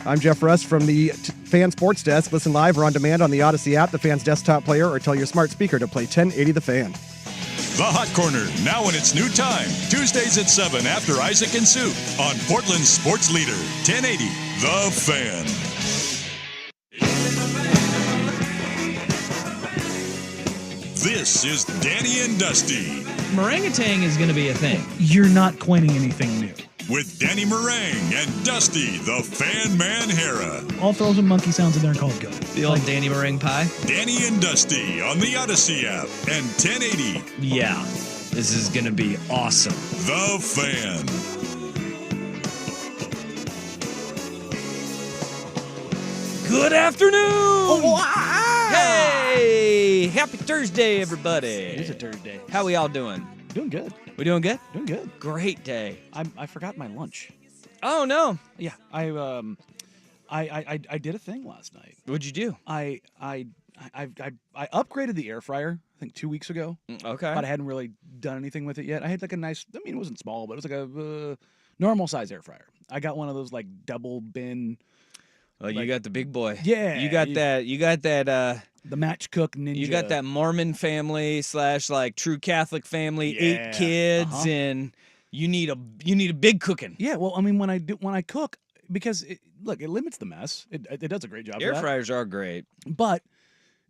I'm Jeff Russ from the Fan Sports Desk. Listen live or on demand on the Odyssey app, the Fan's desktop player, or tell your smart speaker to play 1080 The Fan. The Hot Corner, now in its new time. Tuesdays at 7 after Isaac and Sue on Portland's sports leader, 1080 The Fan. This is Danny and Dusty. Meringatang is going to be a thing. You're not coining anything new. With Danny Meringue and Dusty, the Fan Man Hera. I'll throw some monkey sounds in there and call it good. The old Danny Meringue pie? Danny and Dusty on the Odyssey app and 1080. Yeah, this is going to be awesome. The Fan. Good afternoon! Hey! Happy Thursday, everybody. It is a Thursday. How we all doing? Doing good. We doing good? Doing good. Great day. I forgot my lunch. Oh, no. Yeah, I did a thing last night. What'd you do? I upgraded the air fryer, I think 2 weeks ago, Okay. but I hadn't really done anything with it yet. I had like a nice, I mean, it wasn't small, but it was like a normal size air fryer. I got one of those like double bin. Oh, you got the big boy. Yeah. You got that, The Match Cook Ninja. you got that Mormon family / like true Catholic family, Yeah. 8 kids, Uh-huh. and you need a big cooking. Yeah, well, I mean, when I cook, because it limits the mess. It does a great job. Air for that. fryers are great. But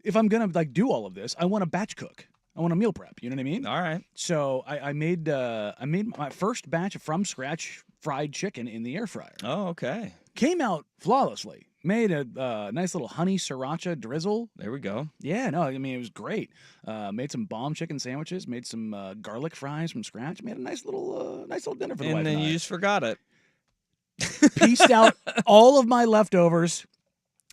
if I'm gonna like do all of this, I want to batch cook. I want to meal prep. You know what I mean? All right. So I made my first batch of from scratch fried chicken in the air fryer. Oh, okay. Came out flawlessly. Made a nice little honey sriracha drizzle. There we go. Yeah, no, I mean it was great. Made some bomb chicken sandwiches. Made some garlic fries from scratch. Made a nice little dinner for the wife And then and you I. just forgot it. Pieced out all of my leftovers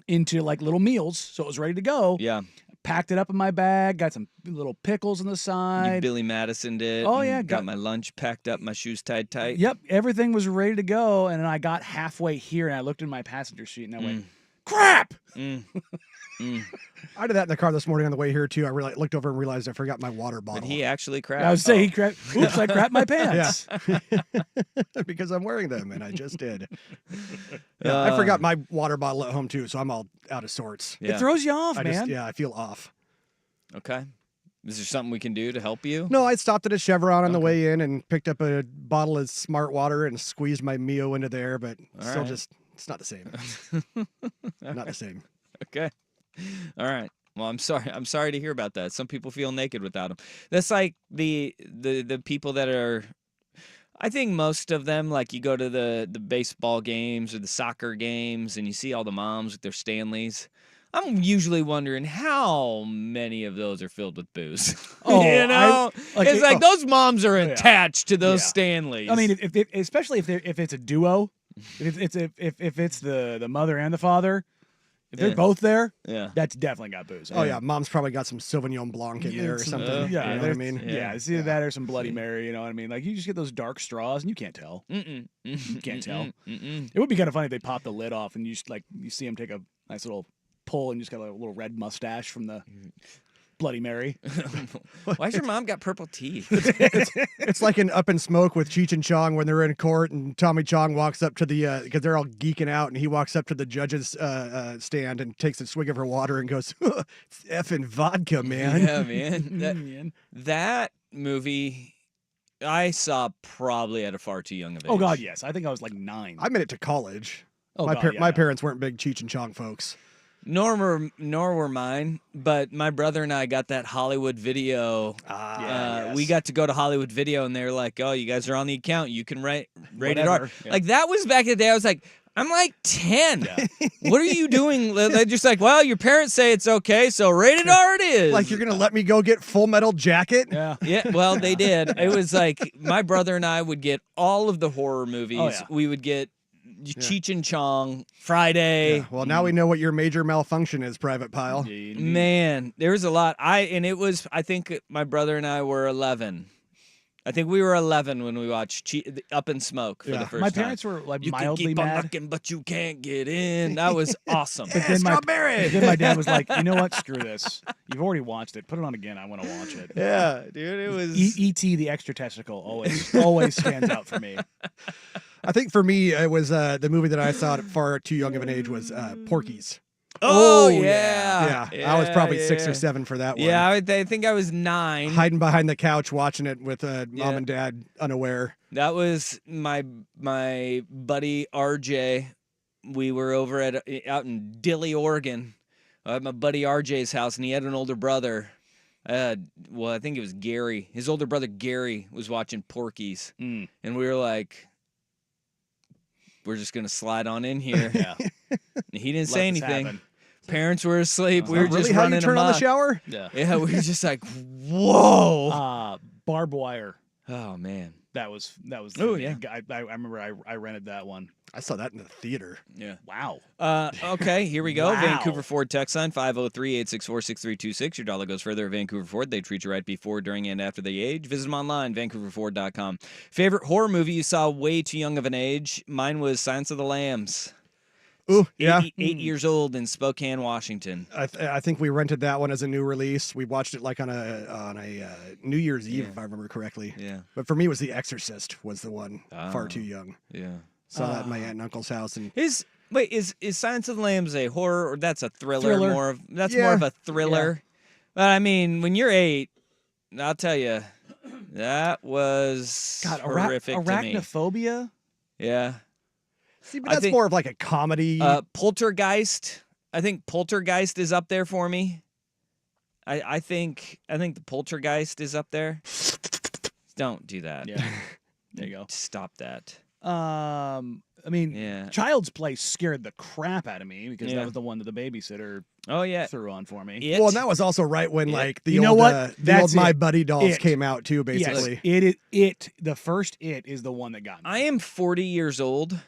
into like little meals, so it was ready to go. Yeah. Packed it up in my bag. Got some little pickles on the You side. Billy Madison did. Oh, and yeah, got got- my lunch packed up, my shoes tied tight. Yep, everything was ready to go, and then I got halfway here, and I looked in my passenger seat, and I went, "Crap!" I did that in the car this morning on the way here, too. I looked over and realized I forgot my water But bottle. he actually crapped. I was saying, he crap. Oops, I crapped my pants. because I'm wearing them, and I just did. Yeah, I forgot my water bottle at home, too, so I'm all out of sorts. Yeah. It throws you off, I man. I feel off. Okay. Is there something we can do to help you? No, I stopped at a Chevron on the way in and picked up a bottle of Smart Water and squeezed my Mio into there, but still right. it's not the same. Not the same. Okay. All right. Well, I'm sorry. I'm sorry to hear about that. Some people feel naked without them. That's like the people that are. I think most of them, like you go to the baseball games or the soccer games, and you see all the moms with their Stanleys. I'm usually wondering how many of those are filled with booze. Oh, you know, it's like those moms are Yeah. attached to those Yeah. Stanleys. I mean, if especially if it's a duo, if it's the mother and the father, if they're Yeah. both there, yeah. that's definitely got booze. Oh, yeah. Mom's probably got some Sauvignon Blanc in there or It's, something. yeah, you know what I there's- mean? yeah, it's either that or some Bloody Mary. You know what I mean? Like you just get those dark straws and you can't tell. Mm-mm. You can't tell. Mm-mm. It would be kind of funny if they pop the lid off and you just like you see him take a nice little pull and you just got a little red mustache from the Bloody Mary. Why's your mom got purple teeth? It's like in Up in Smoke with Cheech and Chong when they're in court and Tommy Chong walks up to the, because they're all geeking out, and he walks up to the judge's stand and takes a swig of her water and goes, it's effing vodka, man. Yeah, man. Man. That movie I saw probably at a far too young of age. Oh God, yes. I think I was like 9. I made it to college. Oh, my God, yeah, my yeah. parents weren't big Cheech and Chong folks. Nor were mine, but my brother and I got that Hollywood Video. yes. We got to go to Hollywood Video, and they're like, "Oh, you guys are on the account. You can rate it R." Whatever. Yeah. Like that was back in the day. I was like, I'm like 10. What are you doing? They're just like, well, your parents say it's okay, so rated R it is. Like, you're going to let me go get Full Metal Jacket? Yeah. Yeah, well, they did. It was like my brother and I would get all of the horror movies. Oh, yeah. We would get Cheech and Chong, Friday. Yeah. Well, now we know what your major malfunction is, Private Pile. Man, there was a lot. I think my brother and I were 11. I think we were 11 when we watched Up in Smoke for the first My time. parents were like You can mildly keep on mad. knocking, but you can't get in. That was awesome. But then strawberry. then my dad was like, you know what? Screw this. You've already watched it. Put it on again. I want to watch it. Yeah, dude, it was. E.T. the extra testicle always stands out for me. I think for me, it was the movie that I saw at far too young of an age was Porky's. Oh, Yeah, I was probably 6 yeah. or 7 for that one. Yeah, I think I was 9. Hiding behind the couch watching it with mom Yeah. and dad unaware. That was my buddy RJ. We were over out in Dilley, Oregon, at my buddy RJ's house, and he had an older brother. Well, I think it was Gary. His older brother Gary was watching Porky's, and we were like, "We're just gonna slide on in here." Yeah. He didn't Let say this anything. happen. Parents were asleep. We Oh, were really just how running you turn on the amok. shower? Yeah. Yeah, we were just like, "Whoa!" Barbed wire. Oh man. That was. Oh, the- yeah. I remember I rented that one. I saw that in the theater. Yeah. Wow. Okay, here we go. Wow. Vancouver Ford text line 503-864-6326. Your dollar goes further at Vancouver Ford. They treat you right before, during, and after the age. Visit them online, vancouverford.com. Favorite horror movie you saw way too young of an age? Mine was Silence of the Lambs. Ooh, yeah. 8 years old in Spokane, Washington. I think we rented that one as a new release. We watched it like on a New Year's Eve, Yeah. if I remember correctly. Yeah, But for me, it was The Exorcist was the one. Far Oh. too young. yeah. Saw that at my aunt and uncle's house, and Is Silence of the Lambs a horror, or that's a thriller? Thriller. More of more Yeah. of a thriller. But I mean, when you're 8, I'll tell you, that was God, horrific to me. arachnophobia. Yeah. see, but I that's think- more of like a comedy. Poltergeist. I think Poltergeist is up there for me. I think the Poltergeist is up there. Don't do that. Yeah. There you go. Stop that. I mean, Yeah. Child's Play scared the crap out of me because Yeah. that was the one that the babysitter Oh yeah. threw on for me. It. well, and that was also right when like the You old know what? the That's old My it. Buddy dolls It. came out too, basically. Yes, it. The first It is the one that got me. I am 40 years old.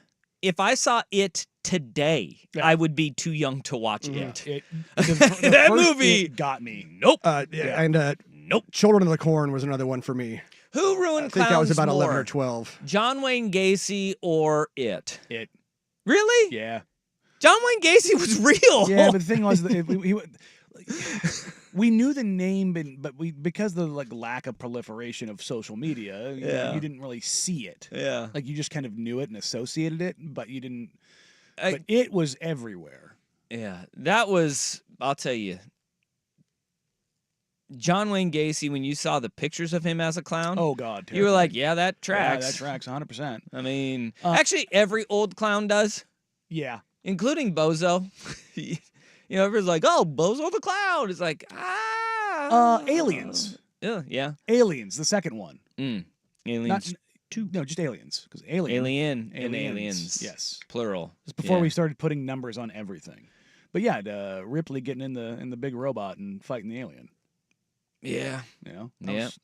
If I saw it today, Yeah. I would be too young to watch Mhm. it. The That first movie- It got me. Nope. Yeah. And Nope. Children of the Corn was another one for me. Who I ruined think clowns I was about 11 more? or 12. John Wayne Gacy or It? It. Really? Yeah. John Wayne Gacy was real. Yeah, but the thing was, we knew the name, but because of the like lack of proliferation of social media, Yeah. you didn't really see it. Yeah. Like you just kind of knew it and associated it, but you didn't. I- But it was everywhere. Yeah, that was, I'll tell you, John Wayne Gacy, when you saw the pictures of him as a clown, Oh God, you were like, terrifying. yeah, that tracks. Yeah, that tracks 100%. I mean, Uh, actually, every old clown does, Yeah, including Bozo. Everyone's like, oh, Bozo the clown. It's like, Aliens. Yeah. Aliens, the second one. Aliens. No, just Aliens, because Alien. Alien and Aliens. Yes. Plural. Just before Yeah. we started putting numbers on everything. But yeah, Ripley getting in the big robot and fighting the alien. Yeah. You know. That Yeah. was-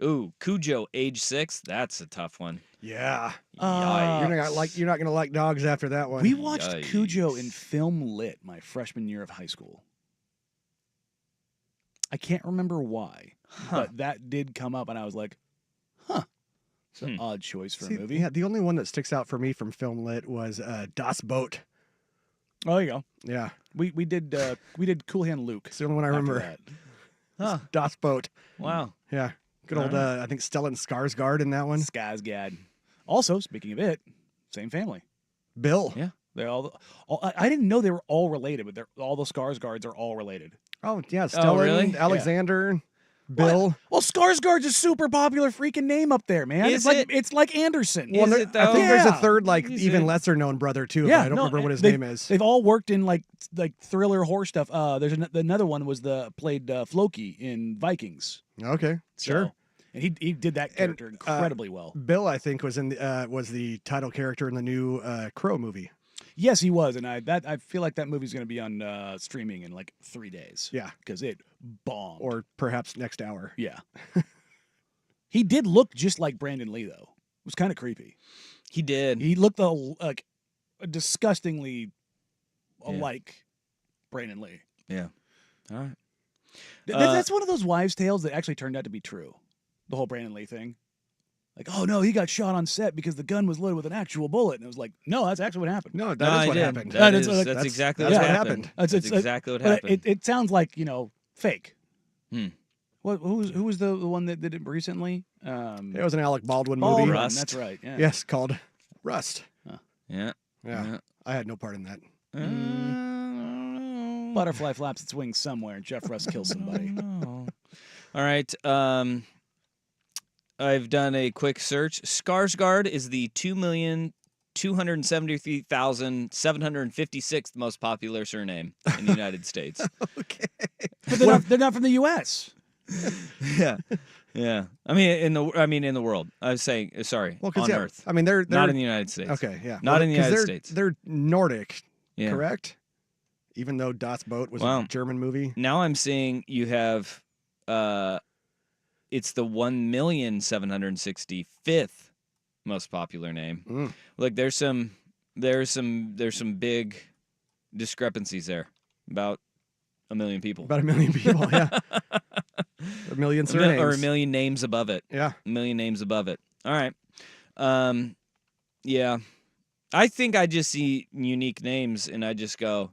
Ooh, Cujo, age 6. That's a tough one. Yeah. Yikes. You're not gonna like dogs after that one. We watched Cujo in Yikes. film lit my freshman year of high school. I can't remember why, Huh. but that did come up, and I was like, "Huh, it's an odd choice for See, a movie." Yeah, the only one that sticks out for me from film lit was Das Boot. Oh, there you go. Yeah, We did Cool Hand Luke. it's the only one I after remember. that. Huh. Das Boot. Wow. Yeah, good old. I think Stellan Skarsgård in that one. Skarsgård. Also, speaking of it, same family. Bill. Yeah. They're all I didn't know they were all related, but all the Skarsgårds are all related. Oh yeah, Stellan, really? Alexander, Bill. Well, Skarsgård's a super popular freaking name up there, man. Is it's like Anderson. Is it, I though? think there's a Yeah. third, like Is even it? lesser known brother too. Yeah, but I don't no, remember what his they've- name is. They've all worked in like thriller horror stuff. There's another one was played Floki in Vikings. Okay, sure. So- and he did that character incredibly well. Bill, I think, was the title character in the new Crow movie. Yes, he was, and I feel like that movie's going to be on streaming in like 3 days. Yeah, because it bombed. or perhaps next hour. yeah, he did look just like Brandon Lee though. It was kind of creepy. He did. He looked like disgustingly alike Brandon Lee. Yeah. All right. That's one of those wives' tales that actually turned out to be true. The whole Brandon Lee thing. Like, oh no, he got shot on set because the gun was loaded with an actual bullet. And it was like, no, that's actually what happened. No, No, that is I what did. happened. That That's is- what- that's exactly that's what what happened. happened. That's It's- exactly what But happened. it sounds like, fake. Hmm. Who was the one that did it recently? It was an Alec Baldwin movie. Baldwin, Rust. that's right. Yeah. Yes, called Rust. Yeah. Yeah. I had no part in that. Butterfly flaps its wings somewhere, and Jeff Russ kills somebody. No. All right. I've done a quick search. Skarsgård is the 2,273,756th most popular surname in the United States. Okay. But they're not from the U.S. Yeah. Yeah. I mean in the world. I was saying sorry. Well, on yeah, Earth. I mean, they're Not in the United States. Okay, yeah. Not in the 'cause United they're- States. They're Nordic, Yeah. correct? Even though Das Boot was Wow. a German movie. Now I'm seeing you have it's the 1,765th most popular name. Mm. Look, there's some big discrepancies there. About 1 million people. About 1 million people, yeah. 1 million surnames. Or 1 million names above it. Yeah. 1 million names above it. All right. Yeah. I think I just see unique names and I just go,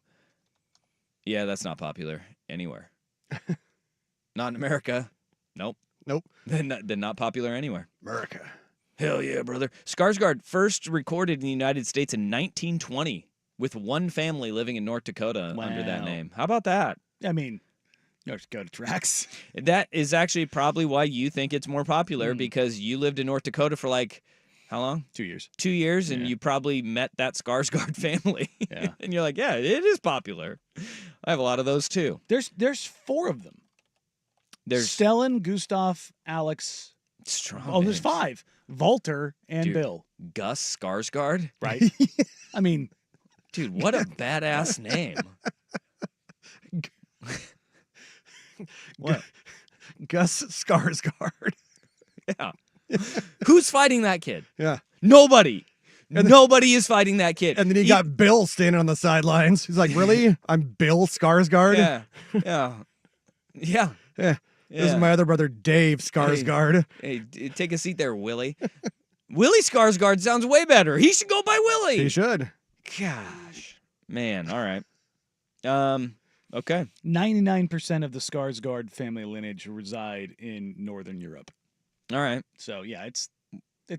yeah, that's not popular anywhere. Not in America. Nope. Then not popular anywhere. America. Hell yeah, brother. Skarsgård first recorded in the United States in 1920 with one family living in North Dakota under that Wow. name. How about that? I mean, North Dakota tracks. That is actually probably why you think it's more popular because you lived in North Dakota for like, how long? 2 years. 2 years, and Yeah. you probably met that Skarsgård family. Yeah. And you're like, yeah, it is popular. I have a lot of those too. There's 4 of them. There's Stellan, Gustav, Alex. strong. Oh, there's names. 5. Walter and Dude. Bill. Gus Skarsgård. Right. I mean, Dude, what a badass name. What? Gus Skarsgård. Yeah. Who's fighting that kid? Yeah. Nobody. Nobody is fighting that kid. And then you got Bill standing on the sidelines. He's like, really? I'm Bill Skarsgård? Yeah. Yeah. Yeah. Yeah. This is Yeah. my other brother, Dave Skarsgård. Hey, take a seat there, Willie. Willie Skarsgård sounds way better. He should go by Willie. He should. Gosh. Man, all right. Okay. 99% of the Skarsgård family lineage reside in Northern Europe. All right. So yeah, it's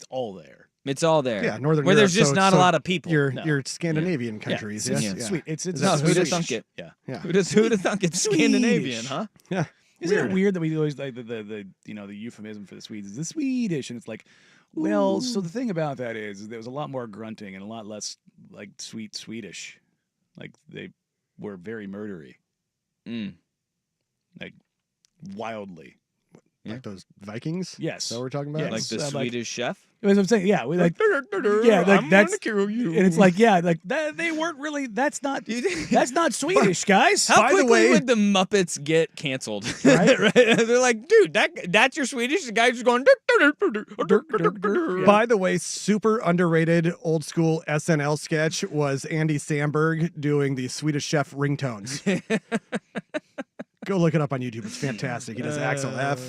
all there. It's all there. Yeah, Northern Where there's Europe, just so- not so a lot of people. Your No. your Scandinavian countries. It's Yes. Yeah. sweet. It's Is No, that who'd have Swedish? thunk it? Yeah. Yeah. Who'd have thunk it's Scandinavian, huh? Yeah. Isn't Weird. it weird that we always like the euphemism for the Swedes is the Swedish, and it's like, well, so the thing about that is there was a lot more grunting and a lot less like sweet Swedish, like they were very murdery, Mm. like wildly. Like those Vikings? Yes. Is that what we're talking about? Yes. Like the like- Swedish chef? As I'm saying, yeah, we like, yeah, like I'm that's, gonna kill you. and it's like, yeah, like that, they weren't really. That's not Swedish, guys. How By the quickly way- would the Muppets get canceled? Right? Right? They're like, dude, that's your Swedish. The guy's just going. Yeah. By the way, super underrated old school SNL sketch was Andy Samberg doing the Swedish Chef ringtones. Go look it up on YouTube. It's fantastic. He does Axel F.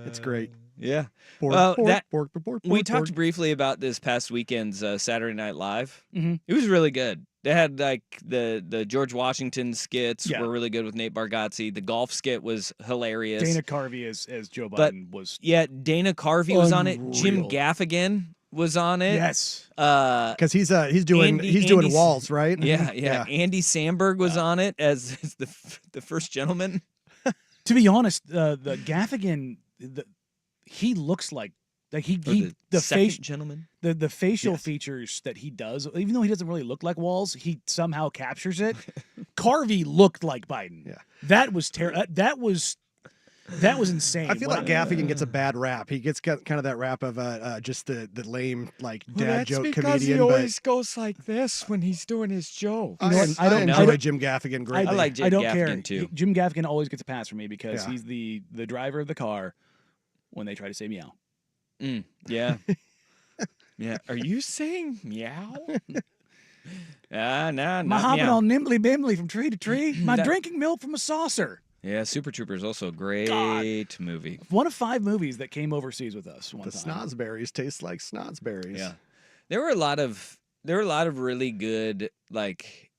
It's great. Yeah. Bork, Well, bork, that- bork, bork, bork, We bork, talked bork. briefly about this past weekend's Saturday Night Live. Mhm. It was really good. They had like the George Washington skits Yeah. were really good with Nate Bargatze. The golf skit was hilarious. Dana Carvey as Joe But- Biden was. Yeah, Dana Carvey was on it. Jim Unreal. Gaffigan was on it. Yes. Because he's doing Andy's- walls, right? Yeah. Andy Samberg was on it as the first gentleman. To be honest, the Gaffigan, he looks like he Or the second face gentleman. the facial Yes. features that he does, even though he doesn't really look like Walls, he somehow captures it. Carvey looked like Biden. Yeah. That was That was insane. I feel like Gaffigan gets a bad rap. He gets kind of that rap of just the lame like dad joke comedian. goes like this when he's doing his joke. But know what? I I enjoy don't- Jim Gaffigan greatly. I like Jim I don't Gaffigan care. too. Jim Gaffigan always gets a pass for me because Yeah. he's the driver of the car when they try to say meow. Yeah. Yeah. Are you saying meow? Nah, My not hopping meow. on nimbly bimbly from tree to tree. My That- drinking milk from a saucer. Yeah, Super Trooper is also a great movie. One of 5 movies that came overseas with us one The time. snozberries taste like snozberries. Yeah. There were a lot of really good like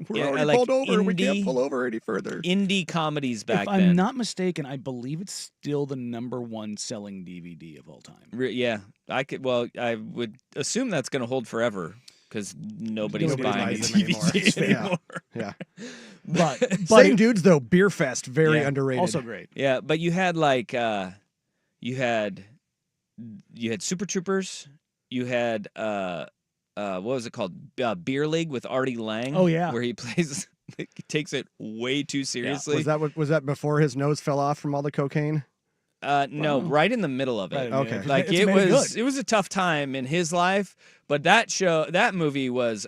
We're Yeah, already like pulled over. We can't indie- pull over any further. Indie comedies back if then. I'm not mistaken, I believe it's still the #1 selling DVD of all time. Yeah, I could. Well, I would assume that's going to hold forever because nobody's Nobody buying buys a them anymore. DVD Yeah. anymore. Yeah. But Same dudes though. Beer Fest, very Yeah. underrated. also great. Yeah, but you had like you had Super Troopers. You had what was it called? Beer League with Artie Lang. Oh, yeah. where he plays. He takes it way too seriously. was that before his nose fell off from all the cocaine? No, Wow. right in the middle of it. Right in Okay. there. Like It's it made was, good. it was a tough time in his life, but that movie was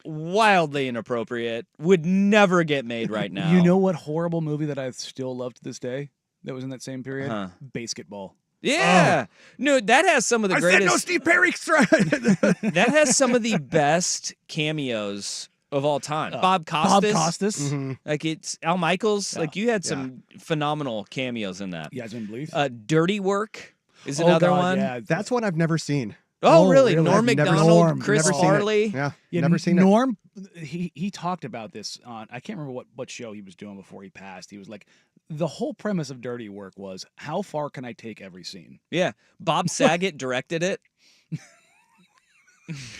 wildly inappropriate. Would never get made right now. You know what horrible movie that I still love to this day that was in that same period? Huh. Basketball. Yeah, no, that has some of the I said no, greatest. Steve Perry. That has some of the best cameos of all time. Bob Bob Costas, Costas. Mhm. like it's Al Michaels. Yeah. Like you had some phenomenal cameos in that. Yasmin Bleeth. Dirty Work is Oh, another God, one. Yeah, That's one I've never seen. Oh, Oh, really? really? Norm I've never Macdonald, Norm, Chris never seen it. Farley. Yeah, Yeah, never seen it. Norm, he talked about this on, I can't remember what show he was doing before he passed. He was like, the whole premise of Dirty Work was, how far can I take every scene? Yeah, Bob Saget directed it.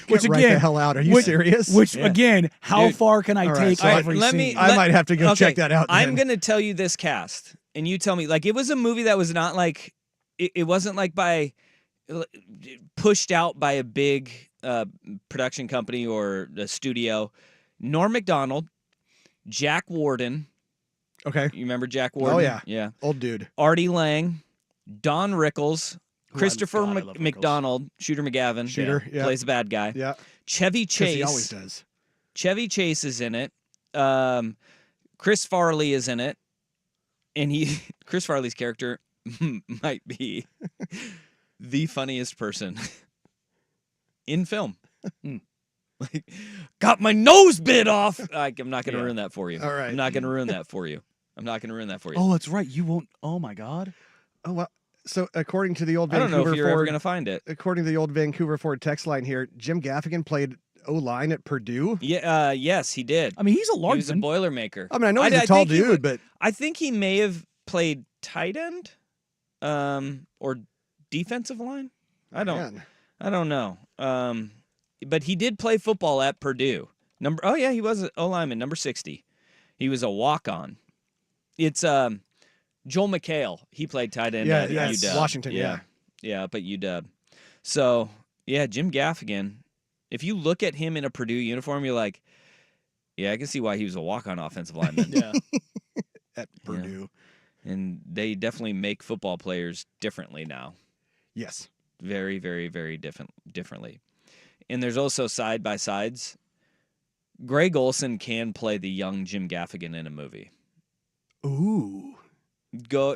Get right the hell out. Are you serious? Which Yeah. again, how Dude. far can I All right, take so- All right, every let scene? me- I might have to go Okay, check that out. I'm then. gonna tell you this cast, and you tell me. Like, it was a movie that was not like it wasn't like pushed out by a big production company or a studio. Norm Macdonald, Jack Warden. Okay, You remember Jack Warden? yeah. Yeah. old dude. Artie Lang, Don Rickles, Christopher God, I love Rickles. McDonald, Shooter McGavin. Shooter, yeah. Plays a bad guy. Yeah, Chevy 'cause Chase. he always does. Chevy Chase is in it. Chris Farley is in it, and Chris Farley's character might be the funniest person in film. Like, got my nose bit off. Like, I'm not going to Yeah. ruin that for you. All right. I'm not going to ruin that for you. I'm not going to ruin that for you. Oh, that's right. You won't. Oh my God. Oh well. So according to the old I don't Vancouver know if you're ever Ford, going to find it. according to the old Vancouver Ford text line here, Jim Gaffigan played O-line at Purdue. Yeah. Yes, he did. I mean, he's a He large was a Boilermaker. I mean, I know he's a I tall think he dude, would- but I think he may have played tight end, or defensive line. I don't know. But he did play football at Purdue. Oh yeah, he was an O lineman, number 60. He was a walk-on. It's Joel McHale. He played tight end at UW. Washington. Yeah, yeah, but UW. So yeah, Jim Gaffigan. If you look at him in a Purdue uniform, you're like, yeah, I can see why he was a walk-on offensive lineman. Yeah. At Purdue. And they definitely make football players differently now. Yes. Very, very, very differently. And there's also side by sides. Greg Olson can play the young Jim Gaffigan in a movie. Ooh. Go,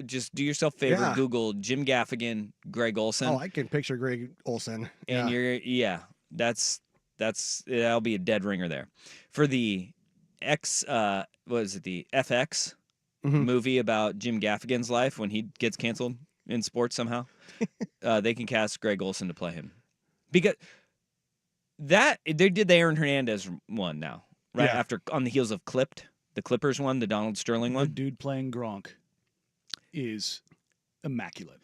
just do yourself a favor. Yeah. Google Jim Gaffigan, Greg Olson, Oh, I can picture Greg Olson. and that'll be a dead ringer there. For the the FX Mhm. movie about Jim Gaffigan's life when he gets canceled in sports somehow, they can cast Greg Olson to play him, because they did the Aaron Hernandez one now, right Yeah. after on the heels of the Clippers one, the Donald Sterling The one. dude playing Gronk is immaculate.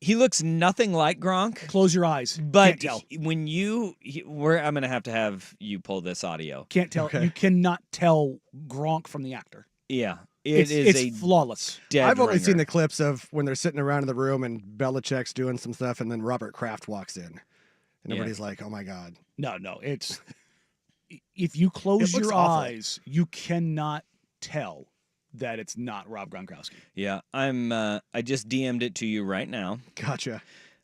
He looks nothing like Gronk. Close your eyes. But Can't tell. when I'm gonna have you pull this audio. Can't tell. Okay. You cannot tell Gronk from the actor. Yeah, It's a flawless. dead I've only seen ringer. the clips of when they're sitting around in the room and Belichick's doing some stuff, and then Robert Kraft walks in, and Yeah. everybody's like, "Oh my god!" No. It's if you close It looks your awful. eyes, you cannot tell that it's not Rob Gronkowski. Yeah, I just DM'd it to you right now. Gotcha.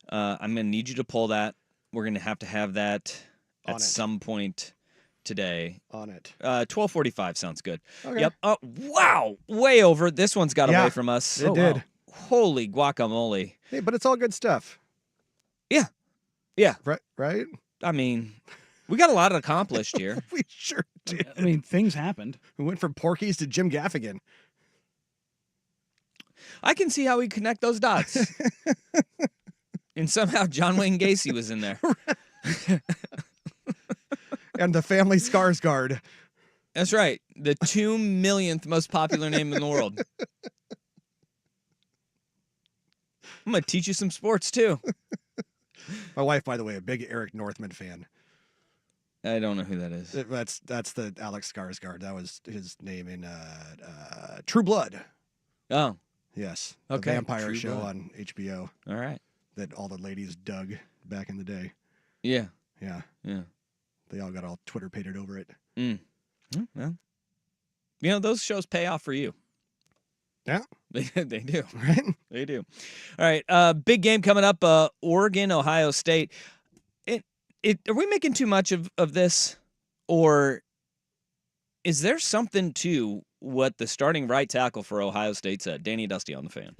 I'm gonna need you to pull that. We're gonna have that On at it. some point today. On it. 12:45 sounds good. Okay. Yep. Oh wow, way over. This one's got Yeah. away from us. It did. Holy guacamole. Hey, but it's all good stuff. Yeah. Right? I mean, we got a lot accomplished here. We sure did. I mean, things happened. We went from Porky's to Jim Gaffigan. I can see how we connect those dots. And somehow John Wayne Gacy was in there. And the family Skarsgård. That's right. The 2 millionth most popular name in the world. I'm going to teach you some sports, too. My wife, by the way, a big Eric Northman fan. I don't know who that is. That's the Alex Skarsgård. That was his name in True Blood. Oh, Yes. Okay, The vampire True show Blood. on HBO all right. that all the ladies dug back in the day. Yeah, Yeah. yeah. They all got all Twitter pated over it. Well, those shows pay off for you. Yeah. They do. Right? They do. All right. Big game coming up. Oregon, Ohio State. Are we making too much of this, or is there something to what the starting right tackle for Ohio State said? Danny Dusty on the Fan.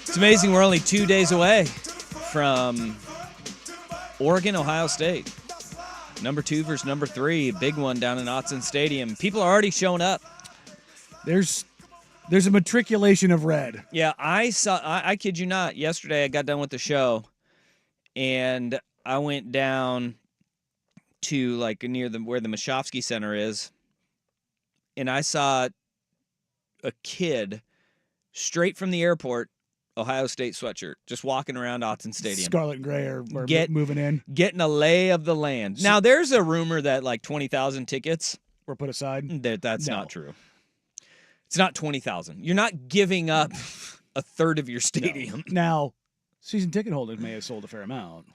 It's amazing we're only 2 days away from Oregon, Ohio State. Number 2 versus number 3, big one down in Autzen Stadium. People are already showing up. There's There's a matriculation of red. Yeah, I kid you not. Yesterday, I got done with the show, and I went down to like near where the Mashofsky Center is, and I saw a kid straight from the airport, Ohio State sweatshirt, just walking around Autzen Stadium. Scarlet and Gray are moving in. Getting a lay of the land. Now, there's a rumor that like 20,000 tickets were put aside. That's not true. It's not 20,000. You're not giving up a third of your stadium. No. Now, season ticket holders may have sold a fair amount.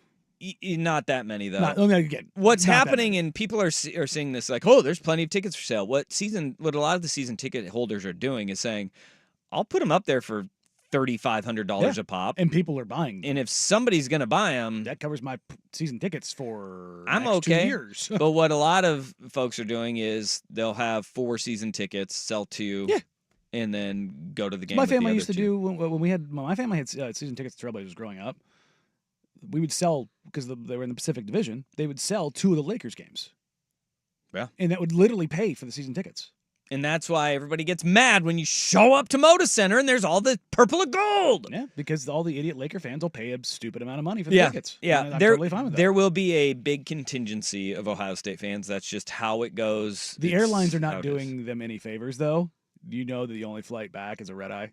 Not that many, though. Again, what's happening, and people are seeing this like, oh, there's plenty of tickets for sale. What a lot of the season ticket holders are doing is saying, I'll put them up there for $3,500 a pop. And people are buying them. And if somebody's going to buy them, that covers my season tickets for I'm next okay. 2 years. But what a lot of folks are doing is they'll have 4 season tickets, sell 2, and then go to the game. My with the family other used to 2. do when my family had season tickets to Trailblazers growing up. We would sell, because they were in the Pacific Division, they would sell 2 of the Lakers games. Yeah. And that would literally pay for the season tickets. And that's why everybody gets mad when you show up to Moda Center and there's all the purple and gold. Yeah, because all the idiot Laker fans will pay a stupid amount of money for the tickets. Yeah, I'm totally fine with that. There will be a big contingency of Ohio State fans. That's just how it goes. The airlines are not doing them any favors, though. You know that the only flight back is a red eye.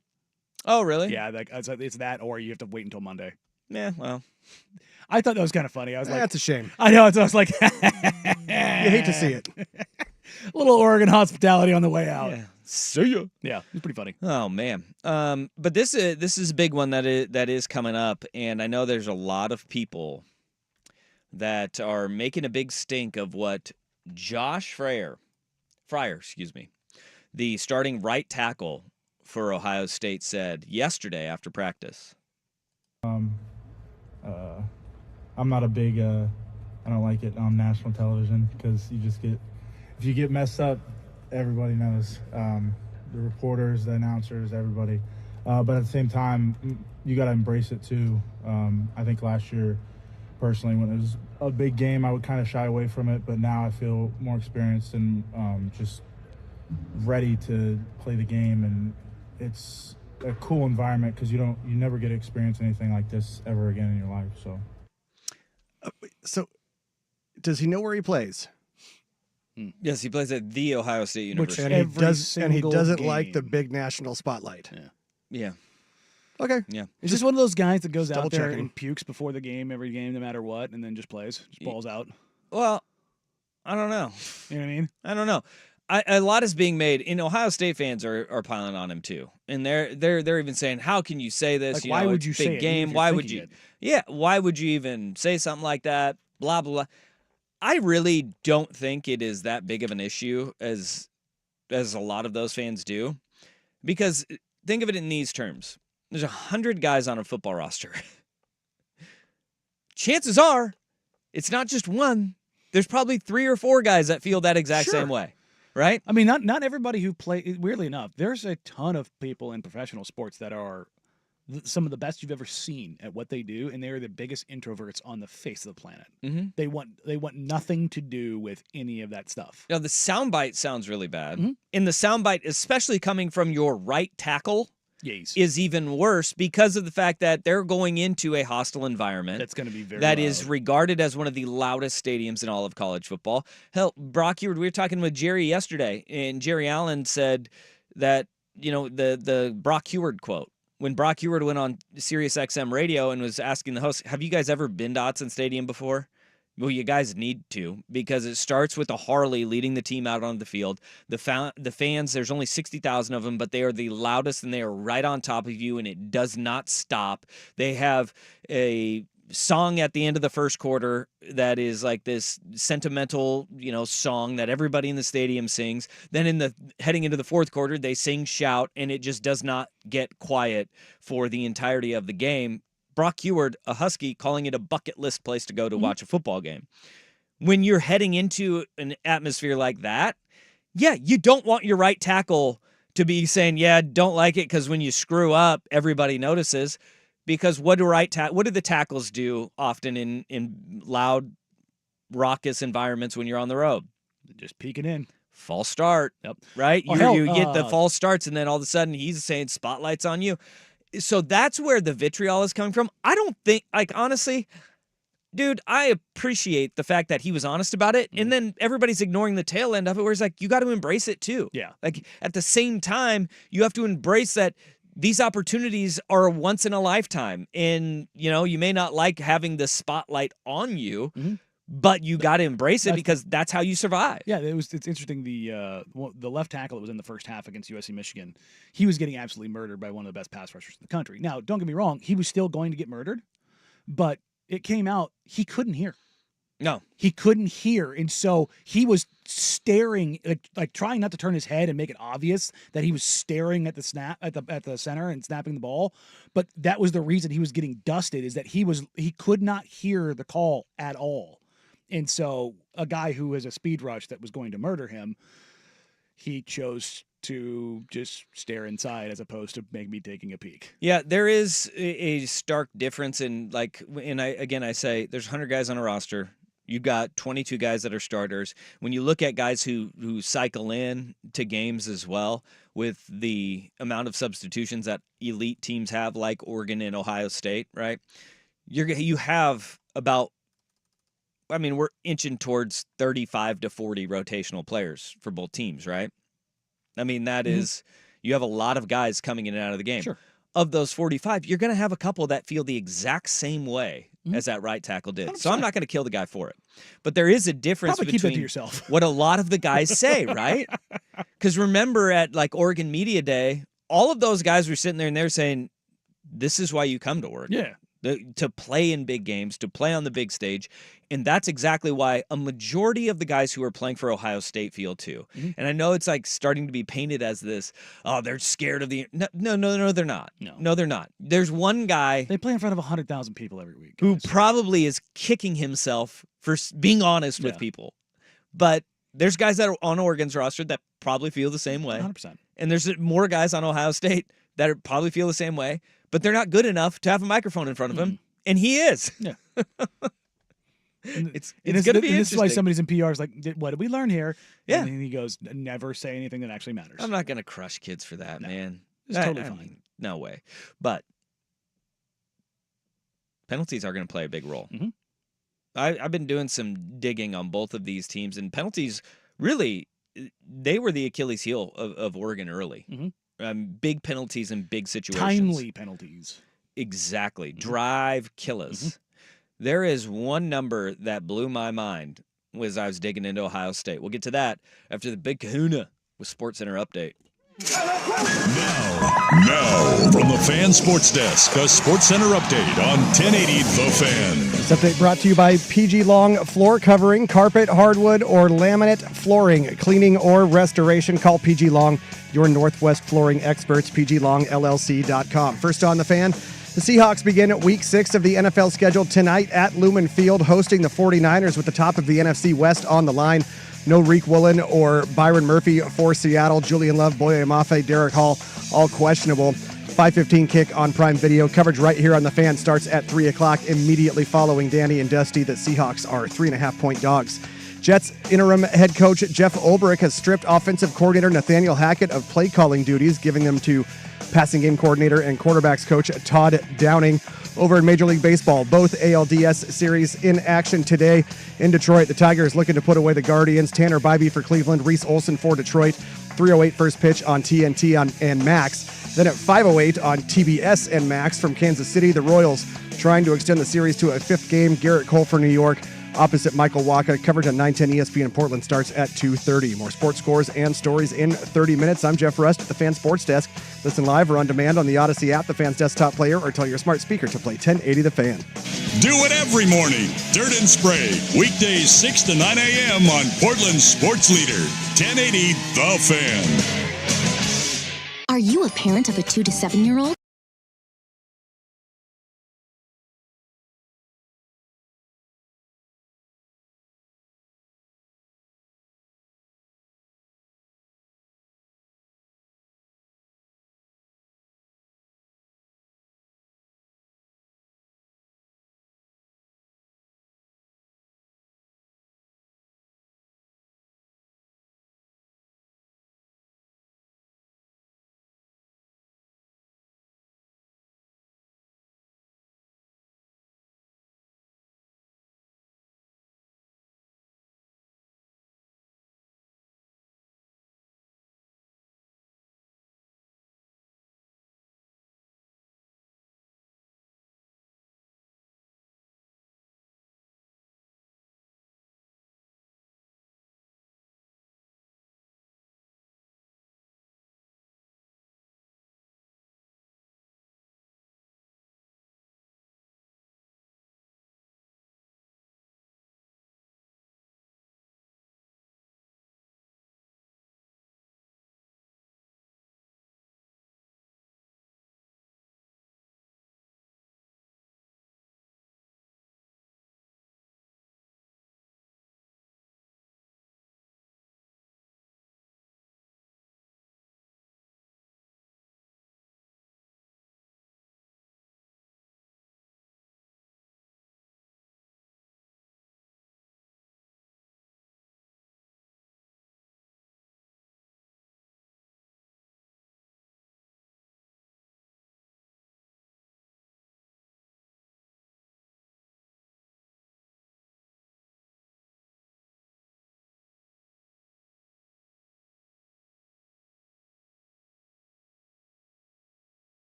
Oh, really? Yeah, it's that, or you have to wait until Monday. Yeah, well. I thought that was kind of funny. I was like, that's a shame. I know. So I was like, you hate to see it. A little Oregon hospitality on the way out. Yeah. See ya. Yeah, it was pretty funny. Oh man. But this is a big one that is coming up, and I know there's a lot of people that are making a big stink of what Josh Fryer, the starting right tackle for Ohio State, said yesterday after practice. I'm not a big, I don't like it on national television because if you get messed up, everybody knows. The reporters, the announcers, everybody. But at the same time, you got to embrace it too. I think last year, personally, when it was a big game, I would kind of shy away from it. But now I feel more experienced and just ready to play the game. And it's a cool environment because you never get to experience anything like this ever again in your life. So, does he know where he plays? Yes, he plays at the Ohio State University. And he doesn't like the big national spotlight. Yeah. Okay. Yeah. He's just one of those guys that goes out there checking. and pukes before the game, every game, no matter what, and then just plays, just balls out. Well, I don't know. You know what I mean? I don't know. A lot is being made, and Ohio State fans are piling on him too, and they're even saying, "How can you say this? Like, why would you it's a say big it game? if you're Why would thinking you? it?" Yeah, why would you even say something like that? Blah blah blah." I really don't think it is that big of an issue as a lot of those fans do, because think of it in these terms: there's 100 guys on a football roster. Chances are, it's not just one. There's probably 3 or 4 guys that feel that exact same way. Right? I mean, not everybody who play. Weirdly enough, there's a ton of people in professional sports that are some of the best you've ever seen at what they do, and they are the biggest introverts on the face of the planet. Mm-hmm. They want nothing to do with any of that stuff. Now, the soundbite sounds really bad. Mhm. And the soundbite, especially coming from your right tackle, Yes. is even worse because of the fact that they're going into a hostile environment. That's going to be very That loud. is regarded as one of the loudest stadiums in all of college football. Hell, Brock Eward, we were talking with Jerry yesterday, and Jerry Allen said that, the Brock Eward quote. When Brock Eward went on Sirius XM radio and was asking the host, have you guys ever been to Autzen Stadium before? Well, you guys need to, because it starts with a Harley leading the team out on the field. The fans, there's only 60,000 of them, but they are the loudest, and they are right on top of you, and it does not stop. They have a song at the end of the first quarter that is like this sentimental, song that everybody in the stadium sings. Then heading into the fourth quarter, they sing, shout, and it just does not get quiet for the entirety of the game. Brock Eward, a Husky, calling it a bucket list place to go to watch a football game. When you're heading into an atmosphere like that, you don't want your right tackle to be saying, don't like it because when you screw up, everybody notices. Because what do the tackles do often in loud, raucous environments when you're on the road? Just peeking in. false start. Yep. Right? Oh, hell, You get the false starts, and then all of a sudden he's saying spotlight's on you. So that's where the vitriol is coming from. I don't think, like, honestly, dude, I appreciate the fact that he was honest about it, and then everybody's ignoring the tail end of it, where it's like, you got to embrace it too. Yeah. Like, at the same time, you have to embrace that these opportunities are once in a lifetime, and, you may not like having the spotlight on you, but you got to embrace it because that's how you survive. Yeah, it's interesting. The left tackle that was in the first half against USC Michigan, he was getting absolutely murdered by one of the best pass rushers in the country. Now, don't get me wrong, he was still going to get murdered, but it came out he couldn't hear. No, he couldn't hear, and so he was staring, like trying not to turn his head and make it obvious that he was staring at the snap at the center and snapping the ball. But that was the reason he was getting dusted, is that he could not hear the call at all. And so a guy who is a speed rush that was going to murder him, he chose to just stare inside as opposed to maybe taking a peek. Yeah, there is a stark difference in, like, and I say there's 100 guys on a roster. You got 22 guys that are starters. When you look at guys who cycle in to games as well, with the amount of substitutions that elite teams have, like Oregon and Ohio State, right? You have about, I mean, we're inching towards 35 to 40 rotational players for both teams, right? I mean, that is, you have a lot of guys coming in and out of the game. Sure. Of those 45, you're going to have a couple that feel the exact same way as that right tackle did. 100%. So I'm not going to kill the guy for it. But there is a difference Probably keep that to between yourself. what a lot of the guys say, right? Because remember at, like, Oregon Media Day, all of those guys were sitting there and they're saying, this is why you come to Oregon. Yeah. To play in big games, to play on the big stage. And that's exactly why a majority of the guys who are playing for Ohio State feel too. And I know it's like starting to be painted as this, oh, they're scared of the... No, they're not. No, they're not. There's one guy... They play in front of 100,000 people every week. Who probably is kicking himself for being honest with people. But there's guys that are on Oregon's roster that probably feel the same way. 100%. And there's more guys on Ohio State that probably feel the same way. But they're not good enough to have a microphone in front of him, and he is. Yeah. It's going to be interesting. This is why somebody's in PR is like, what did we learn here? Yeah. And then he goes, never say anything that actually matters. I'm not going to crush kids for that, man. It's totally fine. mean, no way. But penalties are going to play a big role. I've been doing some digging on both of these teams, and penalties really, they were the Achilles heel of Oregon early. Big penalties in big situations. Timely penalties. Exactly. Drive killers. There is one number that blew my mind as I was digging into Ohio State. We'll get to that after the big kahuna with SportsCenter Update. Now, from the Fan Sports Desk, a SportsCenter update on 1080 The Fan. This update brought to you by PG Long Floor Covering, carpet, hardwood, or laminate flooring, cleaning or restoration. Call PG Long, your Northwest flooring experts, pglongllc.com. First on The Fan, the Seahawks begin Week 6 of the NFL schedule tonight at Lumen Field, hosting the 49ers with the top of the NFC West on the line. No Reek Woolen or Byron Murphy for Seattle. Julian Love, Boye Mafe, Derek Hall, all questionable. 5:15 kick on Prime Video. Coverage right here on The Fan starts at 3 o'clock, immediately following Danny and Dusty. The Seahawks are 3.5-point dogs. Jets interim head coach Jeff Ulbrich has stripped offensive coordinator Nathaniel Hackett of play calling duties, giving them to passing game coordinator and quarterbacks coach Todd Downing. Over in Major League Baseball, both ALDS series in action today in Detroit. The Tigers looking to put away the Guardians. Tanner Bybee for Cleveland, Reese Olson for Detroit. 3:08 first pitch on TNT and Max. Then at 5:08 on TBS and Max from Kansas City, the Royals trying to extend the series to a fifth game. Garrett Cole for New York, opposite Michael Wacha. Coverage on 910 ESPN in Portland starts at 2:30. More sports scores and stories in 30 minutes. I'm Jeff Rust at the Fan Sports Desk. Listen live or on demand on the Odyssey app, the Fan's desktop player, or tell your smart speaker to play 1080 The Fan. Do it every morning. Dirt and Spray. Weekdays 6 to 9 a.m. on Portland's Sports Leader. 1080 The Fan. Are you a parent of a 2 to 7-year-old?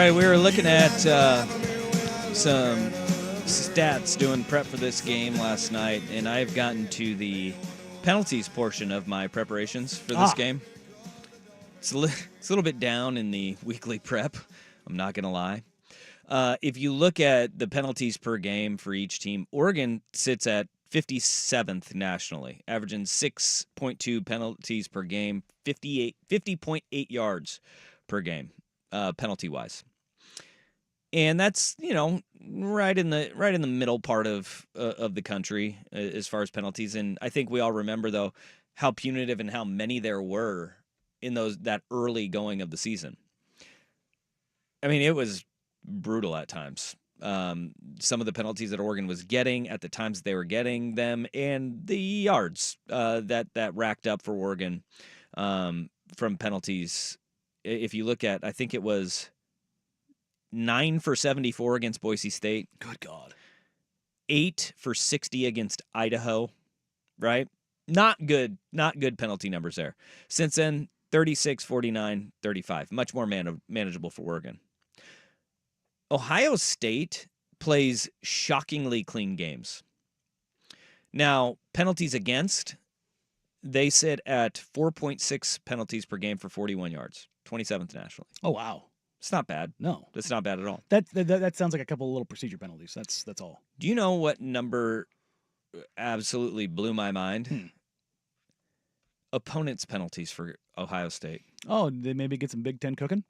right, we were looking at some stats doing prep for this game last night, and I've gotten to the penalties portion of my preparations for this game. It's a little bit down in the weekly prep. I'm not going to lie. If you look at the penalties per game for each team, Oregon sits at 57th nationally, averaging 6.2 penalties per game, 50.8 yards per game, penalty-wise. And that's, right in the middle part of the country as far as penalties. And I think we all remember, though, how punitive and how many there were in that early going of the season. I mean, it was brutal at times. Some of the penalties that Oregon was getting at the times they were getting them, and the yards that racked up for Oregon from penalties. If you look at, I think it was 9 for 74 against Boise State. Good God. 8 for 60 against Idaho, right? Not good penalty numbers there. Since then, 36, 49, 35. Much more manageable for Oregon. Ohio State plays shockingly clean games. Now, penalties against, they sit at 4.6 penalties per game for 41 yards, 27th nationally. Oh, wow. It's not bad. No. That's not bad at all. That sounds like a couple of little procedure penalties. That's all. Do you know what number absolutely blew my mind? Opponents' penalties for Ohio State. Oh, they maybe get some Big Ten cooking?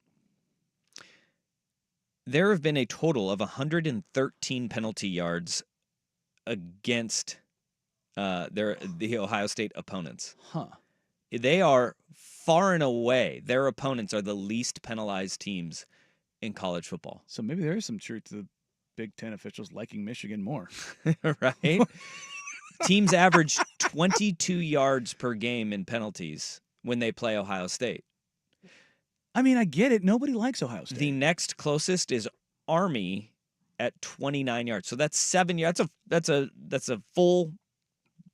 There have been a total of 113 penalty yards against the Ohio State opponents. Huh. They are far and away, their opponents are the least penalized teams in college football. So maybe there is some truth to the Big Ten officials liking Michigan more. Right? Teams average 22 yards per game in penalties when they play Ohio State. I mean, I get it. Nobody likes Ohio State. The next closest is Army at 29 yards. So that's 7 yards. That's a full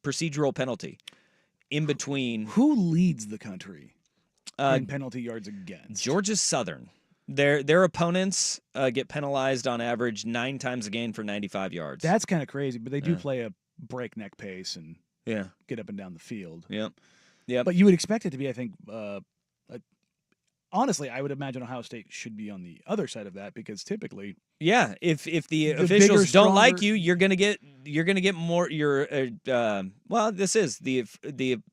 procedural penalty in between. Who leads the country in penalty yards against? Georgia Southern. Their opponents get penalized on average 9 times a game for 95 yards. That's kind of crazy, but they do play a breakneck pace and Yeah. get up and down the field. Yep. Yep. But you would expect it to be, I think, honestly, I would imagine Ohio State should be on the other side of that because typically, Yeah, if the officials bigger, don't like stronger- you, you're gonna get more. Well, this is the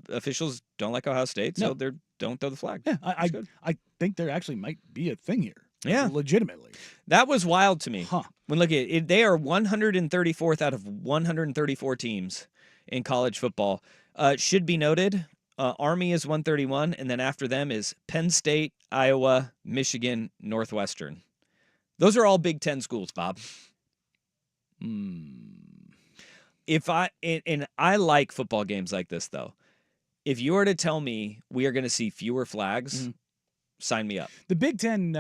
officials don't like Ohio State, so No. they don't throw the flag. yeah, That's good. I think there actually might be a thing here. Yeah. Legitimately. That was wild to me. Huh. When look at it, they are 134th out of 134 teams in college football. Should be noted, Army is 131, and then after them is Penn State, Iowa, Michigan, Northwestern. Those are all Big Ten schools, Bob. If I like football games like this though. If you were to tell me we are going to see fewer flags, sign me up. The Big Ten,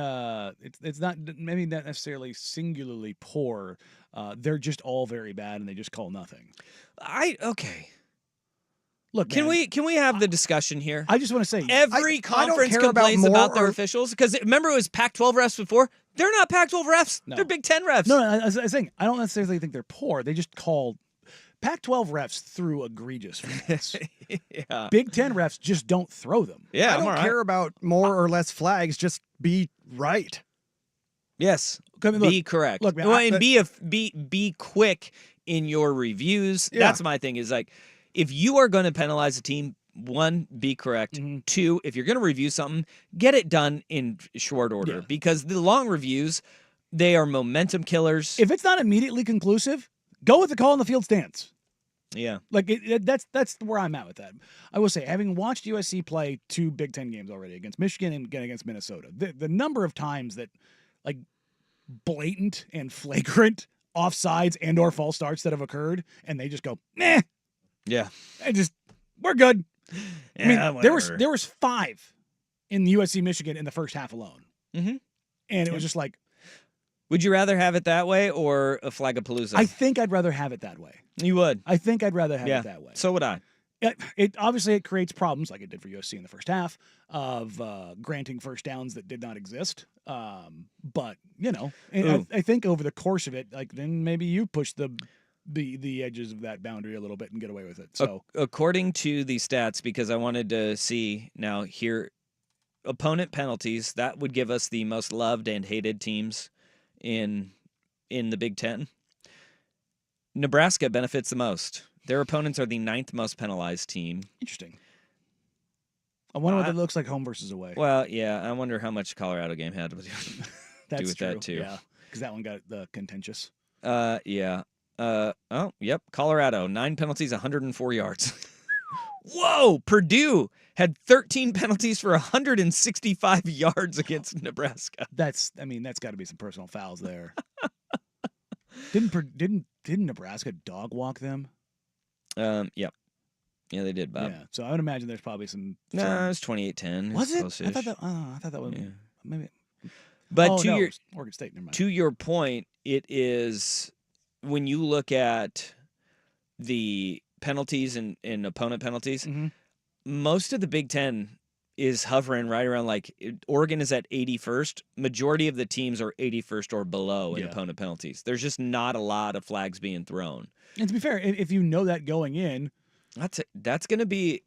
it's not maybe not necessarily singularly poor. They're just all very bad, and they just call nothing. Okay. Look, Can man, we have the discussion here? I just want to say Every I don't conference care about complains more about their or- officials because remember it was Pac-12 refs before. They're not Pac-12 refs. No. They're Big Ten refs. No, I was saying I don't necessarily think they're poor. They just call Pac-12 refs threw egregious flags. Yeah. Big Ten refs just don't throw them. Yeah, I I'm don't all right. care about more or less flags. Just be right. Yes. I mean, Be look- correct. look, man, Well, I- and be quick in your reviews. Yeah. That's my thing. Is like if you are going to penalize a team, 1, be correct. 2, if you're going to review something, get it done in short order Yeah. because the long reviews, they are momentum killers. If it's not immediately conclusive, go with the call in the field stance. Yeah. Like that's where I'm at with that. I will say, having watched USC play 2 Big Ten games already against Michigan and again against Minnesota, the number of times that like blatant and flagrant offsides and or false starts that have occurred, and they just go, nah, Yeah. we're good. I mean, Yeah, there whatever. was 5 in USC Michigan in the first half alone, Mhm. and it was just like, Would you rather have it that way or a Flagapalooza? I think I'd rather have it that way. You would. I think I'd rather have Yeah. it that way. So would I. It obviously it creates problems like it did for USC in the first half of granting first downs that did not exist. But I think over the course of it, like then maybe you push the edges of that boundary a little bit and get away with it. So according to the stats, because I wanted to see now here, opponent penalties, that would give us the most loved and hated teams in the Big Ten. Nebraska benefits the most. Their opponents are the 9th most penalized team. Interesting. I wonder what it looks like home versus away. Well, yeah, I wonder how much Colorado game had to do That's with true. that too. Yeah, because that one got contentious. Yeah. Oh, yep. Colorado, 9 penalties, 104 yards. Whoa! Purdue had 13 penalties for 165 yards against Nebraska. That's got to be some personal fouls there. Didn't Nebraska dog walk them? Yep. Yeah, they did, Bob. Yeah. So I would imagine there's probably some. No, it was 28-10. Was it? Close-ish. I thought that was maybe. But no, Oregon State. Never mind. To your point, it is when you look at the penalties and opponent penalties, most of the Big Ten is hovering right around Oregon is at 81st. Majority of the teams are 81st or below in opponent penalties. There's just not a lot of flags being thrown. And to be fair, if you know that going in, that's going to be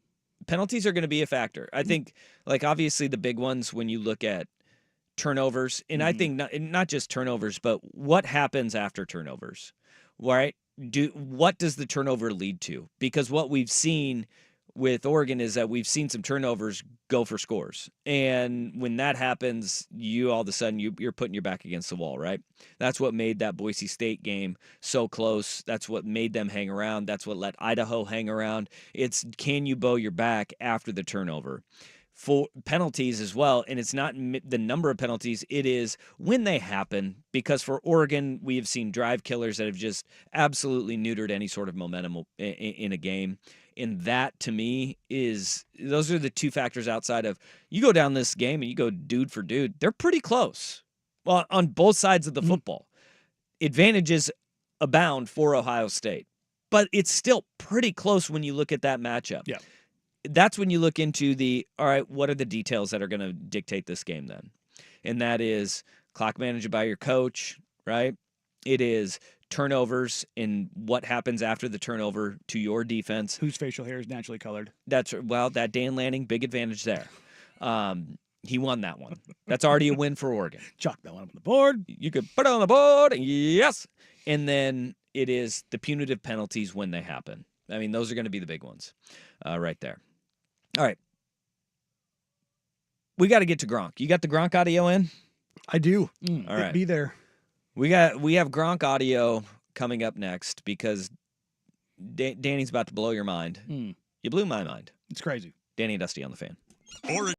penalties are going to be a factor. I think obviously the big ones when you look at turnovers, and I think not just turnovers, but what happens after turnovers, right? What does the turnover lead to? Because what we've seen with Oregon is that we've seen some turnovers go for scores. And when that happens, you all of a sudden you're putting your back against the wall, right? That's what made that Boise State game so close. That's what made them hang around. That's what let Idaho hang around. It's can you bow your back after the turnover? For penalties as well, and it's not the number of penalties, it is when they happen, because for Oregon, we have seen drive killers that have just absolutely neutered any sort of momentum in a game. And that, to me, those are the two factors outside of you go down this game and you go dude for dude. They're pretty close. Well, on both sides of the football. Advantages abound for Ohio State. But it's still pretty close when you look at that matchup. Yeah. That's when you look into all right, what are the details that are going to dictate this game then? And that is clock managed by your coach, right? It is turnovers and what happens after the turnover to your defense. Whose facial hair is naturally colored? That Dan Lanning, big advantage there. He won that one. That's already a win for Oregon. Chalk that one up on the board. You could put it on the board, yes. And then it is the punitive penalties when they happen. I mean, those are going to be the big ones right there. All right. We got to get to Gronk. You got the Gronk audio in? I do. All right. Be there. We have Gronk audio coming up next because Danny's about to blow your mind. You blew my mind. It's crazy. Danny and Dusty on the Fan. Oregon.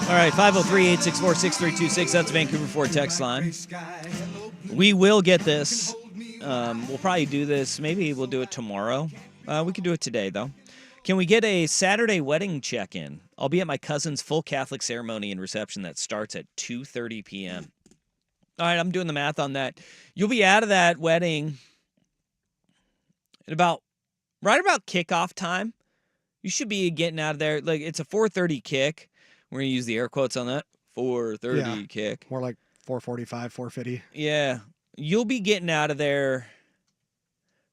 All right, 503-864-6326. That's the Vancouver Ford text line. We will get this. We'll probably do this. Maybe we'll do it tomorrow. We could do it today, though. Can we get a Saturday wedding check-in? I'll be at my cousin's full Catholic ceremony and reception that starts at 2:30 p.m. All right, I'm doing the math on that. You'll be out of that wedding at right about kickoff time. You should be getting out of there. Like, it's a 4:30 kick. We're going to use the air quotes on that. 4:30 kick. More like 4:45, 4:50. Yeah. You'll be getting out of there,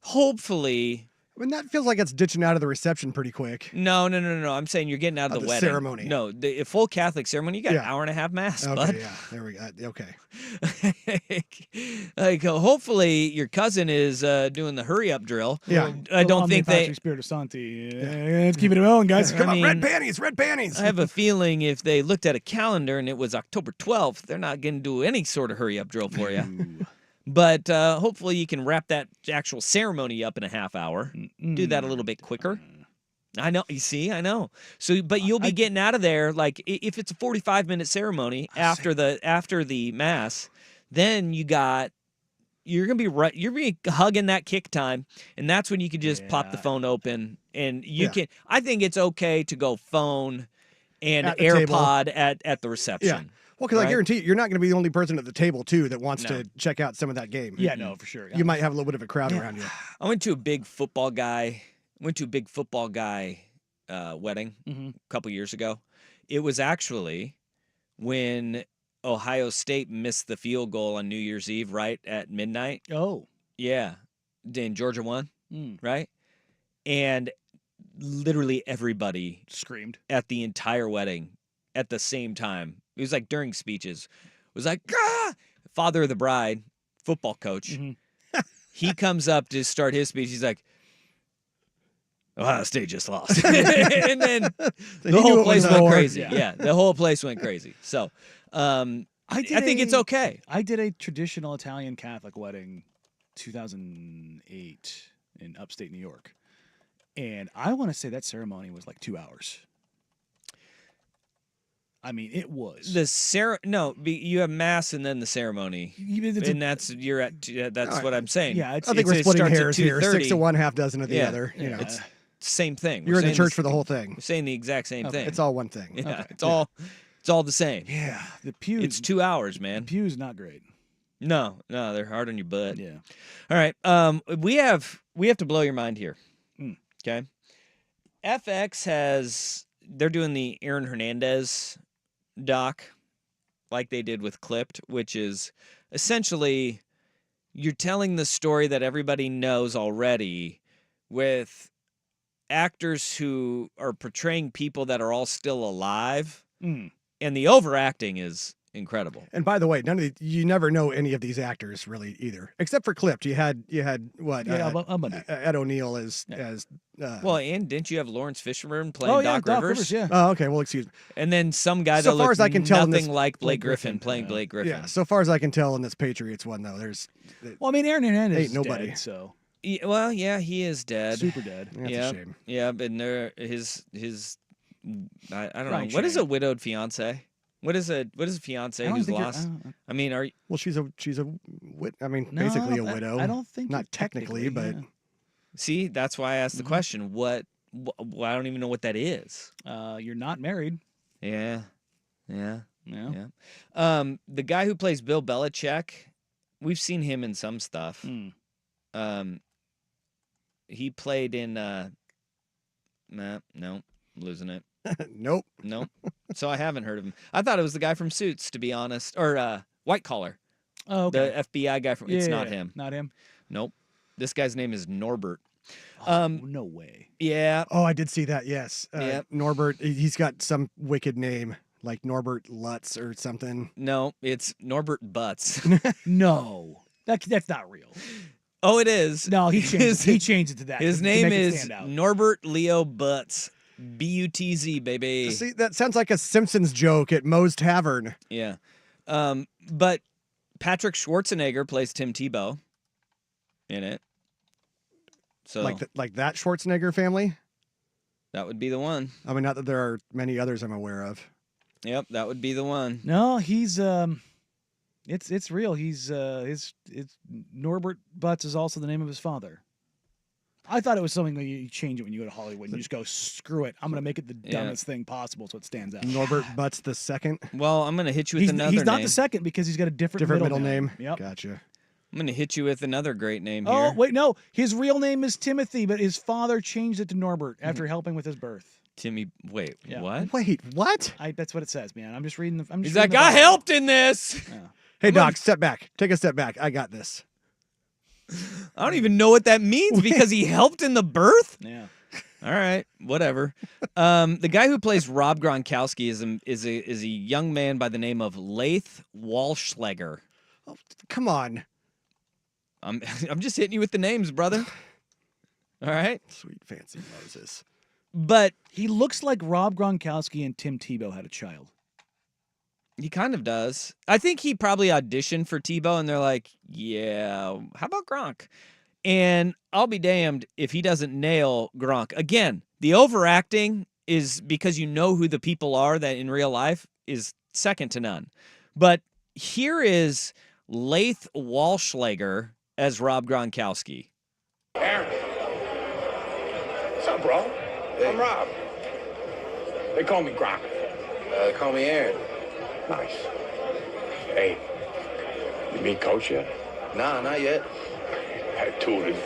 hopefully. I mean, that feels like it's ditching out of the reception pretty quick. No. I'm saying you're getting out of the wedding. Ceremony. No, the full Catholic ceremony, you got an hour and a half mass, Okay, bud. yeah. There we go. Okay. Hopefully your cousin is doing the hurry up drill. Yeah. I don't think they. Spiritus Sancti. Let's keep it going, guys. Come on, mean, red panties, red panties. I have a feeling if they looked at a calendar and it was October 12th, they're not going to do any sort of hurry up drill for you. But hopefully you can wrap that actual ceremony up in a half hour. Do that a little bit quicker. I know. You see, I know. So, but you'll be getting out of there. Like, if it's a 45-minute ceremony after the mass, then you're gonna be right. You're be hugging that kick time, and that's when you can just pop the phone open, and you can. I think it's okay to go phone and At the table. AirPod at the reception. Yeah. Well, because I Right? guarantee you're not going to be the only person at the table, too, that wants to check out some of that game. Yeah, no, for sure. You might have a little bit of a crowd around you. I went to a big football guy wedding a couple years ago. It was actually when Ohio State missed the field goal on New Year's Eve right at midnight. Oh. Yeah. Then Georgia won, right? And literally everybody Screamed. at the entire wedding at the same time. It was like during speeches. Was like, ah! Father of the bride, football coach. He comes up to start his speech. He's like, Ohio State just lost. And then the whole place went crazy. Yeah, the whole place went crazy. So I think it's okay. I did a traditional Italian Catholic wedding 2008 in upstate New York. And I want to say that ceremony was like 2 hours. I mean, it was. You have mass and then the ceremony. And that's what I'm saying. Yeah, I think we're splitting hairs here. 6 to 1, half dozen of the other. You know, it's same thing. You're in the church for the whole thing. We're saying the exact same thing. It's all one thing. Yeah, it's all the same. Yeah, the pew. It's 2 hours, man. The pew's not great. No, they're hard on your butt. Yeah. All right. We have to blow your mind here. Okay. FX they're doing the Aaron Hernandez doc like they did with Clipped, which is essentially you're telling the story that everybody knows already with actors who are portraying people that are all still alive, and the overacting is incredible. And by the way, you never know any of these actors really either, except for Clipped. You had what? Ed O'Neill as. Well, and didn't you have Lawrence Fishburne playing Doc Rivers? Yeah. Oh, okay. Well, excuse me. And then some guy So that far looked as I can tell in nothing this- like Blake Griffin playing Blake Griffin. Yeah. So far as I can tell in this Patriots one, though, there's. Well, I mean, Aaron Hernandez ain't is nobody. dead, so Yeah, he is dead. super dead. That's yeah, a shame. yeah, but his I don't know. Ryan What is Shane. a widowed fiance? What is a fiance I don't who's think you're- lost? I don't- I mean, are you, Well, she's a I mean, No, basically a widow. I don't think Not you're technically, but see? That's why I asked the question. What? I don't even know what that is. you're not married. Yeah. Yeah. The guy who plays Bill Belichick, we've seen him in some stuff. He played in. No, losing it. nope. Nope. So I haven't heard of him. I thought it was the guy from Suits, to be honest, or White Collar. Oh, okay. The FBI guy from. It's not Yeah, him. Not him. Nope. This guy's name is Norbert. No way. Yeah. Oh, I did see that. Yes. Yep. Norbert. He's got some wicked name like Norbert Lutz or something. No, it's Norbert Butts. No, that's not real. Oh, it is. No, he changed. He changed it to that. His to name make it is stand out. Norbert Leo Butts. Butz, baby. See, that sounds like a Simpsons joke at Moe's Tavern. Yeah. But Patrick Schwarzenegger plays Tim Tebow in it. So Like that Schwarzenegger family. that would be the one. I mean, not that there are many others I'm aware of. Yep, that would be the one. No, he's it's real. He's it's Norbert Butz is also the name of his father. I thought it was something that you change it when you go to Hollywood and you just go, screw it. I'm going to make it the dumbest thing possible so it stands out. Norbert Butz the second. Well, I'm going to hit you with another He's not name. the second because he's got a different Middle name. Yep. Gotcha. I'm going to hit you with another great name here. Oh, wait, no. His real name is Timothy, but his father changed it to Norbert after helping with his birth. Timmy, wait, Yeah. what? Wait, what? That's what it says, man. I'm just reading the. He's like, I helped in this. Yeah. Hey, Doc, step back. Take a step back. I got this. I don't even know what that means because he helped in the birth. Yeah. All right, whatever. The guy who plays Rob Gronkowski is a young man by the name of Laith Walschlager. Oh, come on. I'm just hitting you with the names, brother. All right, Sweet fancy Moses. but He looks like Rob Gronkowski and Tim Tebow had a child. he kind of does. I think he probably auditioned for Tebow, and they're like, "Yeah, how about Gronk?" And I'll be damned if he doesn't nail Gronk. Again, the overacting is because you know who the people are that in real life is second to none. But here is Laith Walschlager as Rob Gronkowski. Aaron. What's up, bro? Hey. I'm Rob. They call me Gronk. They call me Aaron. Nice. Hey, you meet Coach yet? Nah, not yet. That dude is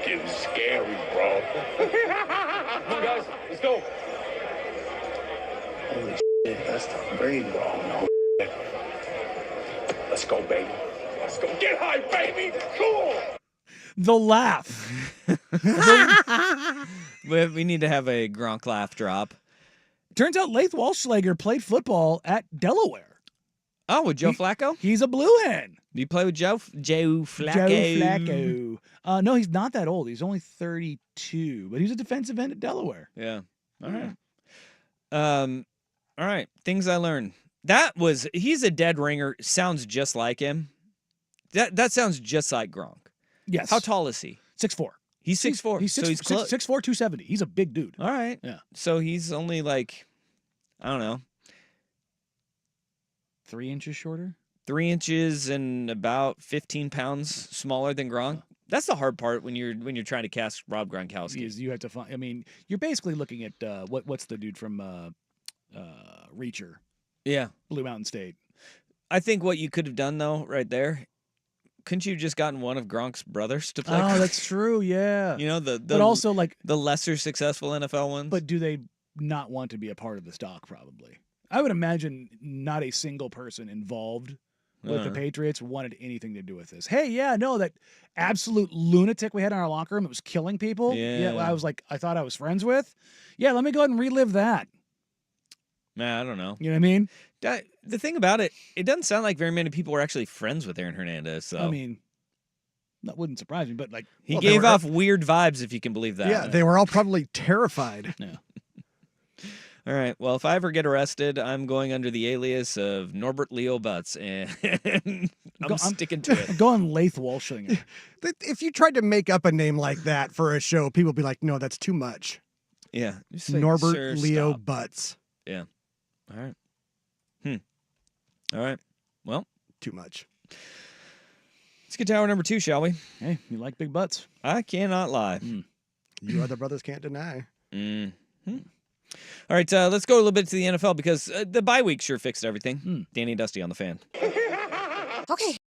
getting scary, bro. Come on, guys. Let's go. Holy shit, that's Tom Brady. Oh, no. Let's go, baby. Let's go. Get high, baby. Cool. The laugh. We need to have a Gronk laugh drop. Turns out Laith Walschlager played football at Delaware. Oh, with Joe Flacco? He's a blue hen. Do you play with Joe Flacco? Joe Flacco. No, he's not that old. He's only 32, but he's a defensive end at Delaware. Yeah. All right. All right. Things I learned. He's a dead ringer. Sounds just like him. That sounds just like Gronk. Yes. How tall is he? 6'4". He's 6'4". He's so he's close. 6'4", 270. He's a big dude. All right. Yeah. So he's only like, I don't know, 3 inches shorter. 3 inches and about 15 pounds smaller than Gronk. That's the hard part when you're trying to cast Rob Gronkowski. Is you have to find. I mean, you're basically looking at what's the dude from Reacher, Yeah. Blue Mountain State. I think what you could have done though, right there, couldn't you just gotten one of Gronk's brothers to play? Oh, Gronk? that's true. Yeah. You know but also like, the lesser successful NFL ones. but do they not want to be a part of the stock? Probably. I would imagine not a single person involved with the Patriots wanted anything to do with this. Hey, yeah, no, that absolute lunatic we had in our locker room that was killing people. Yeah. I thought I was friends with. Yeah, let me go ahead and relive that. Man, I don't know. You know what I mean? The thing about it, it doesn't sound like very many people were actually friends with Aaron Hernandez. So I mean, that wouldn't surprise me, but like he Well, gave they were- off weird vibes, if you can believe that. Yeah, they were all probably terrified. yeah. All right. Well, if I ever get arrested, I'm going under the alias of Norbert Leo Butz, and I'm sticking to it. I'm going Laith Walschlager. If you tried to make up a name like that for a show, people would be like, no, that's too much. Yeah. Just like, Norbert "Sir, Leo stop." Butz. Yeah. All right. All right. Well, Too much. let's get to hour number 2, shall we? Hey, you like big butts? I cannot lie. You other brothers can't deny. All right, let's go a little bit to the NFL because the bye week sure fixed everything. Danny and Dusty on the Fan. Okay.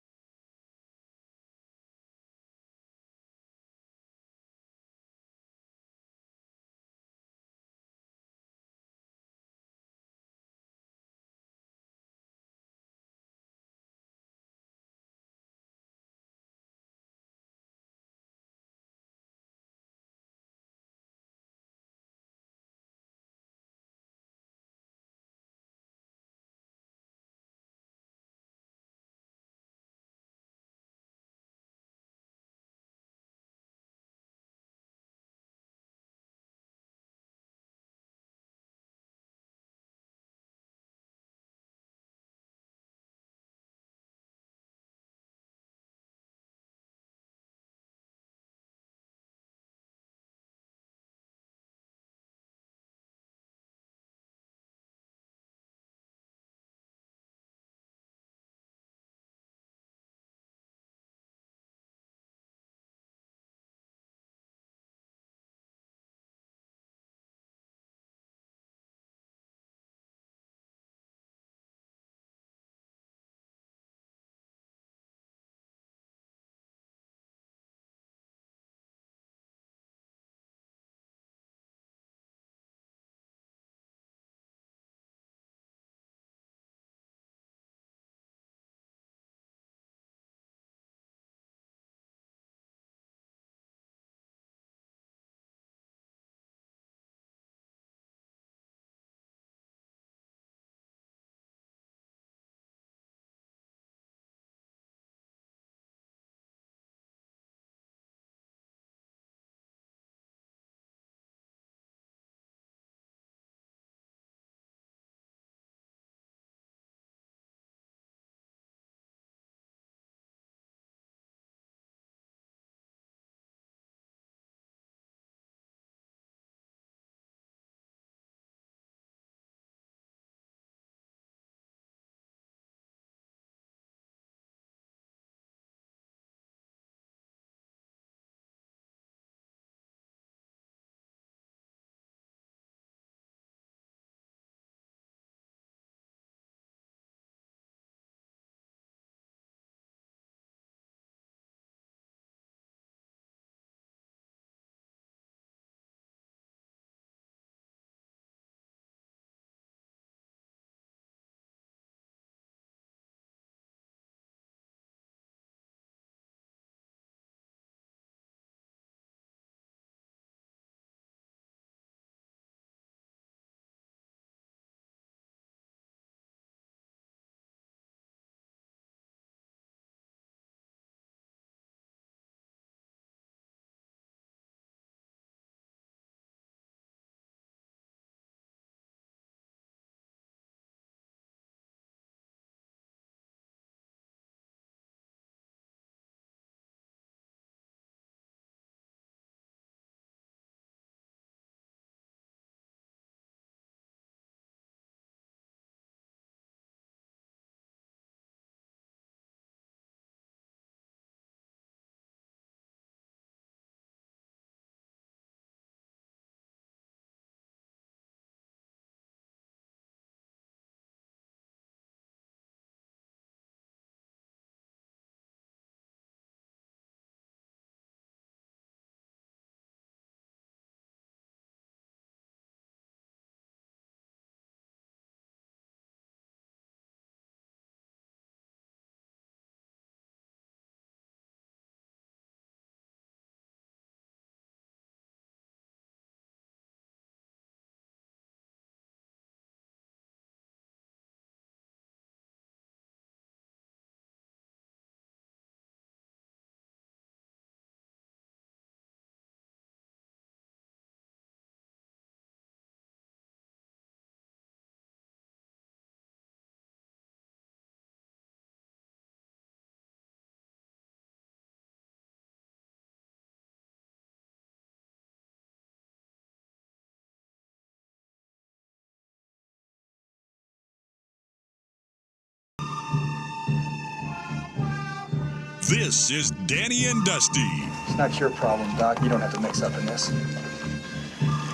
This is Danny and Dusty. It's not your problem, Doc. You don't have to mix up in this.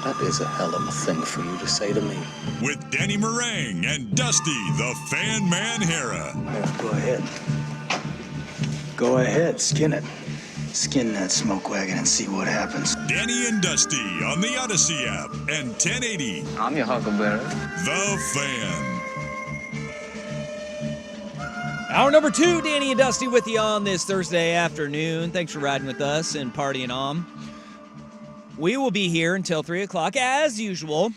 That is a hell of a thing for you to say to me. With Danny Meringue and Dusty, the Fan Man Hera. Yeah, go ahead. Go ahead, skin it. Skin that smoke wagon and see what happens. Danny and Dusty on the Odyssey app and 1080. I'm your Huckleberry. The Fan. Hour number 2, Danny and Dusty with you on this Thursday afternoon. Thanks for riding with us and partying on. We will be here until 3 o'clock as usual,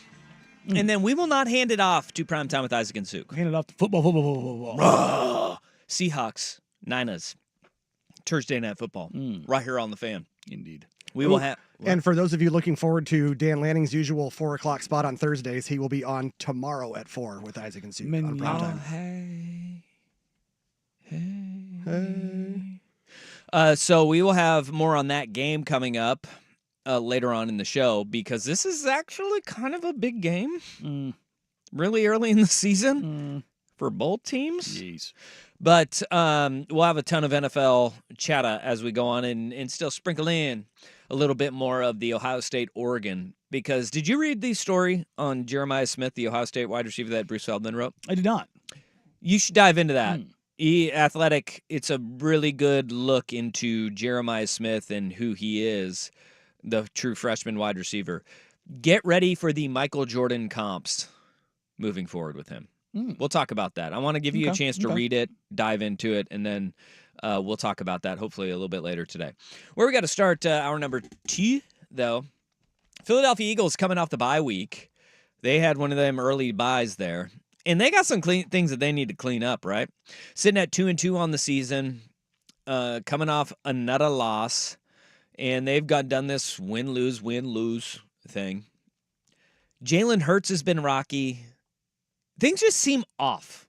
and then we will not hand it off to Primetime with Isaac and Suk. Hand it off to football. Seahawks, Niners, Thursday Night Football, right here on the Fan. Indeed. We will have. And for those of you looking forward to Dan Lanning's usual 4 o'clock spot on Thursdays, he will be on tomorrow at 4 with Isaac and Suk on primetime. So we will have more on that game coming up later on in the show, because this is actually kind of a big game. Really early in the season for both teams. Jeez. But we'll have a ton of NFL chatter as we go on and still sprinkle in a little bit more of the Ohio State-Oregon. Because did you read the story on Jeremiah Smith, the Ohio State wide receiver that Bruce Feldman wrote? I did not. You should dive into that. Athletic, it's a really good look into Jeremiah Smith and who he is, the true freshman wide receiver. Get ready for the Michael Jordan comps moving forward with him. We'll talk about that. I want to give you a chance to read it, dive into it, and then we'll talk about that hopefully a little bit later today. Where we got to start hour number 2, though, Philadelphia Eagles coming off the bye week. They had one of them early buys there. And they got some things that they need to clean up, right? Sitting at 2-2 on the season, coming off another loss, and they've done this win-lose thing. Jalen Hurts has been rocky. Things just seem off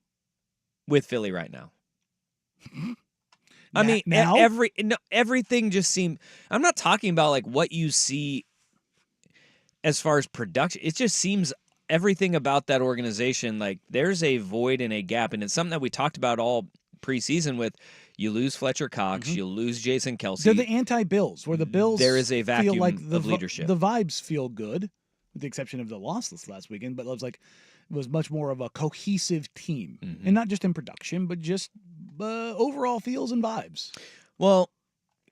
with Philly right now. I mean, now? everything just seemed. I'm not talking about like what you see as far as production. It just seems. Everything about that organization, like there's a void and a gap, and it's something that we talked about all preseason with you lose Fletcher Cox, you lose Jason Kelsey. They're the anti-Bills, where the Bills there is a vacuum feel like of leadership. The vibes feel good, with the exception of the loss this last weekend, but it was much more of a cohesive team. And not just in production, but just overall feels and vibes. Well,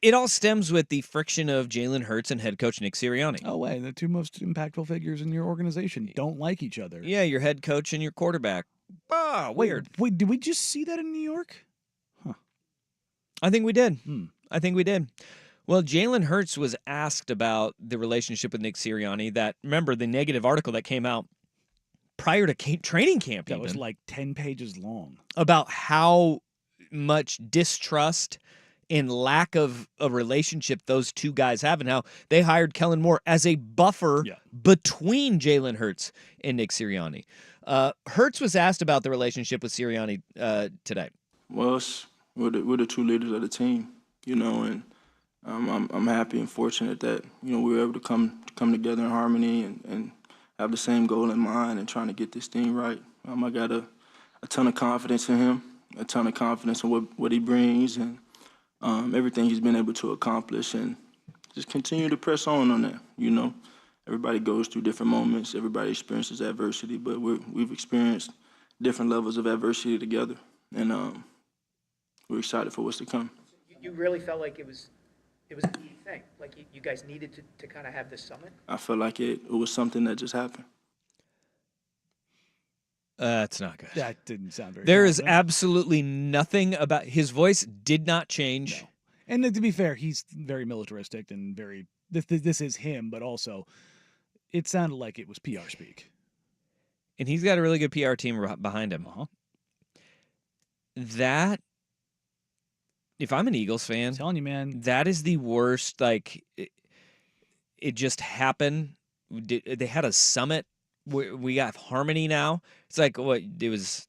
it all stems with the friction of Jalen Hurts and head coach Nick Sirianni. Oh, wait, the two most impactful figures in your organization don't like each other. Yeah, your head coach and your quarterback. Weird. Wait, did we just see that in New York? Huh. I think we did. I think we did. Well, Jalen Hurts was asked about the relationship with Nick Sirianni. That, remember, the negative article that came out prior to training camp. That was like 10 pages long. About how much distrust and lack of a relationship those two guys have, and how they hired Kellen Moore as a buffer between Jalen Hurts and Nick Sirianni. Hurts was asked about the relationship with Sirianni today. Well, we're the two leaders of the team, and I'm happy and fortunate that we were able to come together in harmony and have the same goal in mind and trying to get this thing right. I got a ton of confidence in him, a ton of confidence in what he brings and everything he's been able to accomplish, and just continue to press on that. Everybody goes through different moments. Everybody experiences adversity, but we've experienced different levels of adversity together, and we're excited for what's to come. You really felt like it was a key thing, like you guys needed to kind of have this summit? I felt like it was something that just happened. That's not good. That didn't sound very There is absolutely nothing about his voice did not change. No. And to be fair, he's very militaristic and very this is him, but also it sounded like it was PR speak. And he's got a really good PR team behind him. That, if I'm an Eagles fan, I'm telling you, man, that is the worst. Like, it just happened. They had a summit. We got harmony now. It's like what it was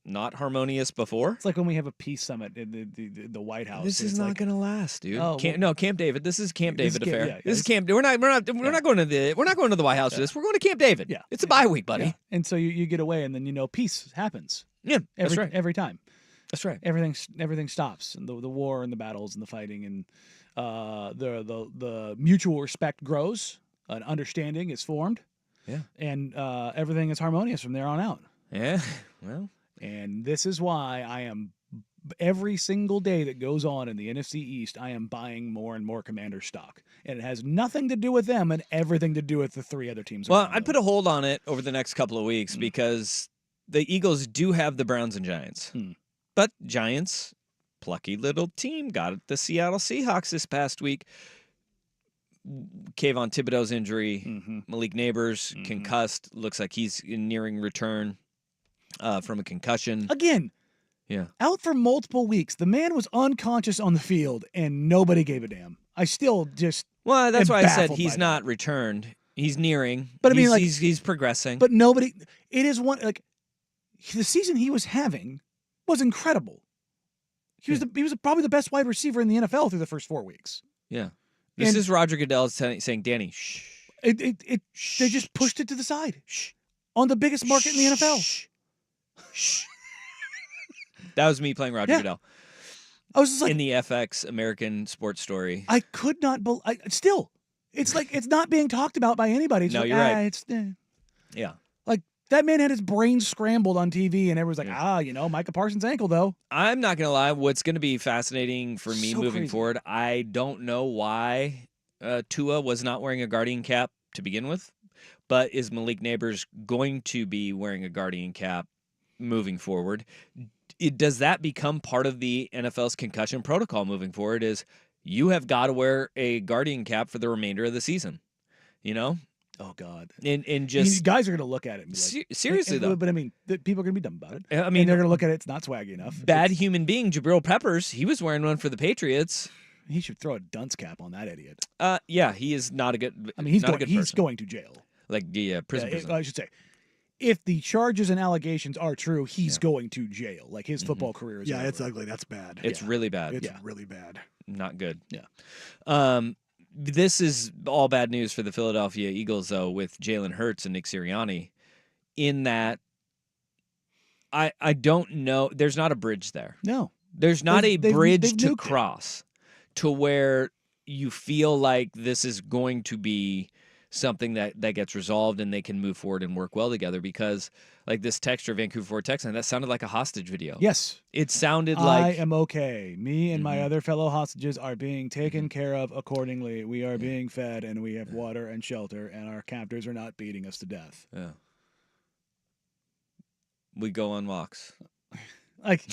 not harmonious before. It's like when we have a peace summit in the White House. This is not going to last, dude. Oh, Camp David. This is Camp David affair. Yeah, this is Camp. We're not going to the White House for this. We're going to Camp David. Yeah, it's a bye week, buddy. Yeah. And so you get away, and then peace happens. Yeah, every time. That's right. Everything stops, and the war and the battles and the fighting and the mutual respect grows, an understanding is formed, and everything is harmonious from there on out. Yeah, well, and this is why I am every single day that goes on in the NFC East, I am buying more and more Commander stock, and it has nothing to do with them and everything to do with the three other teams. Well, I'd put a hold on it over the next couple of weeks because the Eagles do have the Browns and Giants. But Giants, plucky little team, got the Seattle Seahawks this past week. Kayvon Thibodeau's injury, Malik Neighbors concussed, looks like he's nearing return from a concussion. Again, out for multiple weeks. The man was unconscious on the field, and nobody gave a damn. I still just that's why I said he's not returned. He's nearing, but I mean, he's progressing. But nobody. It is one the season he was having was incredible. He was probably the best wide receiver in the NFL through the first 4 weeks. Yeah, this is Roger Goodell saying, "Danny, shh." They just pushed it to the side. Shh. On the biggest market in the NFL. Shh. That was me playing Roger Goodell. I was just like in the FX American Sports Story. I could not believe. Still, it's like it's not being talked about by anybody. It's no, like, you're right. Yeah. Like that man had his brain scrambled on TV, and everyone's like, Micah Parsons' ankle though. I'm not gonna lie. What's gonna be fascinating for me moving forward? I don't know why Tua was not wearing a Guardian cap to begin with, but is Malik Neighbors going to be wearing a Guardian cap moving forward? Does that become part of the NFL's concussion protocol moving forward? Is you have got to wear a Guardian cap for the remainder of the season? Oh God! And just guys are going to look at it and be like, seriously though. But I mean, people are going to be dumb about it. I mean, they're going to look at it. It's not swaggy enough. Bad human being Jabril Peppers. He was wearing one for the Patriots. He should throw a dunce cap on that idiot. Yeah, he is not a good. I mean, he's going to jail. Like prison. I should say. If the charges and allegations are true, he's going to jail. Like his football career is over. It's ugly. That's bad. It's really bad. It's really bad. Not good. Yeah. This is all bad news for the Philadelphia Eagles, though, with Jalen Hurts and Nick Sirianni. In that, I don't know. There's not a bridge there. No. There's not a bridge to cross to where you feel like this is going to be something that gets resolved and they can move forward and work well together, because like this texture, Vancouver Forward Texan, that sounded like a hostage video. Yes. It sounded like I am okay. Me and my other fellow hostages are being taken care of accordingly. We are being fed and we have water and shelter, and our captors are not beating us to death. Yeah. We go on walks. Like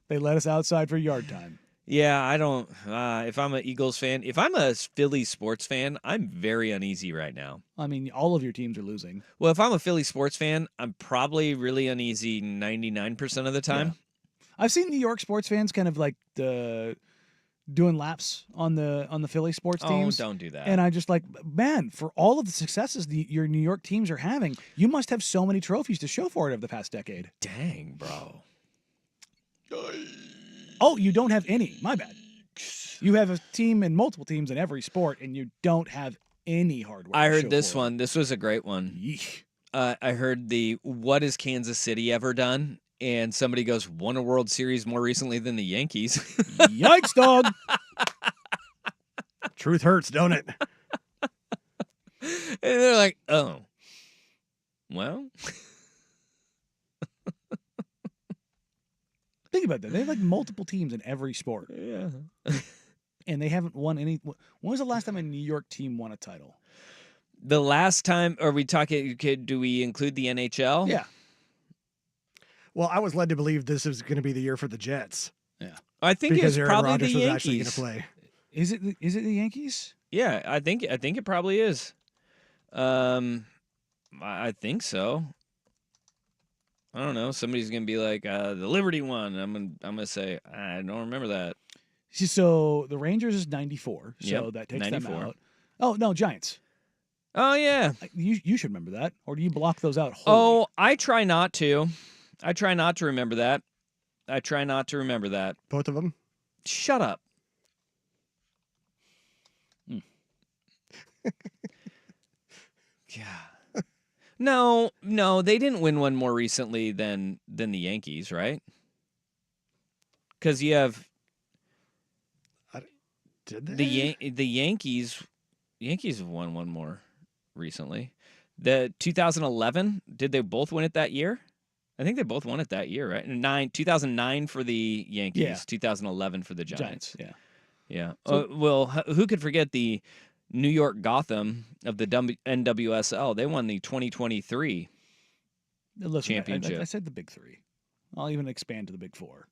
they let us outside for yard time. Yeah, I don't. If I'm an Eagles fan, if I'm a Philly sports fan, I'm very uneasy right now. I mean, all of your teams are losing. Well, if I'm a Philly sports fan, I'm probably really uneasy 99% of the time. Yeah. I've seen New York sports fans kind of like doing laps on the Philly sports teams. Oh, don't do that. And I just like, man, for all of the successes your New York teams are having, you must have so many trophies to show for it over the past decade. Dang, bro. Oh, you don't have any. My bad. You have a team and multiple teams in every sport, and you don't have any hardware. I heard this one. This was a great one. I heard what has Kansas City ever done? And somebody goes, won a World Series more recently than the Yankees. Yikes, dog. Truth hurts, don't it? And they're like, oh, well. Think about that. They have like multiple teams in every sport. Yeah. And they haven't won any. When was the last time a New York team won a title? The last time, are we talking, do we include the NHL? Yeah. Well, I was led to believe this is going to be the year for the Jets. Yeah. I think because it's Aaron probably Rodgers the was Yankees. actually going to play. Is it the Yankees? Yeah, I think it probably is. I think so. I don't know. Somebody's gonna be like, the Liberty one. I'm gonna say I don't remember that. So the Rangers is 94. So Yep, that takes 94. them out. Oh no, Giants. Oh yeah. You should remember that, or do you block those out? Oh, I try not to. I try not to remember that. Both of them? Shut up. Yeah. No, they didn't win one more recently than the Yankees, right? because you have Did they? the Yankees. Yankees have won one more recently. The 2011, did they both win it that year? I think they both won it that year, right? 2009 for the Yankees, Yeah. 2011 for the Giants. Yeah. Yeah. So- Well, who could forget the New York Gotham of the NWSL? They won the 2023 Listen, championship. I said the big three. I'll even expand to the big four,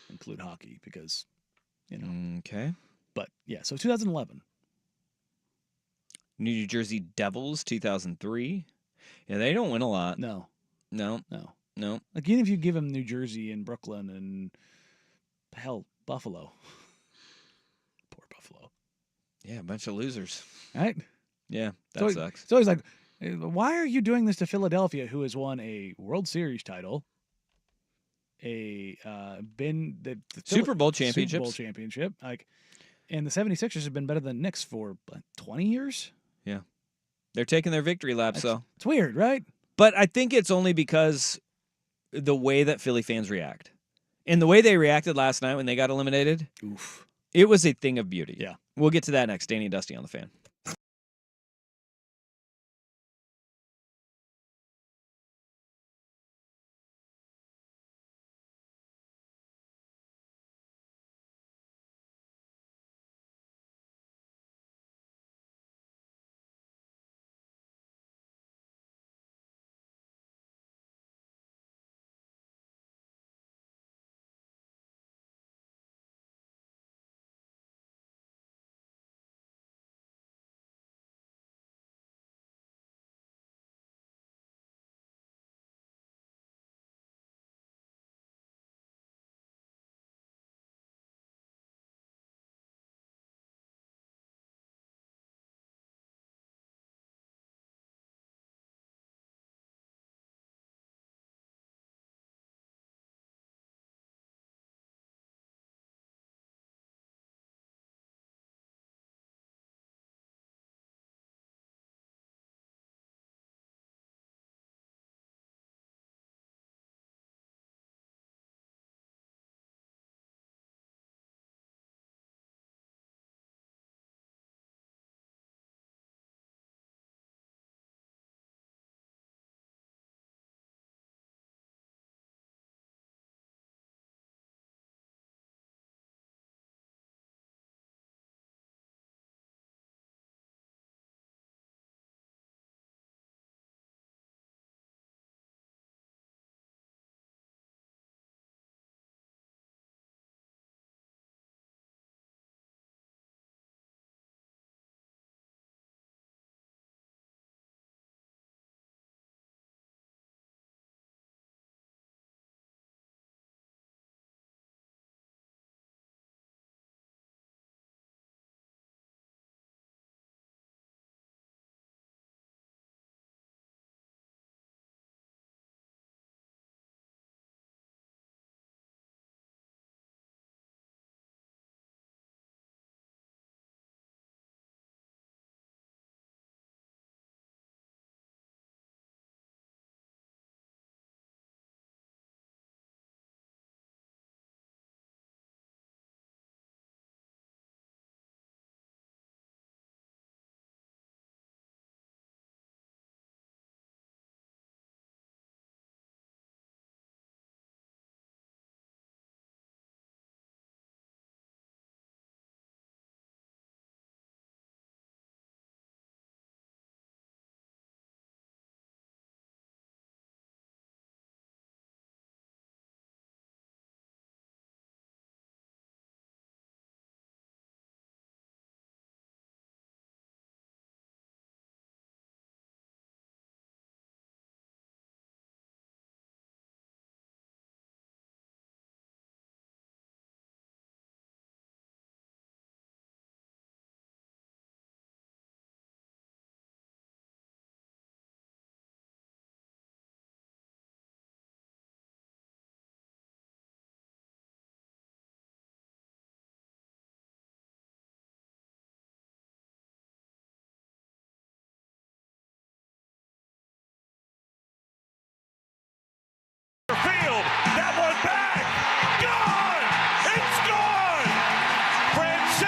include hockey, because, Okay. But, yeah, so 2011. New Jersey Devils, 2003. Yeah, they don't win a lot. No. No. Like, even if you give them New Jersey and Brooklyn and, hell, Buffalo. Poor Buffalo. Yeah, a bunch of losers. Right? Yeah, that So sucks. It's always like, why are you doing this to Philadelphia, who has won a World Series title, the Super Bowl Super Bowl championships. championship, like, and the 76ers have been better than Knicks for 20 years? Yeah. They're taking their victory laps, though. It's weird, right? But I think it's only because the way that Philly fans react. And the way they reacted last night when they got eliminated, Oof. it was a thing of beauty. Yeah. We'll get to that next. Danny and Dusty on the Fan.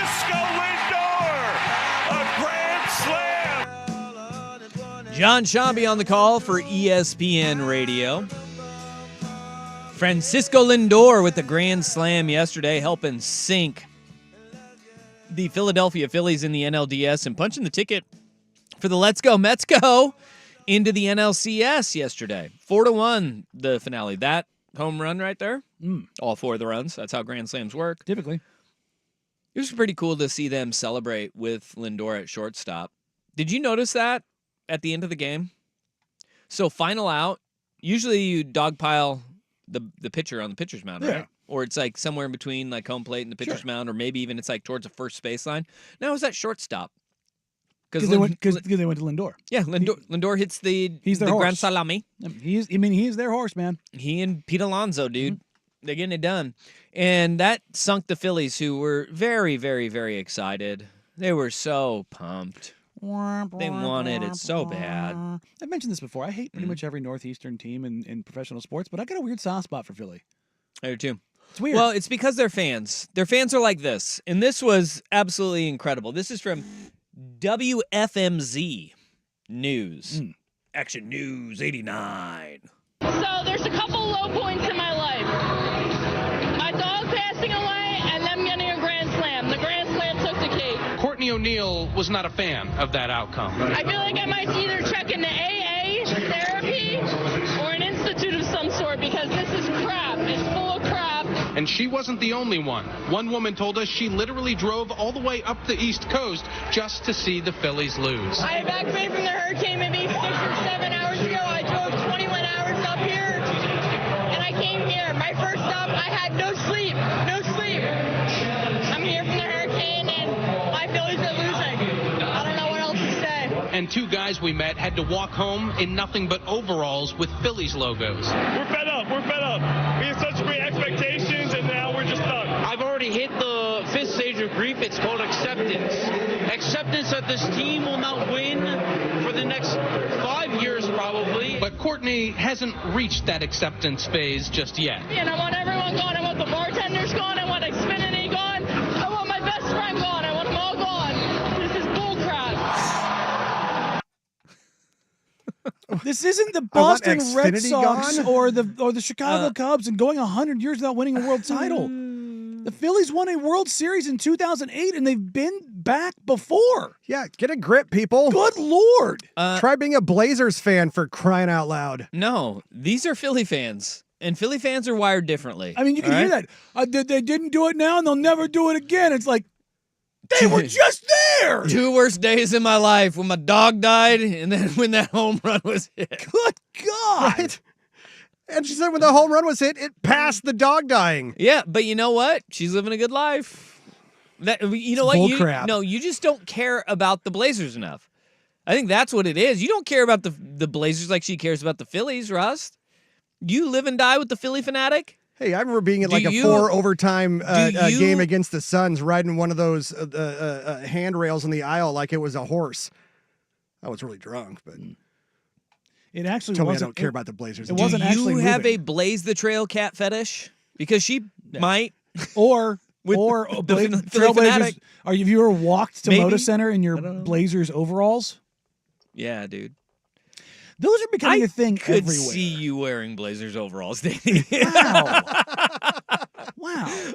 Francisco Lindor, a grand slam. John Shambi on the call for ESPN Radio. Francisco Lindor with the grand slam yesterday, helping sink the Philadelphia Phillies in the NLDS and punching the ticket for the Let's Go Mets Go into the NLCS yesterday. 4-1, the finale. That home run right there, all 4 of the runs. That's how grand slams work. Typically. It was pretty cool to see them celebrate with Lindor at shortstop. Did you notice that at the end of the game? So final out, usually you dogpile the pitcher on the pitcher's mound, right? Or it's like somewhere in between like home plate and the pitcher's mound, or maybe even it's like towards the first baseline. No, it was at shortstop. Because they went to Lindor. Yeah, Lindor hits the horse. grand salami. He's their horse, man. He and Pete Alonso, dude. They're getting it done. And that sunk the Phillies, who were very, very, very excited. They were so pumped. They wanted it so bad. I've mentioned this before. I hate pretty much every Northeastern team in professional sports, but I got a weird soft spot for Philly. I do too. It's weird. Well, it's because they're fans. Their fans are like this. And this was absolutely incredible. This is from WFMZ News. Action News 89. So there's a couple low points in my life. My dog passing away and them getting a grand slam. The grand slam took the cake. Courtney O'Neill was not a fan of that outcome. I feel like I might either check into AA, therapy, or an institute of some sort because this is crap. It's full of crap. And she wasn't the only one. One woman told us she literally drove all the way up the East Coast just to see the Phillies lose. I had back pain from the hurricane maybe 6 or 7 hours ago. I drove 21 hours up here, and I came here. My first stop, I had no sleep. No sleep. I'm here from the hurricane, and my Phillies are losing. I don't know what else to say. And 2 guys we met had to walk home in nothing but overalls with Phillies logos. We're fed up. We're fed up. We had such great expectations, and now we're just done. I've already hit the 5th stage of grief. It's called acceptance. Acceptance that this team will not win for the next 5 years probably. But Courtney hasn't reached that acceptance phase just yet. And I want everyone gone. I want the bartenders gone. I want Xfinity gone. I want my best friend gone. I want them all gone. This is bullcrap. This isn't the Boston Red Xfinity Sox gone? or the Chicago Cubs and going 100 years without winning a world title. The Phillies won a World Series in 2008, and they've been back before. Yeah, get a grip, people. Good Lord. Try being a Blazers fan for crying out loud. No, these are Philly fans. And Philly fans are wired differently. I mean, you can hear that. They didn't do it now, and they'll never do it again. It's like, they were just there. 2 worst days in my life, when my dog died and then when that home run was hit. Good God. Right? And she said when the home run was hit, it passed the dog dying. Yeah, but you know what? She's living a good life. You know what? Bullcrap. You just don't care about the Blazers enough. I think that's what it is. You don't care about the Blazers like she cares about the Phillies, Rust. You live and die with the Philly fanatic? Hey, I remember being at like a 4 overtime game against the Suns, riding one of those handrails in the aisle like it was a horse. I was really drunk, but it actually tell me I wasn't. don't care about the Blazers. It wasn't actually Do you have moving. a Blaze the Trail cat fetish? Because she might. Or With the Philly Trailblazers. fanatic. Have you ever walked to Maybe. Moda Center in your Blazers overalls? Yeah, dude. Those are becoming a thing Could everywhere. see you wearing Blazers overalls, Danny. Wow.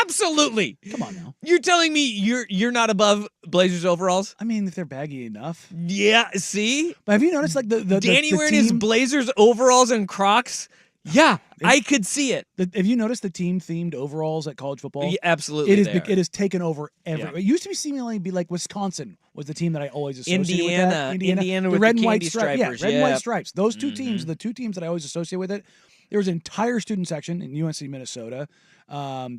Absolutely. Come on now. You're telling me you're not above Blazers overalls? I mean, if they're baggy enough. Yeah, see? But have you noticed like the Danny the wearing team, his Blazers overalls and Crocs? Yeah, I could see it. have you noticed the team themed overalls at college football? Yeah, absolutely. It has taken over every. Yeah. It used to be seemingly be like Wisconsin was the team that I always associated with that. Indiana the with red the and white candy stripes. stripers. Yeah, red and white Yeah. stripes. Those two teams, the two teams that I always associate with it. There was an entire student section in UNC Minnesota.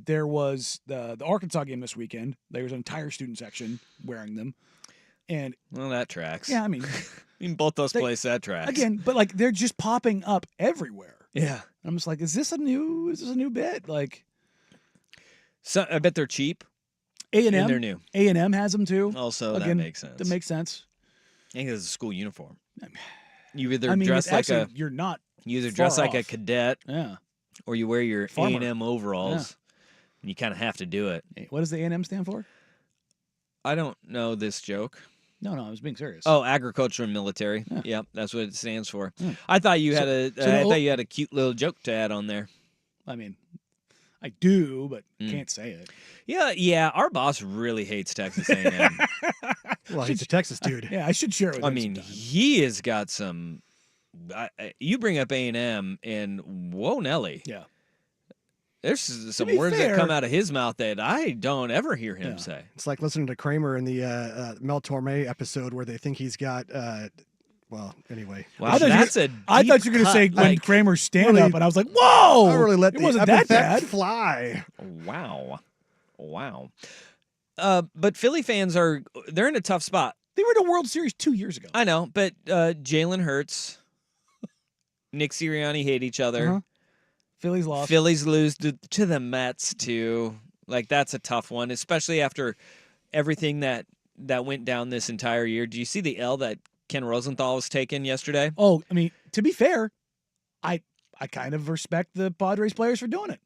There was the Arkansas game this weekend. There was an entire student section wearing them. And Well, that tracks. yeah, I mean, In both those places, that tracks. again, but like they're just popping up everywhere. Yeah. And I'm just like, is this a new bit? Like So I bet they're cheap. A&M, And they're new. A&M has them too. Also, Again, that makes sense. That makes sense. I think it's a school uniform. You either I mean, dress it's like actually, you're not. you either far dress like a off. cadet, Yeah. or you wear your Farmer. A&M overalls. You kind of have to do it. What does the A&M stand for? I don't know this joke. No, I was being serious. Oh, agriculture and military. Yep, that's what it stands for. Yeah. I thought you had I the- thought you had a cute little joke to add on there. I mean, I do, but can't say it. Yeah. Our boss really hates Texas A&M. Well, he's a Texas dude. Yeah, I should share it with I him mean, sometime. he has got some. You bring up A&M, and whoa, Nelly. Yeah. There's some be words fair- that come out of his mouth that I don't ever hear him say. It's like listening to Kramer in the Mel Torme episode where they think he's got. Well, anyway. Wow, that's a I thought you were going to say deep when cut. Kramer's stand Really- up, and I was like, whoa! I really let it the wasn't that epithet bad. fly. Wow. But Philly fans they're in a tough spot. They were in a World Series 2 years ago. I know, but Jalen Hurts, Nick Sirianni hate each other. Uh-huh. Phillies lost. Phillies lose to the Mets too. Like that's a tough one, especially after everything that went down this entire year. Do you see the L that Ken Rosenthal was taking yesterday? Oh, I mean, to be fair, I kind of respect the Padres players for doing it.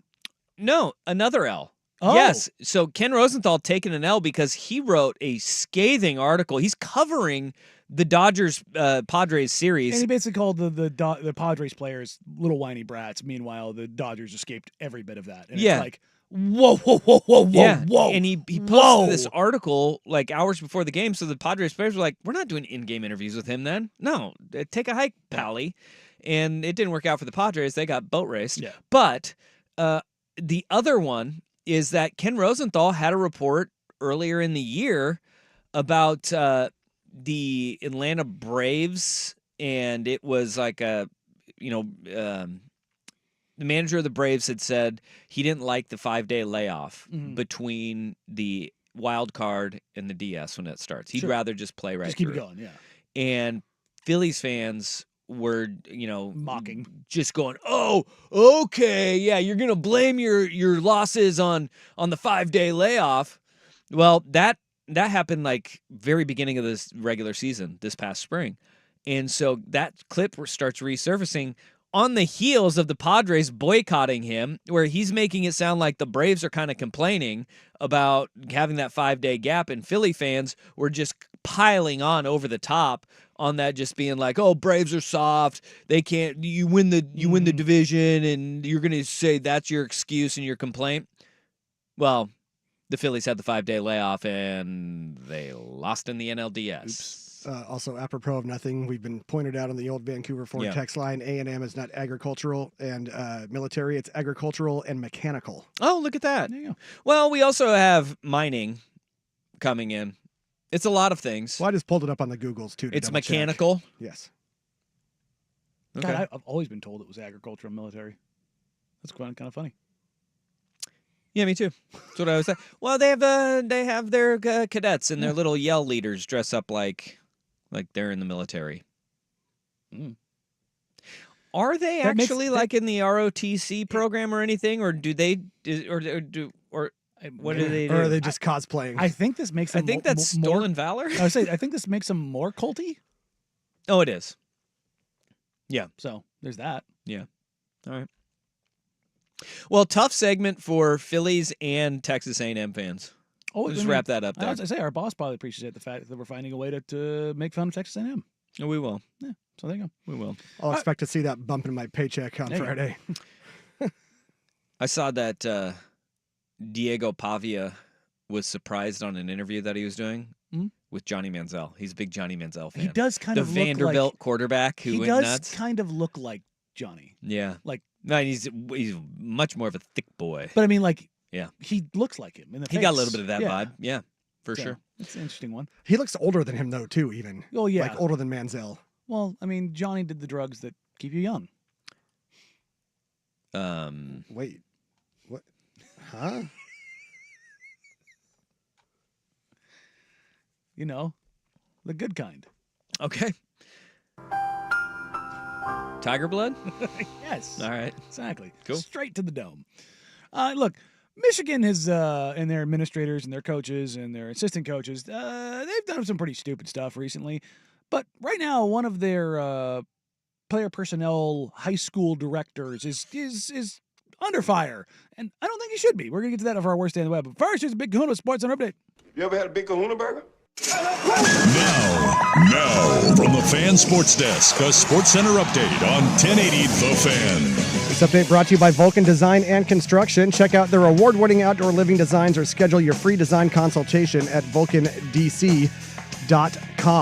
No, another L. Oh. Yes. So Ken Rosenthal taking an L because he wrote a scathing article. He's covering the Dodgers Padres series. And he basically called the Padres players little whiny brats. Meanwhile, the Dodgers escaped every bit of that. And Yeah. it's like, whoa. Yeah, and he posted Whoa. this article like hours before the game, so the Padres players were like, "We're not doing in-game interviews with him then. No, take a hike, Pally." And it didn't work out for the Padres; they got boat raced. Yeah. But the other one is that Ken Rosenthal had a report earlier in the year about the Atlanta Braves, and it was like the manager of the Braves had said he didn't like the 5-day layoff between the wild card and the DS when it starts. He'd Sure. rather just play right Just keep through. going, yeah. And Phillies fans were, mocking, just going, "Oh, okay, yeah, you're gonna blame your losses on the 5-day layoff." Well, that happened like very beginning of this regular season this past spring, and so that clip starts resurfacing on the heels of the Padres boycotting him, where he's making it sound like the Braves are kind of complaining about having that 5-day gap, and Philly fans were just piling on over the top on that, just being like, "Oh, Braves are soft. They can't. You win the division, and you're going to say that's your excuse and your complaint." Well, the Phillies had the 5-day layoff, and they lost in the NLDS. Also, apropos of nothing, we've been pointed out on the old Vancouver Ford Yeah. text line, A&M is not agricultural and military, it's agricultural and mechanical. Oh, look at that. There you go. Well, we also have mining coming in. It's a lot of things. Well, I just pulled it up on the Googles, too. to It's double check. mechanical. Yes. Okay. God, I've always been told it was agricultural and military. That's kind of funny. Yeah, me too. That's what I was saying. Well, they have their cadets and their little yell leaders dress up like they're in the military. Are they That makes- actually like in the ROTC program or anything, or do they or what do they do? Or are they just cosplaying? I think this makes I them think that's more, stolen valor. I think this makes them more culty. Oh, it is. Yeah. So there's that. Yeah. All right. Well, tough segment for Phillies and Texas A&M fans. Oh, We'll just wrap that up there. As I say, our boss probably appreciates the fact that we're finding a way to make fun of Texas A&M. We will. Yeah. So there you go. We will. I'll expect to see that bump in my paycheck on There you go. Friday. I saw that Diego Pavia was surprised on an interview that he was doing with Johnny Manziel. He's a big Johnny Manziel fan. He does kind the of look Vanderbilt like, quarterback who he went does nuts. kind of look like Johnny. Yeah. Like, no, he's much more of a thick boy. but I mean, like, Yeah. he looks like him in the He face. got a little bit of that Yeah. vibe. Yeah, for So, sure. It's an interesting one. He looks older than him, though, too, even. Oh, yeah. Like older than Manziel. Well, I mean, Johnny did the drugs that keep you young. Wait. What? Huh? You know, the good kind. Okay. Tiger blood? Yes. All right. Exactly. Cool. Straight to the dome. Look, Michigan has, and their administrators and their coaches and their assistant coaches, they've done some pretty stupid stuff recently. But right now, one of their player personnel high school directors is under fire. And I don't think he should be. We're going to get to that for our worst day on the web. But first, here's a Big Kahuna Sports Center update. You ever had a Big Kahuna burger? Now, from the Fan Sports Desk, a Sports Center update on 1080 The Fan. This update brought to you by Vulcan Design and Construction. Check out their award-winning outdoor living designs or schedule your free design consultation at vulcandc.com.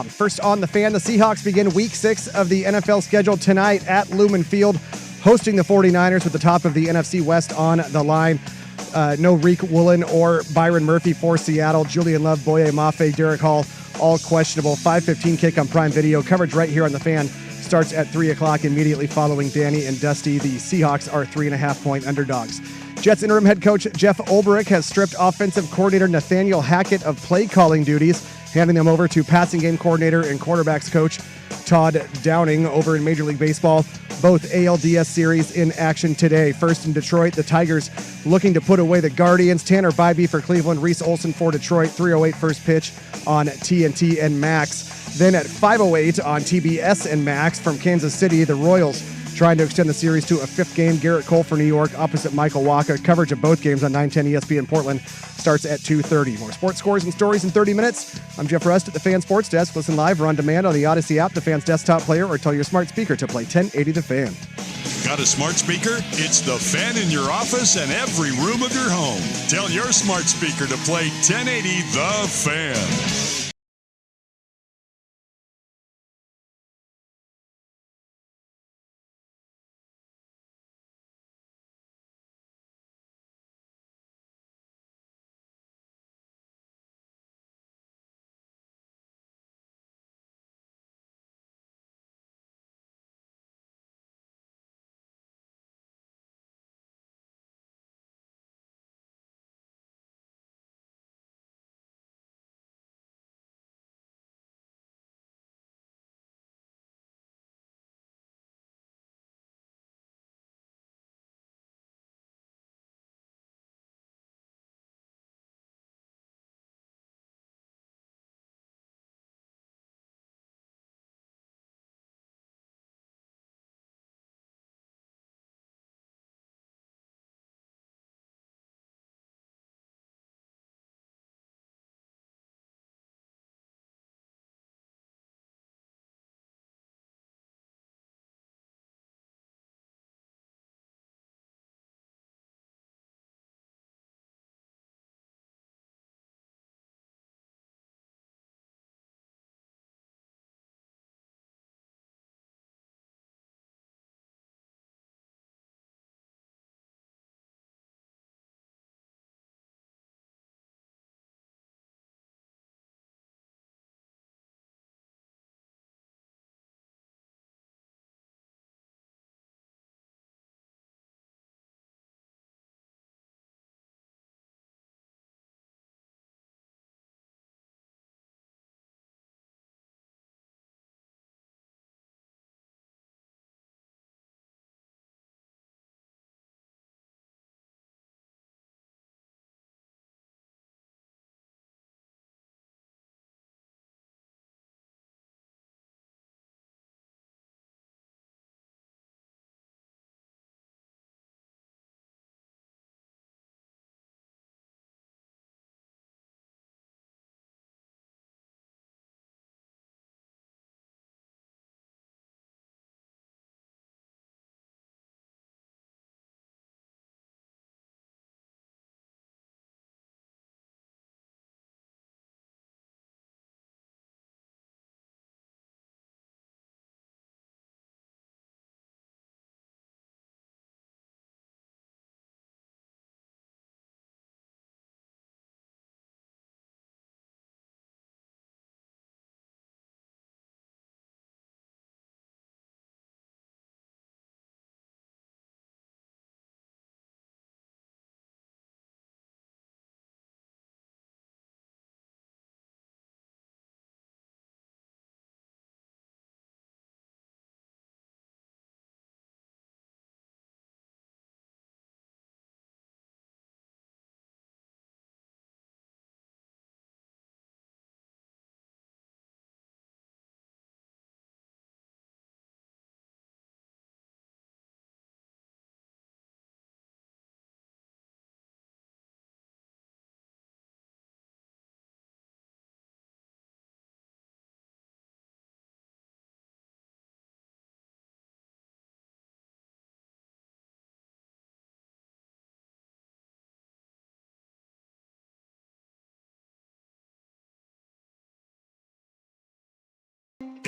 First on The Fan, the Seahawks begin Week 6 of the NFL schedule tonight at Lumen Field, hosting the 49ers with the top of the NFC West on the line. No Reek Woolen or Byron Murphy for Seattle. Julian Love, Boye Mafe, Derek Hall, all questionable. 5:15 kick on Prime Video. Coverage right here on The Fan starts at 3 o'clock immediately following Danny and Dusty. The Seahawks are 3.5-point underdogs. Jets interim head coach Jeff Ulbrich has stripped offensive coordinator Nathaniel Hackett of play calling duties, handing them over to passing game coordinator and quarterbacks coach Todd Downing over in Major League Baseball. Both ALDS series in action today. First in Detroit, the Tigers looking to put away the Guardians. Tanner Bybee for Cleveland, Reese Olson for Detroit. 3:08 first pitch on TNT and Max. Then at 5:08 on TBS and Max from Kansas City, the Royals trying to extend the series to a fifth game. Garrett Cole for New York opposite Michael Wacha. Coverage of both games on 910 ESPN Portland starts at 2:30. More sports scores and stories in 30 minutes. I'm Jeff Rust at the Fan Sports Desk. Listen live or on demand on the Odyssey app, the Fan's desktop player, or tell your smart speaker to play 1080 The Fan. Got a smart speaker? It's The Fan in your office and every room of your home. Tell your smart speaker to play 1080 The Fan.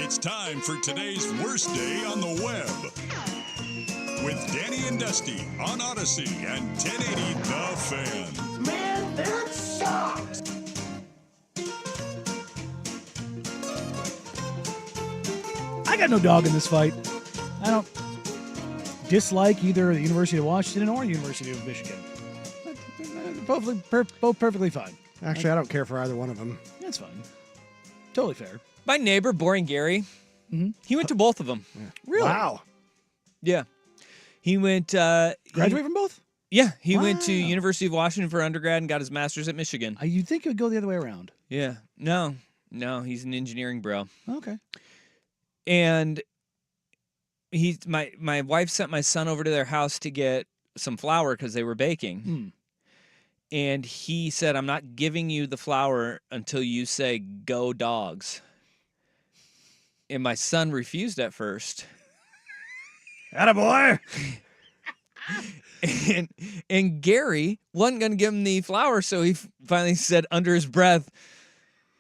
It's time for today's worst day on the web. With Danny and Dusty on Odyssey and 1080 The Fan. Man, that sucks! I got no dog in this fight. I don't dislike either the University of Washington or University of Michigan. Both perfectly fine. Actually, I don't care for either one of them. That's fine. Totally fair. My neighbor, Boring Gary, he went to both of them. Really? Wow. Yeah. He went... Graduate from both? Yeah. He went to University of Washington for undergrad and got his master's at Michigan. You'd think it would go the other way around. Yeah. No, he's an engineering bro. Okay. And my wife sent my son over to their house to get some flour because they were baking. And he said, I'm not giving you the flour until you say, go dogs. And my son refused at first. Attaboy! and Gary wasn't going to give him the flour, so he finally said under his breath,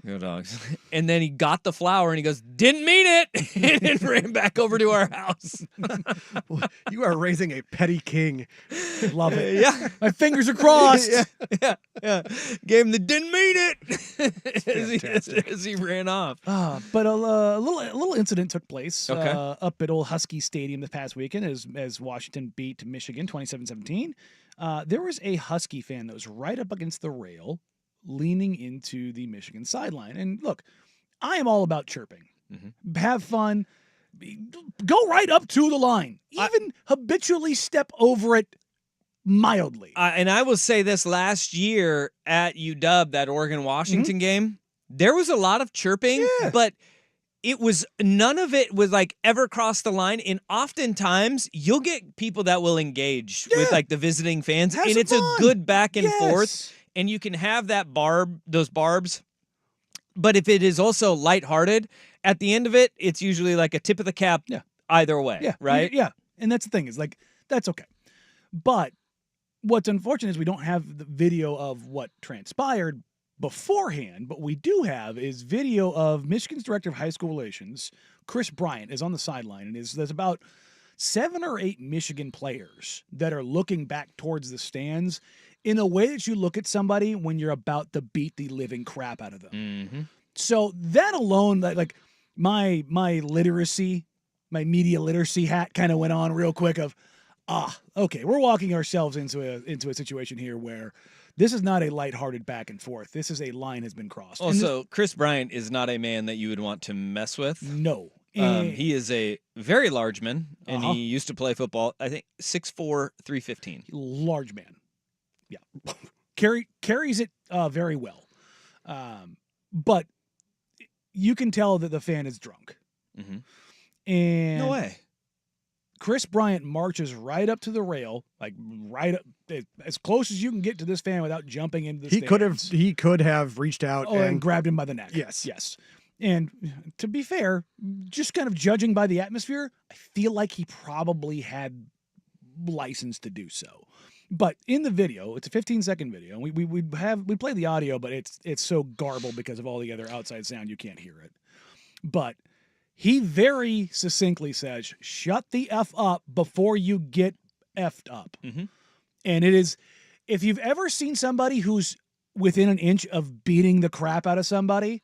go dogs. And then he got the flour and he goes, didn't mean it, and ran back over to our house. You are raising a petty king. Love it. Yeah. My fingers are crossed. Yeah. Gave him the didn't mean it as he ran off. But a little incident took place Okay. Up at Old Husky Stadium this past weekend as Washington beat Michigan 27-17. There was a Husky fan that was right up against the rail leaning into the Michigan sideline. And look, I am all about chirping. Have fun. Go right up to the line. Even habitually step over it mildly. And I will say this, last year at UW, that Oregon-Washington game, there was a lot of chirping, but it was none of it was like ever crossed the line. And oftentimes you'll get people that will engage with like the visiting fans, Have and some it's fun. a good back and Yes. forth. And you can have that those barbs. But if it is also lighthearted, at the end of it, it's usually like a tip of the cap either way, right? Yeah. And that's the thing is like, that's okay. But what's unfortunate is we don't have the video of what transpired beforehand, but we do have is video of Michigan's director of high school relations, Chris Bryant, is on the sideline, and there's about 7 or 8 Michigan players that are looking back towards the stands in a way that you look at somebody when you're about to beat the living crap out of them. So that alone, like my literacy, my media literacy hat kind of went on real quick of, okay, we're walking ourselves into a situation here where this is not a lighthearted back and forth. This is a line has been crossed. Also, Chris Bryant is not a man that you would want to mess with. No. He is a very large man, and he used to play football, I think 6'4", 315. Large man. Yeah. Carries it very well. But you can tell that the fan is drunk. And No way. Chris Bryant marches right up to the rail, like right up as close as you can get to this fan without jumping into the stands. He could have reached out and grabbed him by the neck. Yes. And to be fair, just kind of judging by the atmosphere, I feel like he probably had license to do so. But in the video, it's a 15-second video, and we play the audio, but it's so garbled because of all the other outside sound you can't hear it. But he very succinctly says, "Shut the F up before you get effed up." And it is, if you've ever seen somebody who's within an inch of beating the crap out of somebody,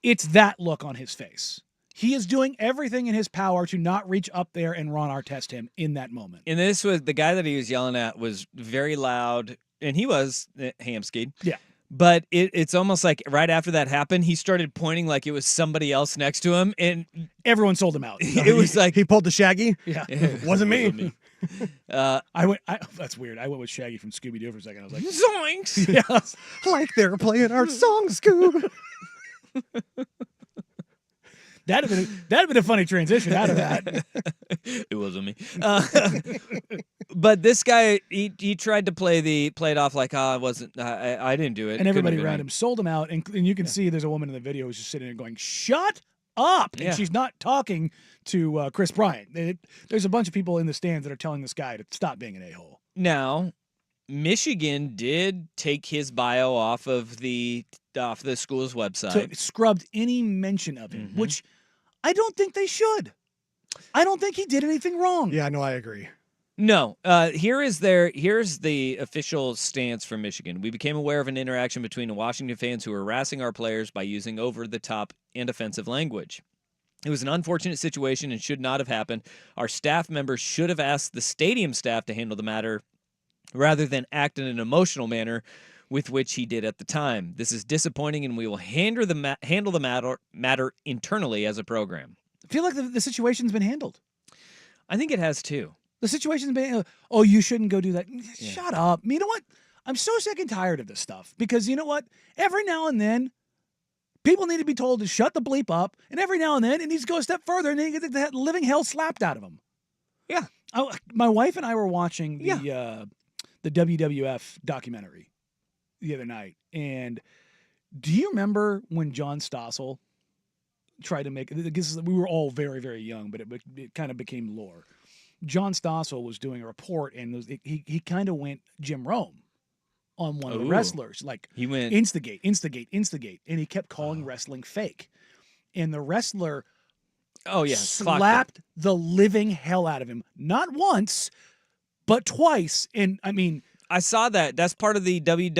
it's that look on his face. He is doing everything in his power to not reach up there and Ron Artest him in that moment. And this was the guy that he was yelling at was very loud, and he was ham-skied. Yeah. But it's almost like right after that happened, he started pointing like it was somebody else next to him, and everyone sold him out. It was like he pulled the Shaggy. Yeah, wasn't me. That's weird. I went with Shaggy from Scooby Doo for a second. I was like, zoinks! Yeah, like they're playing our song, Scoob. That'd have been a funny transition out of that. It wasn't me. But this guy, he tried to play it off like, I wasn't, I didn't do it. And everybody around him sold him out. And you can see there's a woman in the video who's just sitting there going, "Shut up!" And she's not talking to Chris Bryant. There's a bunch of people in the stands that are telling this guy to stop being an a-hole. Now, Michigan did take his bio off of the school's website. So it scrubbed any mention of him, which I don't think they should. I don't think he did anything wrong. Yeah, no, I agree. No. Here's the official stance from Michigan. We became aware of an interaction between the Washington fans who were harassing our players by using over-the-top and offensive language. It was an unfortunate situation and should not have happened. Our staff members should have asked the stadium staff to handle the matter rather than act in an emotional manner with which he did at the time. This is disappointing, and we will handle the matter internally as a program. I feel like the situation's been handled. I think it has too. The situation's been, oh, you shouldn't go do that. Shut up. You know what? I'm so sick and tired of this stuff because you know what? Every now and then, people need to be told to shut the bleep up, and every now and then it needs to go a step further, and then you get the living hell slapped out of them. Yeah. My wife and I were watching the WWF documentary the other night, and do you remember when John Stossel tried to make? We were all very, very young, but it kind of became lore. John Stossel was doing a report, and he kind of went Jim Rome on one of the wrestlers. Like, he went instigate. And he kept calling wrestling fake. And the wrestler slapped the living hell out of him. Not once, but twice. And I mean, I saw that. That's part of the Vince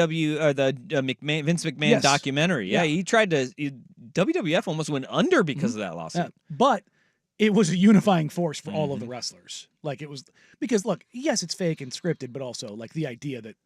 McMahon documentary. Yeah, he tried to. WWF almost went under because of that lawsuit. But it was a unifying force for all of the wrestlers. Like, it was because, look, yes, it's fake and scripted, but also like the idea that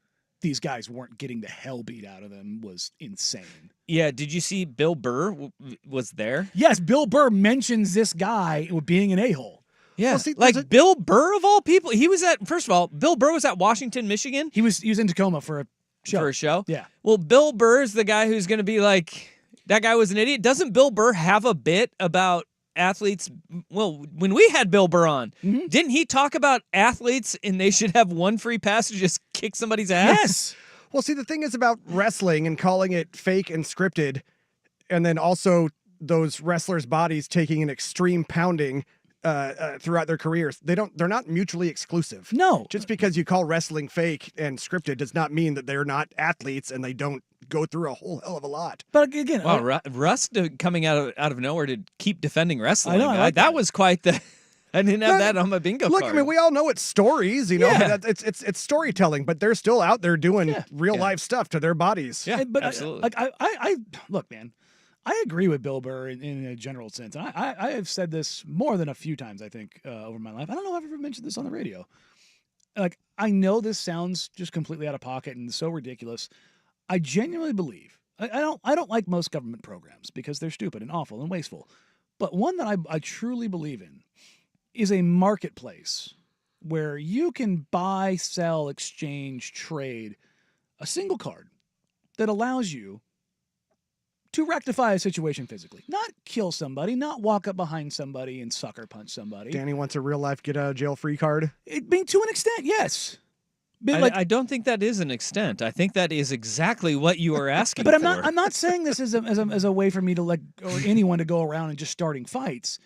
these guys weren't getting the hell beat out of them was insane. Yeah, did you see Bill Burr was there? Yes, Bill Burr mentions this guy being an a-hole. Yeah, well, see, Bill Burr of all people. He was at, first of all, Bill Burr was at Washington, Michigan. He was in Tacoma for a show. Yeah. Well, Bill Burr is the guy who's going to be like, that guy was an idiot. Doesn't Bill Burr have a bit about athletes? Well, when we had Bill Burr on, didn't he talk about athletes and they should have one free pass to just kick somebody's ass? Yes. Well, see, the thing is about wrestling and calling it fake and scripted, and then also those wrestlers' bodies taking an extreme pounding throughout their careers. They're not mutually exclusive. No. Just because you call wrestling fake and scripted does not mean that they're not athletes and they don't go through a whole hell of a lot. But again, wow, Russ coming out of nowhere to keep defending wrestling. I know, that was quite the. I didn't have that on my bingo card. card. I mean, we all know it's stories, you know. Yeah. It's storytelling, but they're still out there doing real life stuff to their bodies. Yeah, but absolutely. I look, man. I agree with Bill Burr in a general sense. And I have said this more than a few times, I think, over my life. I don't know if I've ever mentioned this on the radio. Like, I know this sounds just completely out of pocket and so ridiculous. I genuinely believe, I don't like most government programs because they're stupid and awful and wasteful. But one that I truly believe in is a marketplace where you can buy, sell, exchange, trade a single card that allows you to rectify a situation physically. Not kill somebody, not walk up behind somebody and sucker punch somebody. Danny wants a real life get out of jail free card. To an extent, yes. I don't think that is an extent. I think that is exactly what you are asking but for. I'm not saying this as a way for me to or anyone to go around and just starting fights.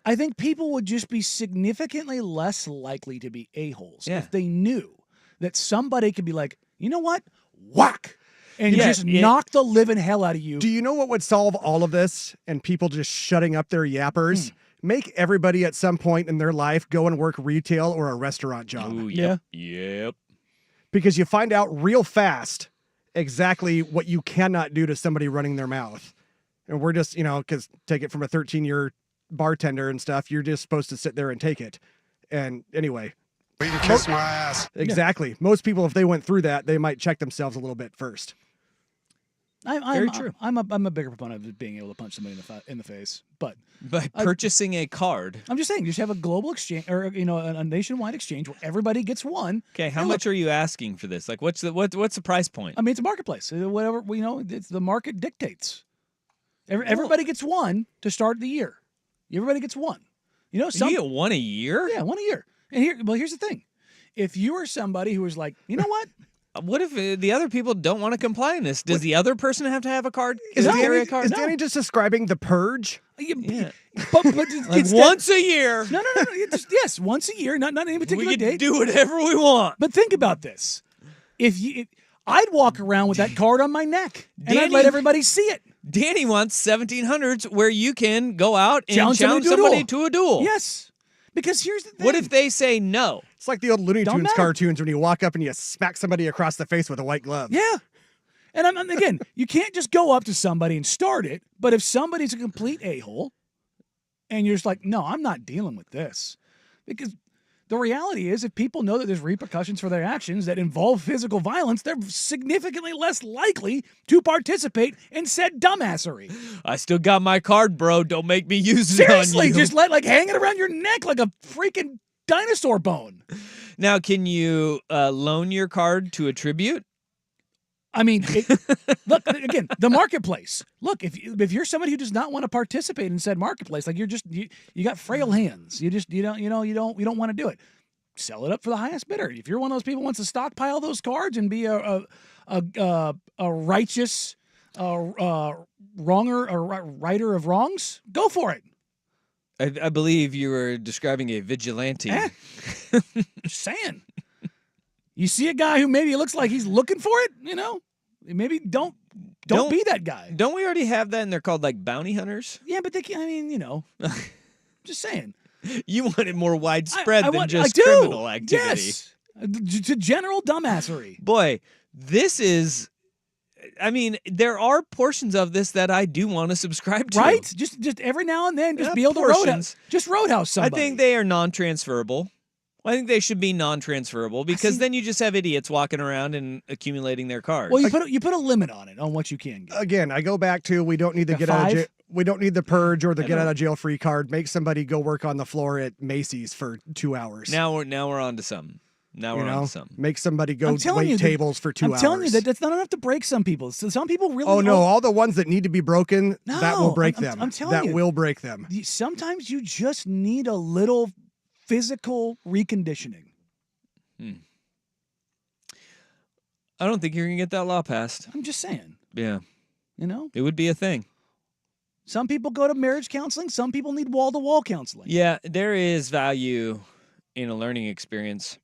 I think people would just be significantly less likely to be a-holes if they knew that somebody could be like, you know what? Whack! And just knock the living hell out of you. Do you know what would solve all of this and people just shutting up their yappers? Make everybody at some point in their life go and work retail or a restaurant job. Ooh, yep. Because you find out real fast exactly what you cannot do to somebody running their mouth. And we're just, because take it from a 13-year bartender and stuff, you're just supposed to sit there and take it. And anyway. You can kiss my ass. Exactly. Yeah. Most people, if they went through that, they might check themselves a little bit first. Very true. I'm a bigger proponent of being able to punch somebody in the face, but by purchasing a card. I'm just saying, just have a global exchange or a nationwide exchange where everybody gets one. Okay, how much are you asking for this? Like, what's the price point? I mean, it's a marketplace. Whatever it's the market dictates. Everybody gets one to start the year. Everybody gets one. You get one a year? Yeah, one a year. And here's the thing: if you are somebody who is like, you know what? What if the other people don't want to comply in this? Does the other person have to have a card? Is Danny just describing the purge? Yeah. But once a year. No. Yes, once a year, not any particular date. We can do whatever we want. But think about this: if I'd walk around with that card on my neck, and I'd let everybody see it. Danny wants 1700s where you can go out and Challenge challenge somebody to a duel. Yes. Because here's the thing. What if they say no? It's like the old Looney Don't Tunes matter. cartoons when you walk up and you smack somebody across the face with a white glove. Yeah. And again, you can't just go up to somebody and start it. But if somebody's a complete a-hole and you're just like, no, I'm not dealing with this. Because the reality is, if people know that there's repercussions for their actions that involve physical violence, they're significantly less likely to participate in said dumbassery. I still got my card, bro. Don't make me use it on Seriously, you. just hang it around your neck like a freaking dinosaur bone. Now, can you loan your card to a tribute? I mean, look again. The marketplace. Look, if you're somebody who does not want to participate in said marketplace, like you got frail hands. You don't want to do it. Sell it up for the highest bidder. If you're one of those people who wants to stockpile those cards and be a righteous wronger or righter of wrongs, go for it. I believe you were describing a vigilante. Just saying. You see a guy who maybe looks like he's looking for it, maybe don't be that guy. Don't we already have that and they're called like bounty hunters? Yeah, but just saying. You want it more widespread than I just do. criminal activity. Yes. To general dumbassery. Boy, this is, I mean, there are portions of this that I do want to subscribe to. Right? Just every now and then, just be able to roadhouse somebody. I think they are non-transferable. I think they should be non-transferable because then you just have idiots walking around and accumulating their cards. Well, you put a limit on it, on what you can get. Again, I go back to we don't need the get out of jail. We don't need the purge or the get out of jail free card. Make somebody go work on the floor at Macy's for 2 hours. Now we're on to something. Now we're on to something. Make somebody go wait tables for 2 hours. I'm telling you that's not enough to break some people. So some people really. Oh no! All the ones that need to be broken, that will break them. I'm telling you, that will break them. Sometimes you just need a little physical reconditioning. I don't think you're going to get that law passed. I'm just saying. Yeah. It would be a thing. Some people go to marriage counseling. Some people need wall-to-wall counseling. Yeah, there is value in a learning experience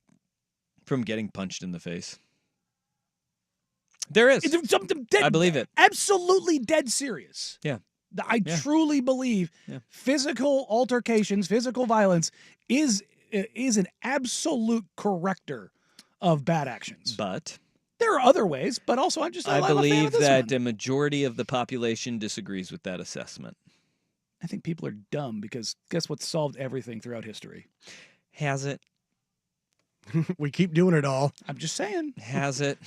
from getting punched in the face. There is. I believe it. Absolutely dead serious. Yeah. I truly believe physical altercations, physical violence is an absolute corrector of bad actions. But there are other ways, but also I believe that a majority of the population disagrees with that assessment. I think people are dumb because guess what solved everything throughout history? Has it? We keep doing it all. I'm just saying. Has it?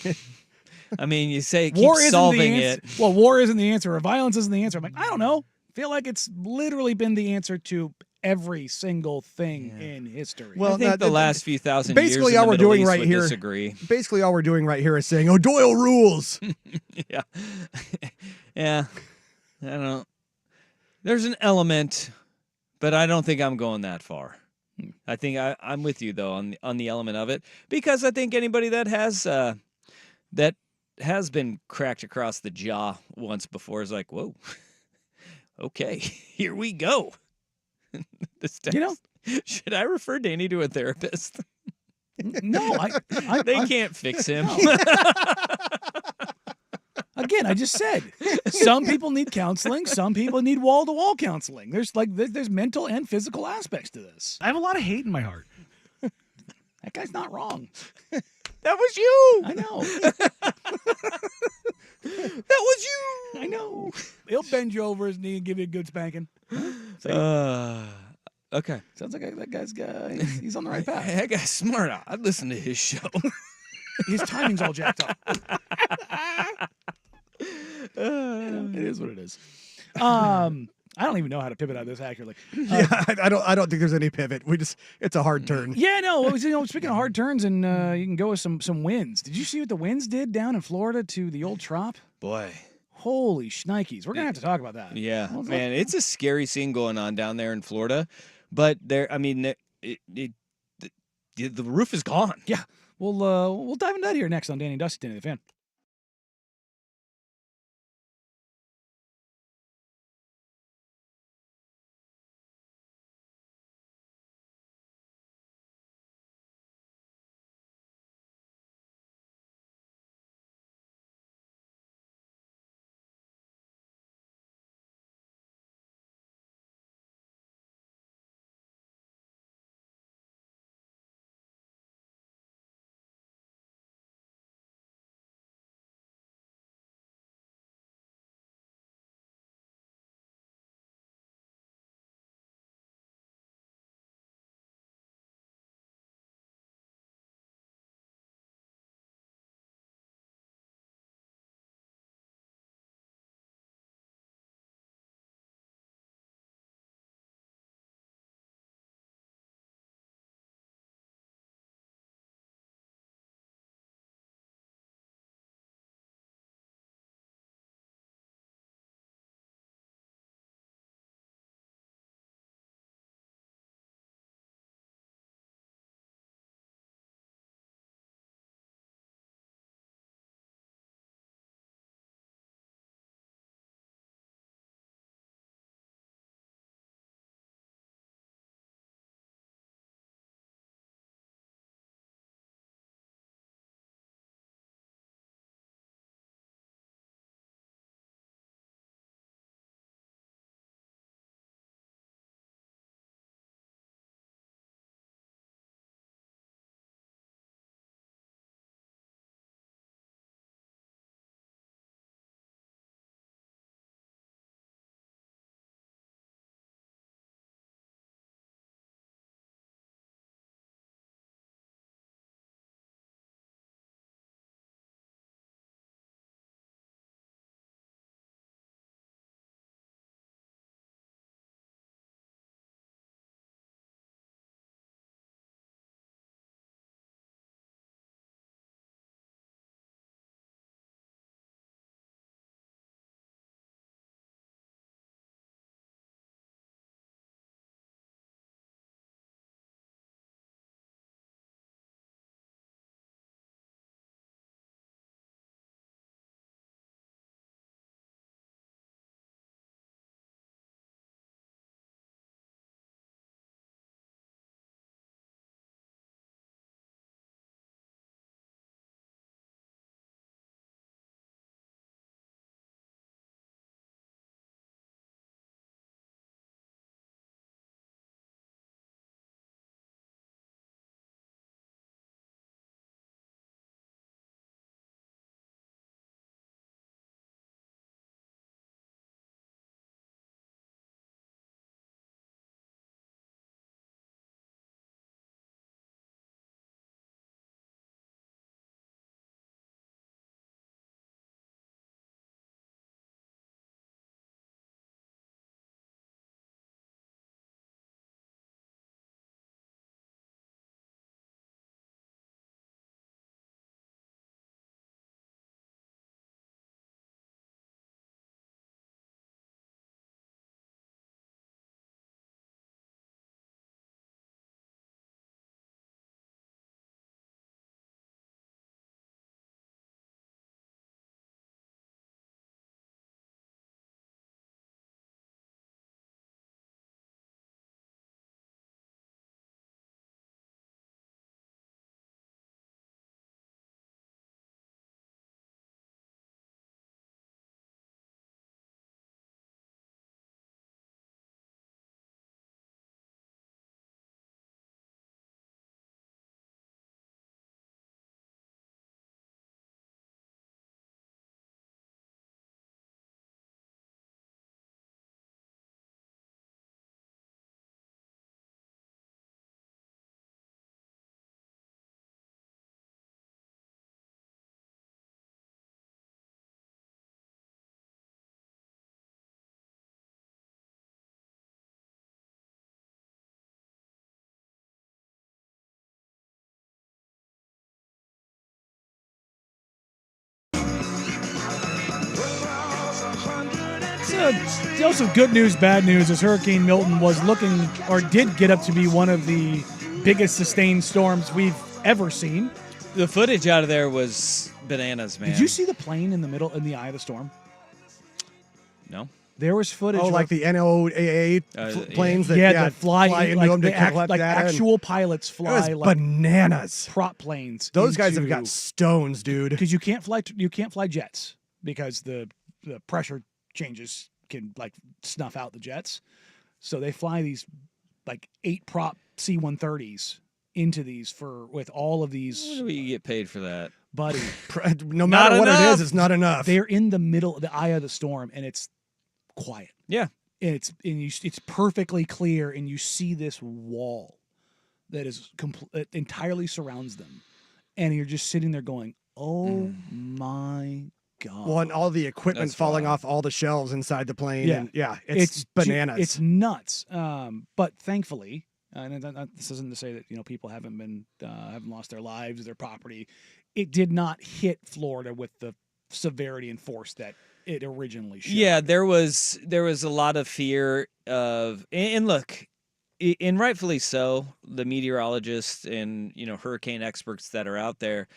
I mean, you say war keep isn't solving the it. Well, war isn't the answer, or violence isn't the answer. I'm like, I don't know. Feel like it's literally been the answer to every single thing in history. Well, I think the last few thousand basically years all in the we're Middle doing East right would here. Disagree. Basically, all we're doing right here is saying, "Oh, Doyle rules." Yeah, yeah. I don't know. There's an element, but I don't think I'm going that far. I think I'm with you though on the element of it because I think anybody that has been cracked across the jaw once before is like, whoa, okay, here we go. This text, should I refer Danny to a therapist? No, they can't fix him. No. Again, I just said some people need counseling, some people need wall-to-wall counseling. There's mental and physical aspects to this. I have a lot of hate in my heart. That guy's not wrong. That was you. I know. That was you. I know. He'll bend you over his knee and give you a good spanking. Okay. Sounds like that guy's guy. He's on the right path. That guy's smart. I'd listen to his show. His timing's all jacked up. It is what it is. I don't even know how to pivot out of this accurately. Yeah, I don't think there's any pivot. It's a hard turn. Yeah, no. Speaking of hard turns, and you can go with some winds. Did you see what the winds did down in Florida to the old Trop? Boy, holy shnikes! We're gonna have to talk about that. Yeah, man, it's a scary scene going on down there in Florida. But the roof is gone. Yeah, we'll dive into that here next on Danny and Dusty, Danny the Fan. also good news, bad news is Hurricane Milton was looking, or did get up to be one of the biggest sustained storms we've ever seen. The footage out of there was bananas, man. Did you see the plane in the eye of the storm? No. There was footage. Oh, like the NOAA planes that fly into like them to collect like data. actual pilots fly It was like bananas. prop planes. Those guys have got stones, dude. Because you can't fly jets because the pressure changes can like snuff out the jets. So they fly these like 8 prop C-130s into these with all of these. What do you get paid for that, buddy? No matter what it is, it's not enough. They're in the middle, the eye of the storm, and it's quiet. Yeah, and it's perfectly clear, and you see this wall that is entirely surrounds them, and you're just sitting there going, "Oh my God!" Well, and all the equipment falling off all the shelves inside the plane. Yeah, and it's bananas. It's nuts. But thankfully, and this isn't to say that people haven't lost their lives, their property. It did not hit Florida with the severity and force that it originally showed. Yeah, there was a lot of fear of, and look, and rightfully so, the meteorologists and hurricane experts that are out there,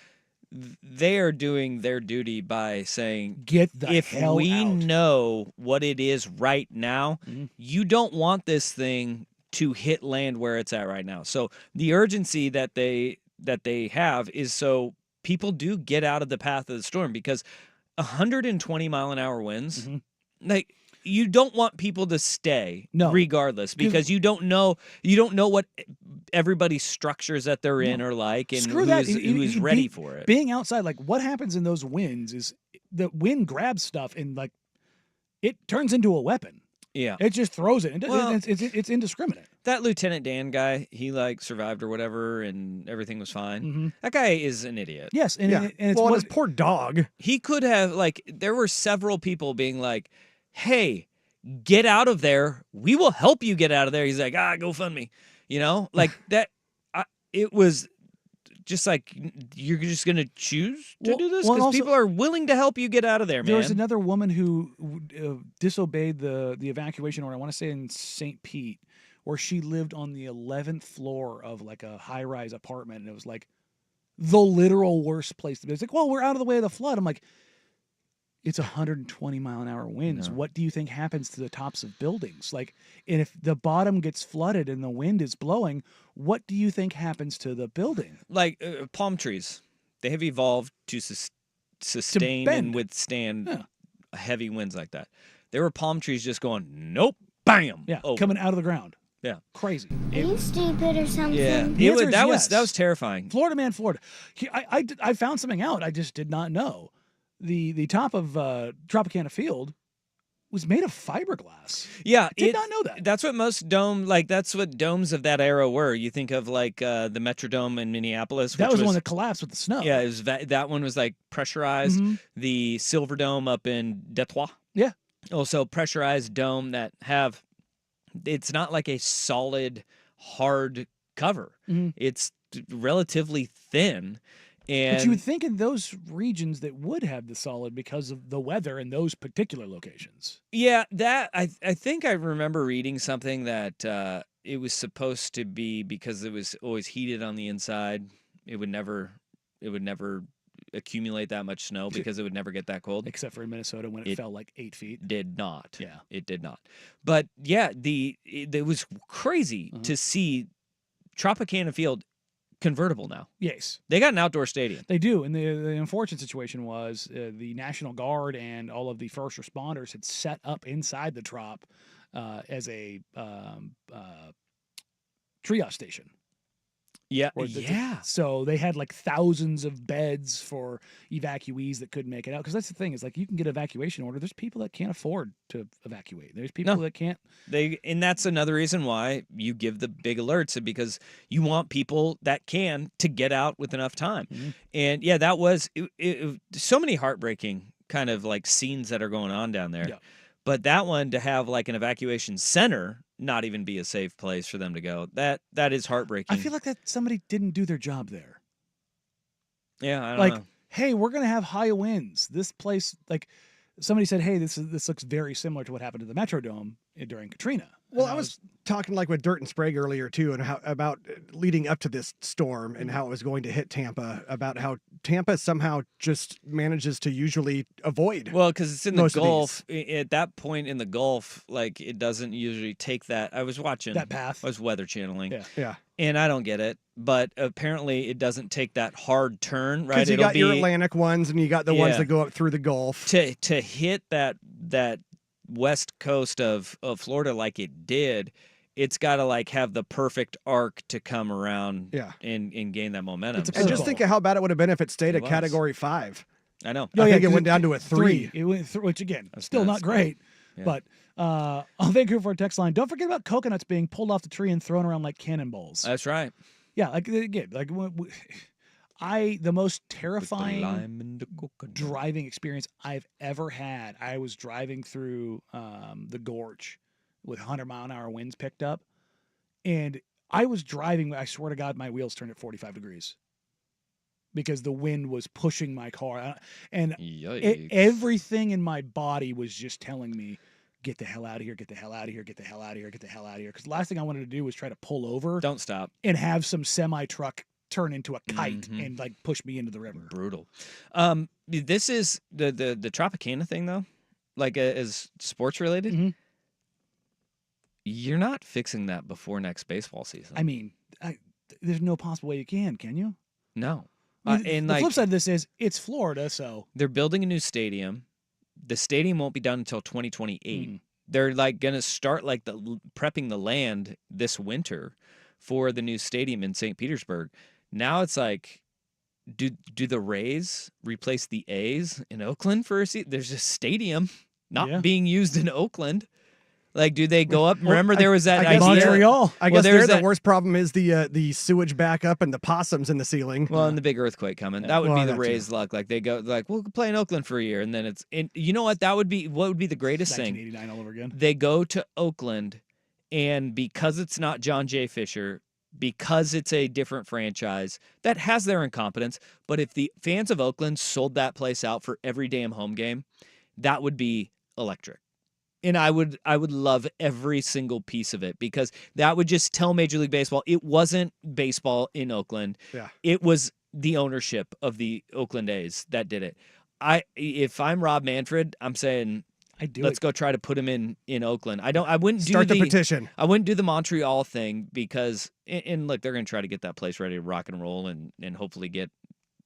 they are doing their duty by saying, get the if hell we out. know what it is right now, you don't want this thing to hit land where it's at right now. So the urgency that they have is so people do get out of the path of the storm, because 120 mile an hour winds, like you don't want people to stay regardless, because you don't know what everybody's structures that they're in are like, and who's ready for it. Being outside, like what happens in those winds is the wind grabs stuff and like it turns into a weapon. Yeah, it just throws it. Well, It's indiscriminate. That Lieutenant Dan guy, he like survived or whatever, and everything was fine. That guy is an idiot. Yes, and it's his poor dog. He could have there were several people being like, "Hey, get out of there. We will help you get out of there." He's like, "Go fund me," like that. It was just like, you're just gonna choose to do this because people are willing to help you get out of there, man. There was another woman who disobeyed the evacuation order. I want to say in St. Pete, where she lived on the 11th floor of like a high-rise apartment, and it was like the literal worst place to be. It's like, well, we're out of the way of the flood. I'm like, it's 120 mile an hour winds. No. What do you think happens to the tops of buildings? Like, and if the bottom gets flooded and the wind is blowing, what do you think happens to the building? Like palm trees, they have evolved to sustain and withstand heavy winds like that. There were palm trees just going, nope, bam, over. Coming out of the ground. Yeah, crazy. Are you stupid or something? Yeah, that was terrifying. Florida man, Florida. I found something out. I just did not know. The top of Tropicana Field was made of fiberglass. Yeah, did not know that. That's what most that's what domes of that era were. You think of like the Metrodome in Minneapolis. That was the one that collapsed with the snow. Yeah, it was that one was like pressurized. The Silverdome up in Detroit. Yeah, also pressurized dome that have. It's not like a solid, hard cover. It's relatively thin. And but you would think in those regions that would have the solid because of the weather in those particular locations. Yeah, that I think I remember reading something that it was supposed to be because it was always heated on the inside. It would never accumulate that much snow because it would never get that cold. Except for in Minnesota when it fell like 8 feet. Did not. Yeah. It did not. But yeah, it was crazy to see Tropicana Field convertible now. Yes. They got an outdoor stadium. They do. And the unfortunate situation was the National Guard and all of the first responders had set up inside the Trop as a triage station. Yeah. So they had like thousands of beds for evacuees that couldn't make it out. Because that's the thing is like you can get evacuation order. There's people that can't afford to evacuate. There's people that can't. And that's another reason why you give the big alerts, because you want people that can to get out with enough time. And yeah, that was so many heartbreaking kind of like scenes that are going on down there. Yeah. But that one, to have like an evacuation center not even be a safe place for them to go, that is heartbreaking. I feel like that somebody didn't do their job there. Yeah, I don't know. Hey, we're going to have high winds. This place, like, somebody said, "Hey, this looks very similar to what happened to the Metrodome during Katrina." Well, And I was talking like with Dirt and Sprague earlier too, and how about leading up to this storm and how it was going to hit Tampa. About how Tampa somehow just manages to usually avoid. Well, because it's in the most of Gulf. At that point in the Gulf, like it doesn't usually take that. I was watching that path. I was weather channeling. Yeah. And I don't get it, but apparently it doesn't take that hard turn, right? Because you It'll got your be- Atlantic ones and you got the ones Yeah. that go up through the Gulf. to hit that west coast of Florida like it did. It's got to like have the perfect arc to come around Yeah. and gain that momentum. And just think of how bad it would have been if it stayed It at was. Category 5. I know. I think it 'cause went down to a 3. It went through, which again, still nuts, not great. Yeah. But on Vancouver text line, don't forget about coconuts being pulled off the tree and thrown around like cannonballs. That's right. Yeah, like again, like the most terrifying lime and the coconut. driving experience I've ever had. I was driving through the gorge with 100-mile-an-hour winds picked up, and I was driving. I swear to God, my wheels turned at 45 degrees because the wind was pushing my car, and Yikes. everything in my body was just telling me, "Get the hell out of here! Get the hell out of here! Get the hell out of here! Get the hell out of here!" Because the last thing I wanted to do was try to pull over. Don't stop. And have some semi truck turn into a kite Mhm. and like push me into the river. Brutal. This is the Tropicana thing though, like as sports related. Mm-hmm. You're not fixing that before next baseball season. I mean, there's no possible way you can you? No. I mean, And the like flip side of this is it's Florida, so they're building a new stadium. The stadium won't be done until 2028. Mm. They're like going to start like prepping the land this winter for the new stadium in St. Petersburg. Now it's like, do the Rays replace the A's in Oakland for a season? There's a stadium not being used in Oakland. Like, do they go up? Remember, there was that I guess idea. Montreal. I guess the worst problem is the sewage backup and the possums in the ceiling. Well, and the big earthquake coming. That would Well, be the that too. Rays' luck. Like they go, like we'll play in Oakland for a year, and then it's. And you know what? What would be the greatest thing? 1989 all over again. They go to Oakland, and because it's not John J. Fisher, because it's a different franchise that has their incompetence, but if the fans of Oakland sold that place out for every damn home game, that would be electric. And I would love every single piece of it because that would just tell Major League Baseball it wasn't baseball in Oakland. Yeah. It was the ownership of the Oakland A's that did it. If I'm Rob Manfred, I'm saying let's go try to put him in Oakland. I wouldn't Start the petition. I wouldn't do the Montreal thing because and look, they're going to try to get that place ready to rock and roll and hopefully get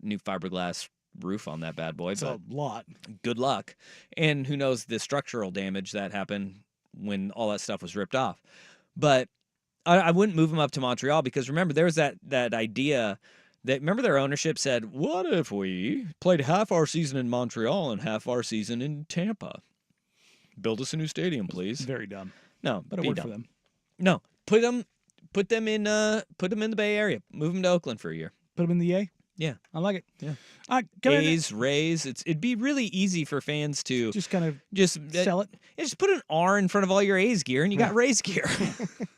new fiberglass roof on that bad boy. It's But a lot. good luck. And who knows the structural damage that happened when all that stuff was ripped off. But I wouldn't move him up to Montreal because remember, there was that idea that, remember their ownership said, what if we played half our season in Montreal and half our season in Tampa? Build us a new stadium, please. Very dumb. No, But it be worked dumb. for them. No, put them in the Bay Area. Move them to Oakland for a year. Put them in the A. Yeah. I like it. Yeah. A's, Rays. It'd be really easy for fans to just kind of sell it. Just put an R in front of all your A's gear, and you got Rays gear.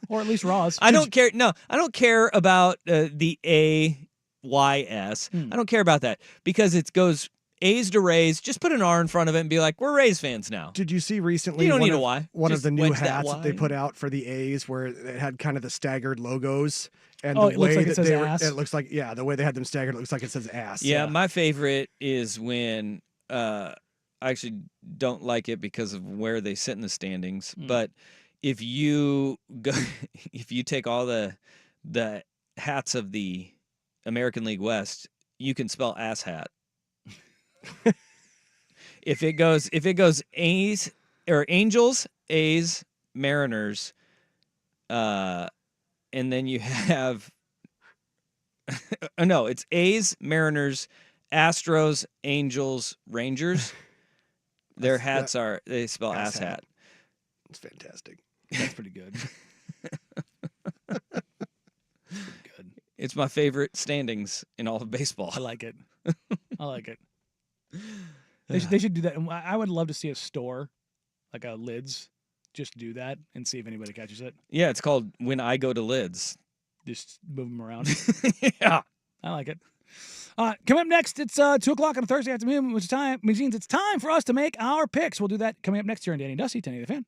or at least Raws. I don't care. No, I don't care about the AYS. I don't care about that because it goes A's to Rays. Just put an R in front of it and be like, we're Rays fans now. Did you see recently You don't one need a of, Y. one of Just the new wedge that hats that they Y. put out for the A's where it had kind of the staggered logos? And Oh, the it looks way like it that says they were, ass? it looks like, yeah, the way they had them staggered, it looks like it says ass. Yeah, my favorite is when I actually don't like it because of where they sit in the standings. But if you go, if you take all the hats of the American League West, you can spell ass hat. if it goes A's or Angels, A's, Mariners, and then you have no, it's A's, Mariners, Astros, Angels, Rangers. Their hats they spell ass hat. It's fantastic. That's pretty good. It's my favorite standings in all of baseball. I like it. I like it. They should do that. And I would love to see a store, like a Lids, just do that and see if anybody catches it. Yeah, it's called When I Go to Lids. Just move them around. Yeah. I like it. Coming up next, it's 2 o'clock on a Thursday afternoon, which means it's time for us to make our picks. We'll do that coming up next here on Danny and Dusty, 1080 The Fan.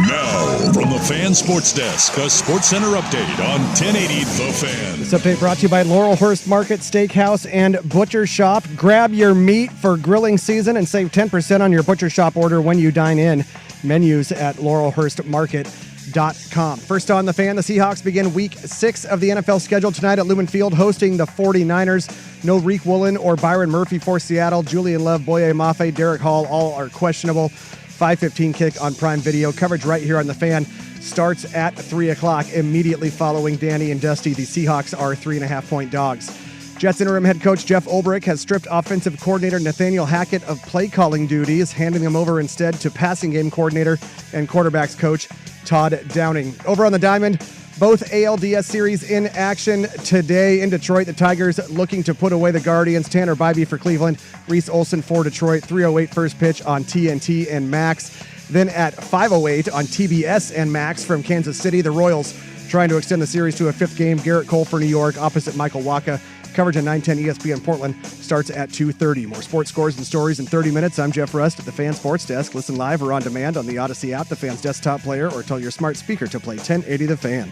Now, from the Fan Sports Desk, a Sports Center update on 1080 The Fan. This update brought to you by Laurelhurst Market Steakhouse and Butcher Shop. Grab your meat for grilling season and save 10% on your Butcher Shop order when you dine in. Menus at laurelhurstmarket.com. First on The Fan, the Seahawks begin Week 6 of the NFL schedule tonight at Lumen Field, hosting the 49ers. No Reek Woolen or Byron Murphy for Seattle. Julian Love, Boye Mafe, Derek Hall, all are questionable. 5:15 kick on Prime Video. Coverage right here on The Fan starts at 3 o'clock immediately following Danny and Dusty. The Seahawks are 3.5-point dogs. Jets interim head coach Jeff Ulbrich has stripped offensive coordinator Nathaniel Hackett of play calling duties, handing them over instead to passing game coordinator and quarterbacks coach Todd Downing. Over on the diamond, both ALDS series in action today in Detroit. The Tigers looking to put away the Guardians. Tanner Bybee for Cleveland, Reese Olson for Detroit. 3:08 first pitch on TNT and Max. Then at 5:08 on TBS and Max from Kansas City, the Royals trying to extend the series to a fifth game. Garrett Cole for New York opposite Michael Wacha Coverage on 910 ESPN Portland starts at 2:30. More sports scores and stories in 30 minutes. I'm Jeff Rust at the Fan Sports Desk. Listen live or on demand on the Odyssey app, the Fan's desktop player, or tell your smart speaker to play 1080 The Fan.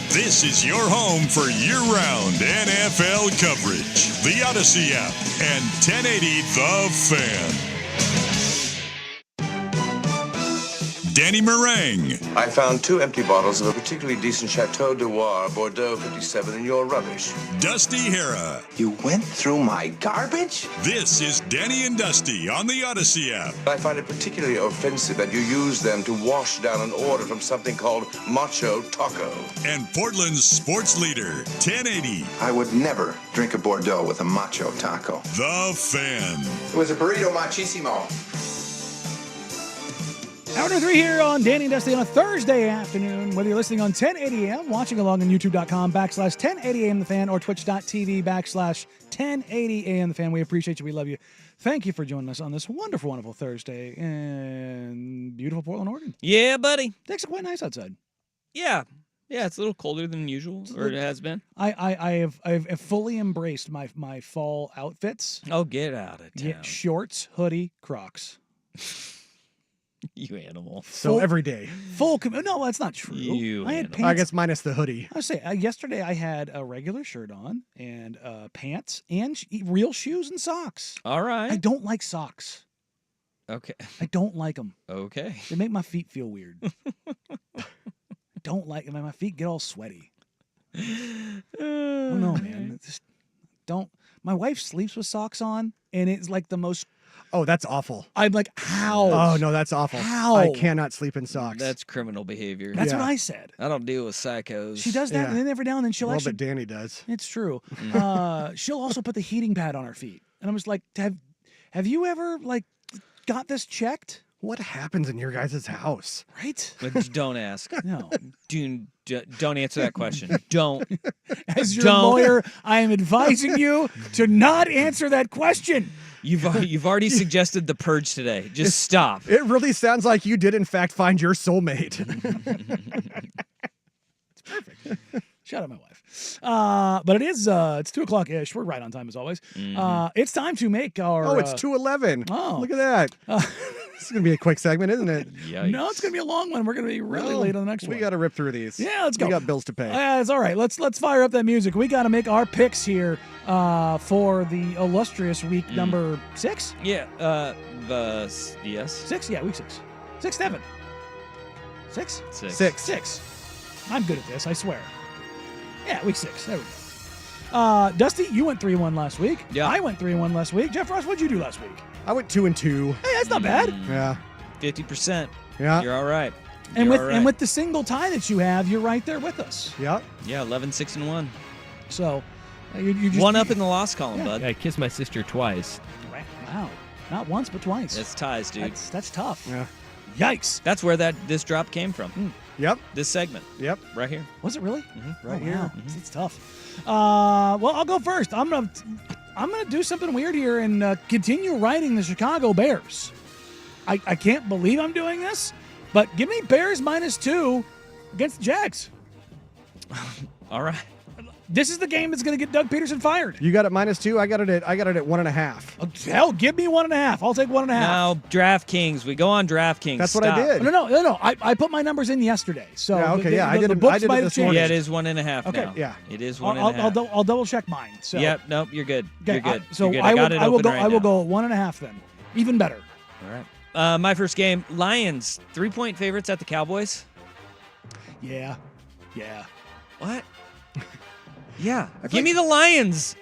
This is your home for year-round NFL coverage. The Odyssey app and 1080 The Fan. Danny Meringue. I found 2 empty bottles of a particularly decent Chateau Noir Bordeaux 57 in your rubbish. Dusty Hera. You went through my garbage? This is Danny and Dusty on the Odyssey app. I find it particularly offensive that you use them to wash down an order from something called Macho Taco. And Portland's sports leader, 1080. I would never drink a Bordeaux with a Macho Taco. The Fan. It was a burrito machisimo. Hour number 3 here on Danny and Dusty on a Thursday afternoon. Whether you're listening on 1080 AM, watching along on youtube.com/1080 AM The Fan, or twitch.tv/1080 AM The Fan. We appreciate you. We love you. Thank you for joining us on this wonderful, wonderful Thursday in beautiful Portland, Oregon. Yeah, buddy. It's quite nice outside. Yeah. Yeah, it's a little colder than usual, or it has been. I've fully embraced my fall outfits. Oh, get out of town. Yeah, shorts, hoodie, Crocs. You animal. So every day. No, that's not true. You I had animal. pants. I guess minus the hoodie. I say yesterday I had a regular shirt on and pants and real shoes and socks. All right. I don't like socks. Okay. I don't like them. Okay. They make my feet feel weird. I don't like them. My feet get all sweaty. I don't know, man. Just don't. My wife sleeps with socks on, and it's like the most. Oh, that's awful. I'm like, how? Oh, no, that's awful. How? I cannot sleep in socks. That's criminal behavior. That's what I said. I don't deal with psychos. She does that, and then every now and then she'll Well, actually. but Danny does. It's true. She'll also put the heating pad on her feet, and I'm just like, have you ever like got this checked? What happens in your guys' house? Right? But don't ask. No. Don't answer that question. Don't. As your lawyer, I am advising you to not answer that question. You've already suggested the purge today. Just stop. It really sounds like you did, in fact, find your soulmate. It's perfect. Shout out my wife. But it is, it's 2 o'clock ish. We're right on time as always. It's time to make our. Oh, it's 2:11. Oh. Look at that. This is going to be a quick segment, isn't it? No, it's going to be a long one. We're going to be really late on the next one. We got to rip through these. Yeah, let's go. We got bills to pay. It's all right. Let's fire up that music. We got to make our picks here for the illustrious week number 6. Yeah. Yes. 6. Yeah, week 6. 6, 7. 6. 6. I'm good at this. I swear. Yeah, week 6. There we go. Dusty, you went 3-1 last week. Yeah. I went 3-1 last week. Jeff Ross, what'd you do last week? I went 2-2. Hey, that's not bad. Yeah. 50%. Yeah. You're all right. And You're with all right. and with the single tie that you have, you're right there with us. Yep. Yeah, 11-6-1. So you just One up in the loss column, bud. Yeah, I kissed my sister twice. Wow. Not once, but twice. That's ties, dude. That's tough. Yeah. Yikes. That's where this drop came from. Yep. This segment. Yep. Right here. Was it really? Right Oh, here. wow. It's tough. Well, I'll go first. I'm gonna do something weird here and continue riding the Chicago Bears. I can't believe I'm doing this, but give me Bears -2 against the Jags. All right. This is the game that's going to get Doug Peterson fired. You got it -2. I got it at 1.5. Hell, give me 1.5. I'll take 1.5. Now, DraftKings. We go on DraftKings. That's what I Stop. did. No. I put my numbers in yesterday. So Yeah, okay, yeah, I did the it- books I did it might have this morning. changed. Yeah, it is 1.5 Okay. now. Yeah. It is I'll 1.5. I'll double check mine. So Yep. Nope. You're good. Okay, You're good. so You're good. I got will. it I will open go. right I will now. go 1.5 then. Even better. All right. My first game, Lions, 3-point favorites at the Cowboys. Yeah. What? Yeah. Give me the Lions.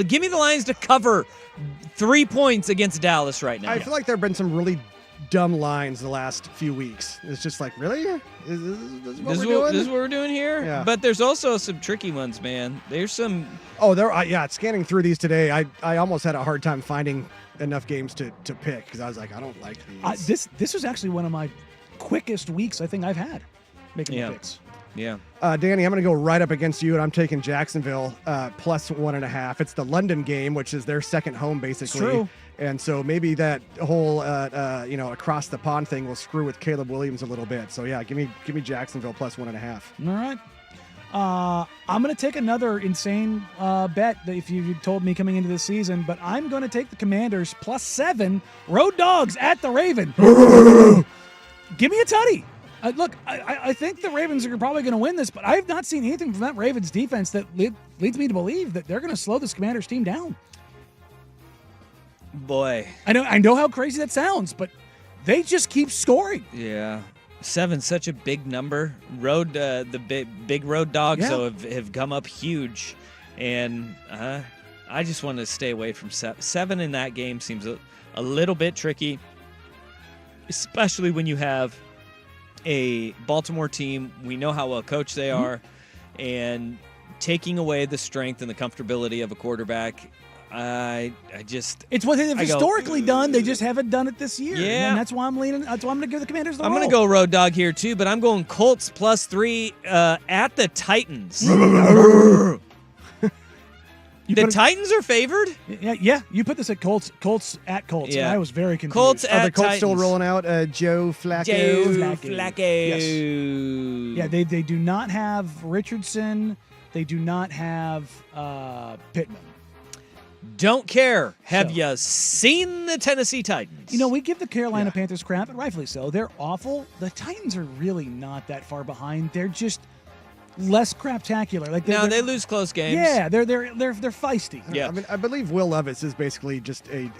Give me the Lions to cover 3 points against Dallas right now. I feel like there have been some really dumb lines the last few weeks. It's just like, really? Is this what we're doing? This is what we're doing here? Yeah. But there's also some tricky ones, man. There's some. Oh, yeah. Scanning through these today, I almost had a hard time finding enough games to pick because I was like, I don't like these. This was actually one of my quickest weeks I think I've had making the picks. Yeah. Danny, I'm going to go right up against you, and I'm taking Jacksonville +1.5. It's the London game, which is their second home, basically. It's true. And so maybe that whole, across the pond thing will screw with Caleb Williams a little bit. So yeah, give me Jacksonville +1.5. All right. I'm going to take another insane bet that if you told me coming into this season, but I'm going to take the Commanders +7 road dogs at the Raven. Give me a tutty. Look, I think the Ravens are probably going to win this, but I have not seen anything from that Ravens defense that leads me to believe that they're going to slow this Commanders team down. Boy. I know how crazy that sounds, but they just keep scoring. Yeah. 7's such a big number. The big road dogs have come up huge, and I just want to stay away from 7 in that game. Seems a little bit tricky, especially when you have a Baltimore team. We know how well coached they are, and taking away the strength and the comfortability of a quarterback. It's what they've historically done. They just haven't done it this year. Yeah, and that's why I'm leaning. That's why I'm going to give the Commanders the I'm roll. going to go road dog here too, but I'm going Colts +3 at the Titans. The Titans are favored. Yeah. You put this at Colts at Colts. Yeah. And I was very confused. Colts Are the at Colts still Titans. rolling out Joe Flacco? Joe Flacco. Yes. Yeah, they do not have Richardson. They do not have Pittman. Don't care. Have you seen the Tennessee Titans? You know, we give the Carolina Panthers crap, and rightfully so. They're awful. The Titans are really not that far behind. They're just less craptacular. Like they lose close games. Yeah, they're feisty. Yeah, I mean, I believe Will Levis is basically just an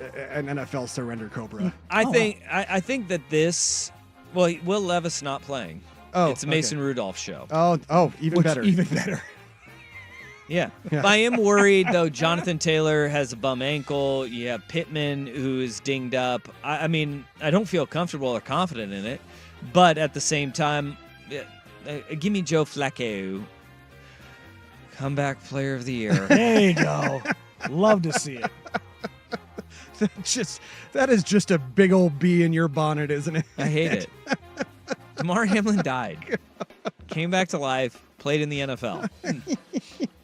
NFL surrender cobra. I think that this. Well, Will Levis not playing. Oh, it's a Mason Rudolph show. Oh, even better. Even better. Yeah. I am worried, though. Jonathan Taylor has a bum ankle. You have Pittman, who is dinged up. I mean, I don't feel comfortable or confident in it. But at the same time, give me Joe Flacco. Comeback player of the year. There you go. Love to see it. That is just a big old bee in your bonnet, isn't it? I hate it. Damar Hamlin died. Came back to life. Played in the NFL.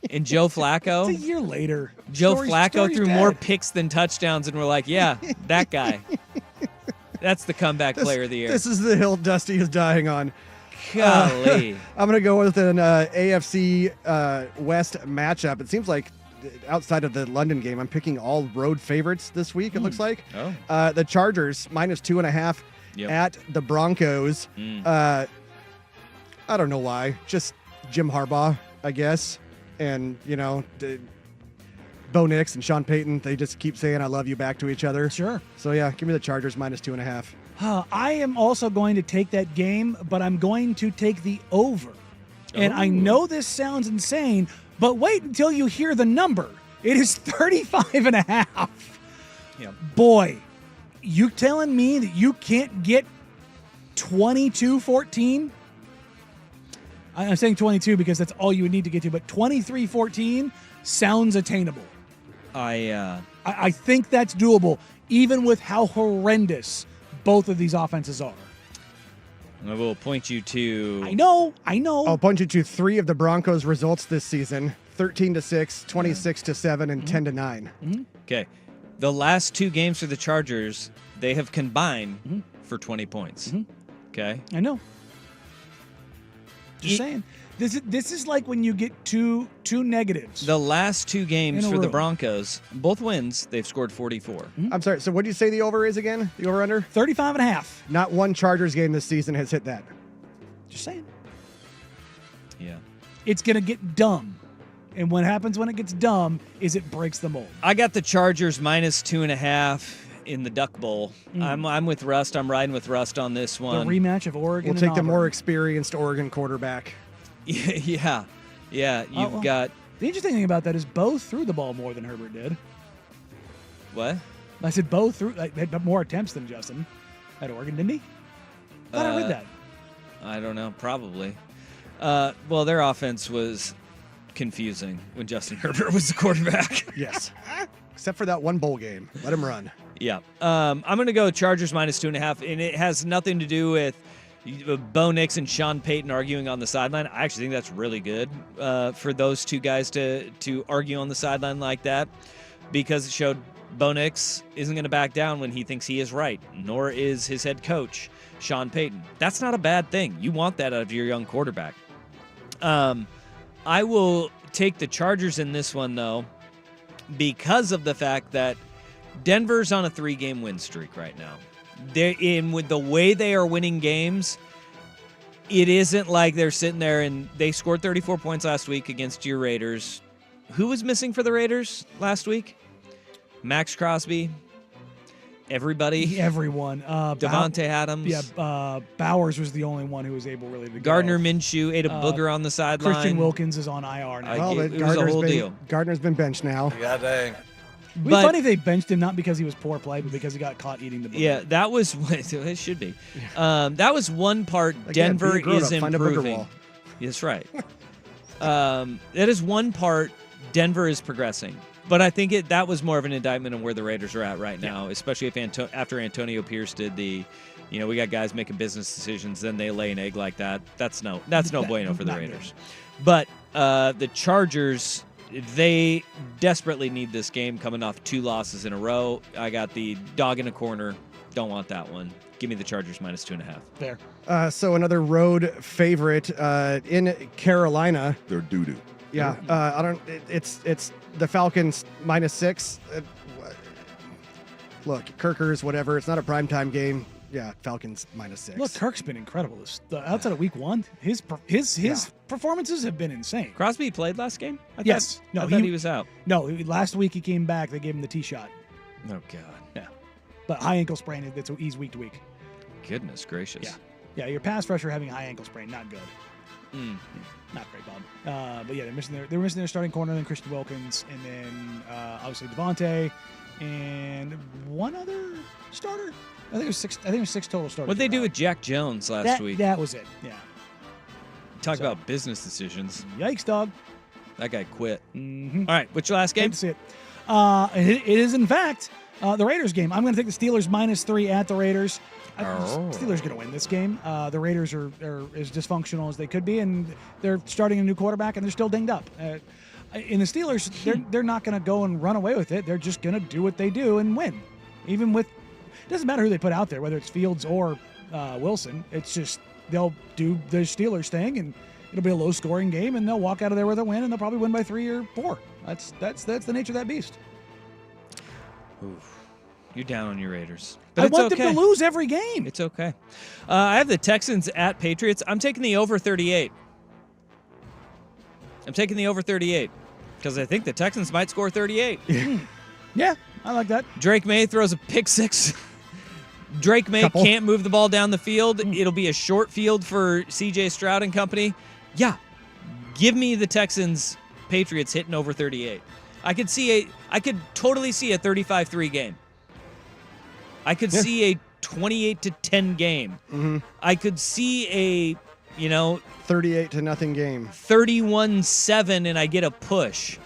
And Joe Flacco. It's a year later. Joe Story's Flacco threw more dead. picks than touchdowns, and we're like, yeah, that guy. That's the comeback player of the year. This is the hill Dusty is dying on. Golly. I'm going to go with an AFC West matchup. It seems like outside of the London game, I'm picking all road favorites this week, it looks like. Oh. The Chargers, -2.5 at the Broncos. I don't know why. Just Jim Harbaugh, I guess. And, Bo Nix and Sean Payton, they just keep saying I love you back to each other. Sure. So, yeah, give me the Chargers -2.5. I am also going to take that game, but I'm going to take the over. And I know this sounds insane, but wait until you hear the number. It is 35.5. Yeah. Boy, you telling me that you can't get 22-14? I'm saying 22 because that's all you would need to get to, but 23-14 sounds attainable. I think that's doable, even with how horrendous both of these offenses are. I will point you to. I know. I'll point you to 3 of the Broncos' results this season: 13-6, 26-7, and 10-9. Okay. The last 2 games for the Chargers, they have combined for 20 points. Okay. I know. Just saying. This is like when you get two negatives. The last 2 games In a for the row. Broncos, both wins, they've scored 44. I'm sorry. So what do you say the over is again? The over-under? 35.5. Not one Chargers game this season has hit that. Just saying. Yeah. It's going to get dumb. And what happens when it gets dumb is it breaks the mold. I got the Chargers -2.5 in the Duck Bowl. I'm with Rust. I'm riding with Rust on this The one. rematch of Oregon We'll take and the Auburn. more experienced Oregon quarterback. Yeah. You've got. The interesting thing about that is Bo threw the ball more than Herbert did. What? I said Bo had more attempts than Justin at Oregon, didn't he? I thought I read that. I don't know. Probably. Well, their offense was confusing when Justin Herbert was the quarterback. Yes. Except for that one bowl game. Let him run. Yeah. I'm going to go Chargers -2.5, and it has nothing to do with Bo Nix and Sean Payton arguing on the sideline. I actually think that's really good for those 2 guys to argue on the sideline like that, because it showed Bo Nix isn't going to back down when he thinks he is right, nor is his head coach, Sean Payton. That's not a bad thing. You want that out of your young quarterback. I will take the Chargers in this one, though, because of the fact that Denver's on a 3-game win streak right now. They're in with the way they are winning games. It isn't like they're sitting there and they scored 34 points last week against your Raiders. Who was missing for the Raiders last week? Max Crosby. Everybody. Everyone. Devontae Adams. Yeah, Bowers was the only one who was able really to go. Gardner Minshew ate a booger on the sideline. Christian Wilkins is on IR now. Well, it was a whole deal. Gardner's been benched now. God dang. It'd be funny if they benched him not because he was poor play, but because he got caught eating the booger. Yeah, that was it should be. That was one part. Again, Denver be a grown-up, is find a booger improving. wall. That's right. That is one part. Denver is progressing, but I think that was more of an indictment on where the Raiders are at right now, especially if after Antonio Pierce did the, we got guys making business decisions, then they lay an egg like that. That's no bueno for the Raiders. But the Chargers, they desperately need this game coming off 2 losses in a row. I got the dog in a corner. Don't want that one. Give me the Chargers minus 2.5. Fair. So another road favorite in Carolina. They're doo-doo. Yeah, I don't. It's the Falcons -6. Look, Kirkers, whatever. It's not a primetime game. Yeah, Falcons -6. Look, Kirk's been incredible. Outside of week 1, his performances have been insane. Crosby played last game? I thought he was out. No, last week he came back. They gave him the tee shot. Oh, God. Yeah. But high ankle sprain, he's week to week. Goodness gracious. Yeah. Yeah, your pass rusher having a high ankle sprain, not good. Not great, Bob. But yeah, they're missing their starting corner, then Christian Wilkins, and then obviously Devontae, and one other starter. I think it was 6. I think it was 6 total starters. What'd they do with Jack Jones last week? That was it. Yeah. Talk about business decisions. Yikes, dog. That guy quit. Mm-hmm. All right, what's your last game? Hate to see it. It is in fact the Raiders game. I'm going to take the Steelers -3 at the Raiders. Steelers going to win this game. The Raiders are as dysfunctional as they could be, and they're starting a new quarterback, and they're still dinged up. In the Steelers, they're not going to go and run away with it. They're just going to do what they do and win. Even with, it doesn't matter who they put out there, whether it's Fields or Wilson. It's just they'll do the Steelers thing, and it'll be a low-scoring game, and they'll walk out of there with a win, and they'll probably win by 3 or 4. That's the nature of that beast. Oof. You're down on your Raiders. But I want them to lose every game. It's okay. I have the Texans at Patriots. I'm taking the over 38. I'm taking the over 38 because I think the Texans might score 38. Yeah, I like that. Drake May throws a pick 6. Drake May can't move the ball down the field. It'll be a short field for C.J. Stroud and company. Yeah, give me the Texans Patriots hitting over 38. I could totally see a 35-3 game. I could see a 28-10 game. Mm-hmm. I could see a 38-0 game. 31-7, and I get a push.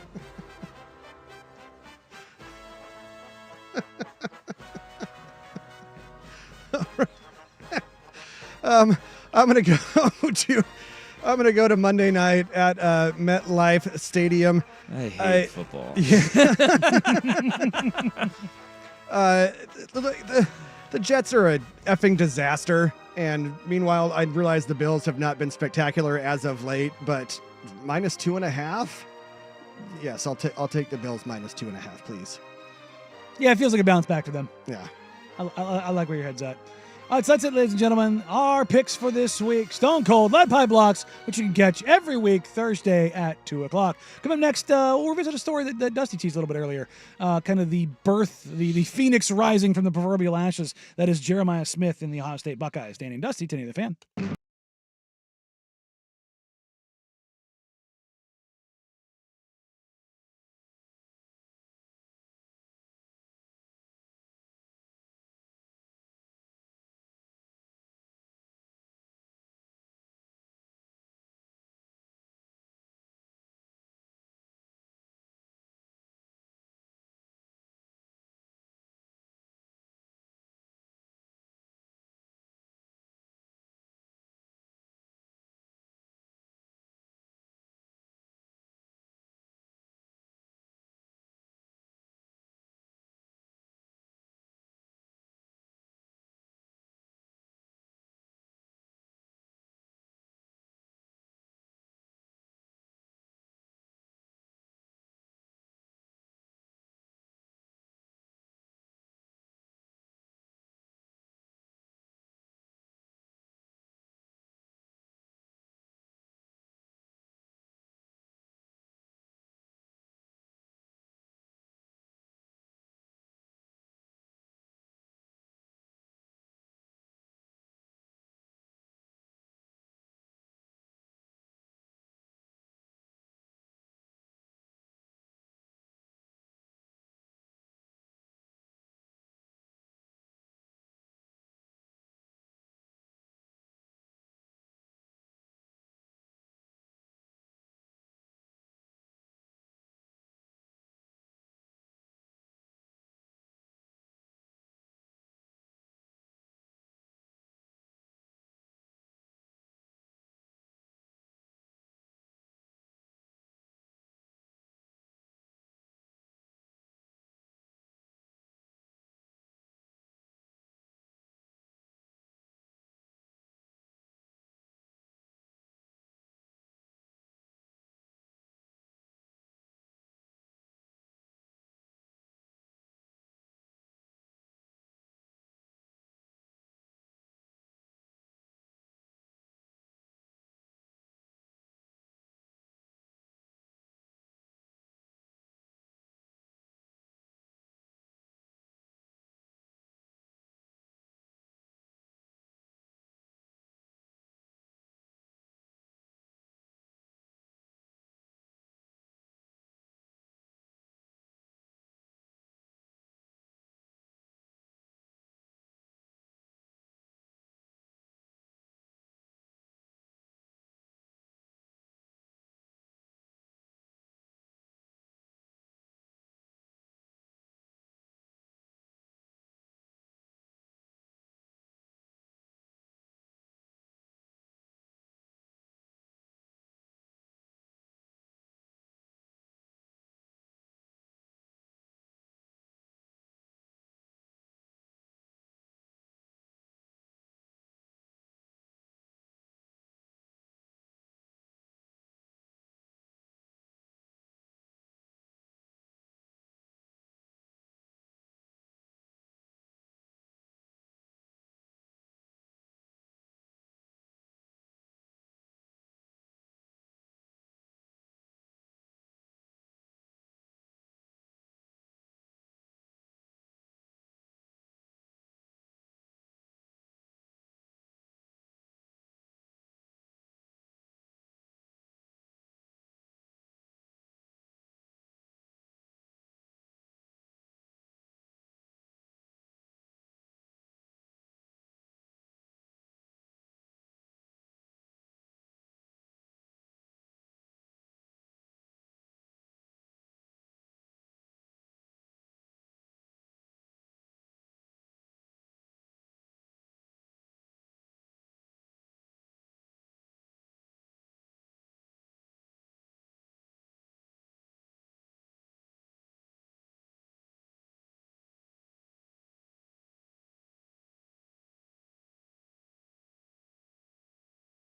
I'm gonna go to Monday night at MetLife Stadium. I hate football. The Jets are a effing disaster, and meanwhile, I realize the Bills have not been spectacular as of late, but -2.5. Yes, I'll take the Bills -2.5, please. Yeah, it feels like a bounce back for them. Yeah, I like where your head's at. All right, so that's it, ladies and gentlemen. Our picks for this week: Stone Cold Lead Pie Blocks, which you can catch every week Thursday at 2:00. Coming up next, we'll revisit a story that Dusty teased a little bit earlier. Kind of the birth, the phoenix rising from the proverbial ashes. That is Jeremiah Smith in the Ohio State Buckeyes. Danny and Dusty, Tinny the Fan.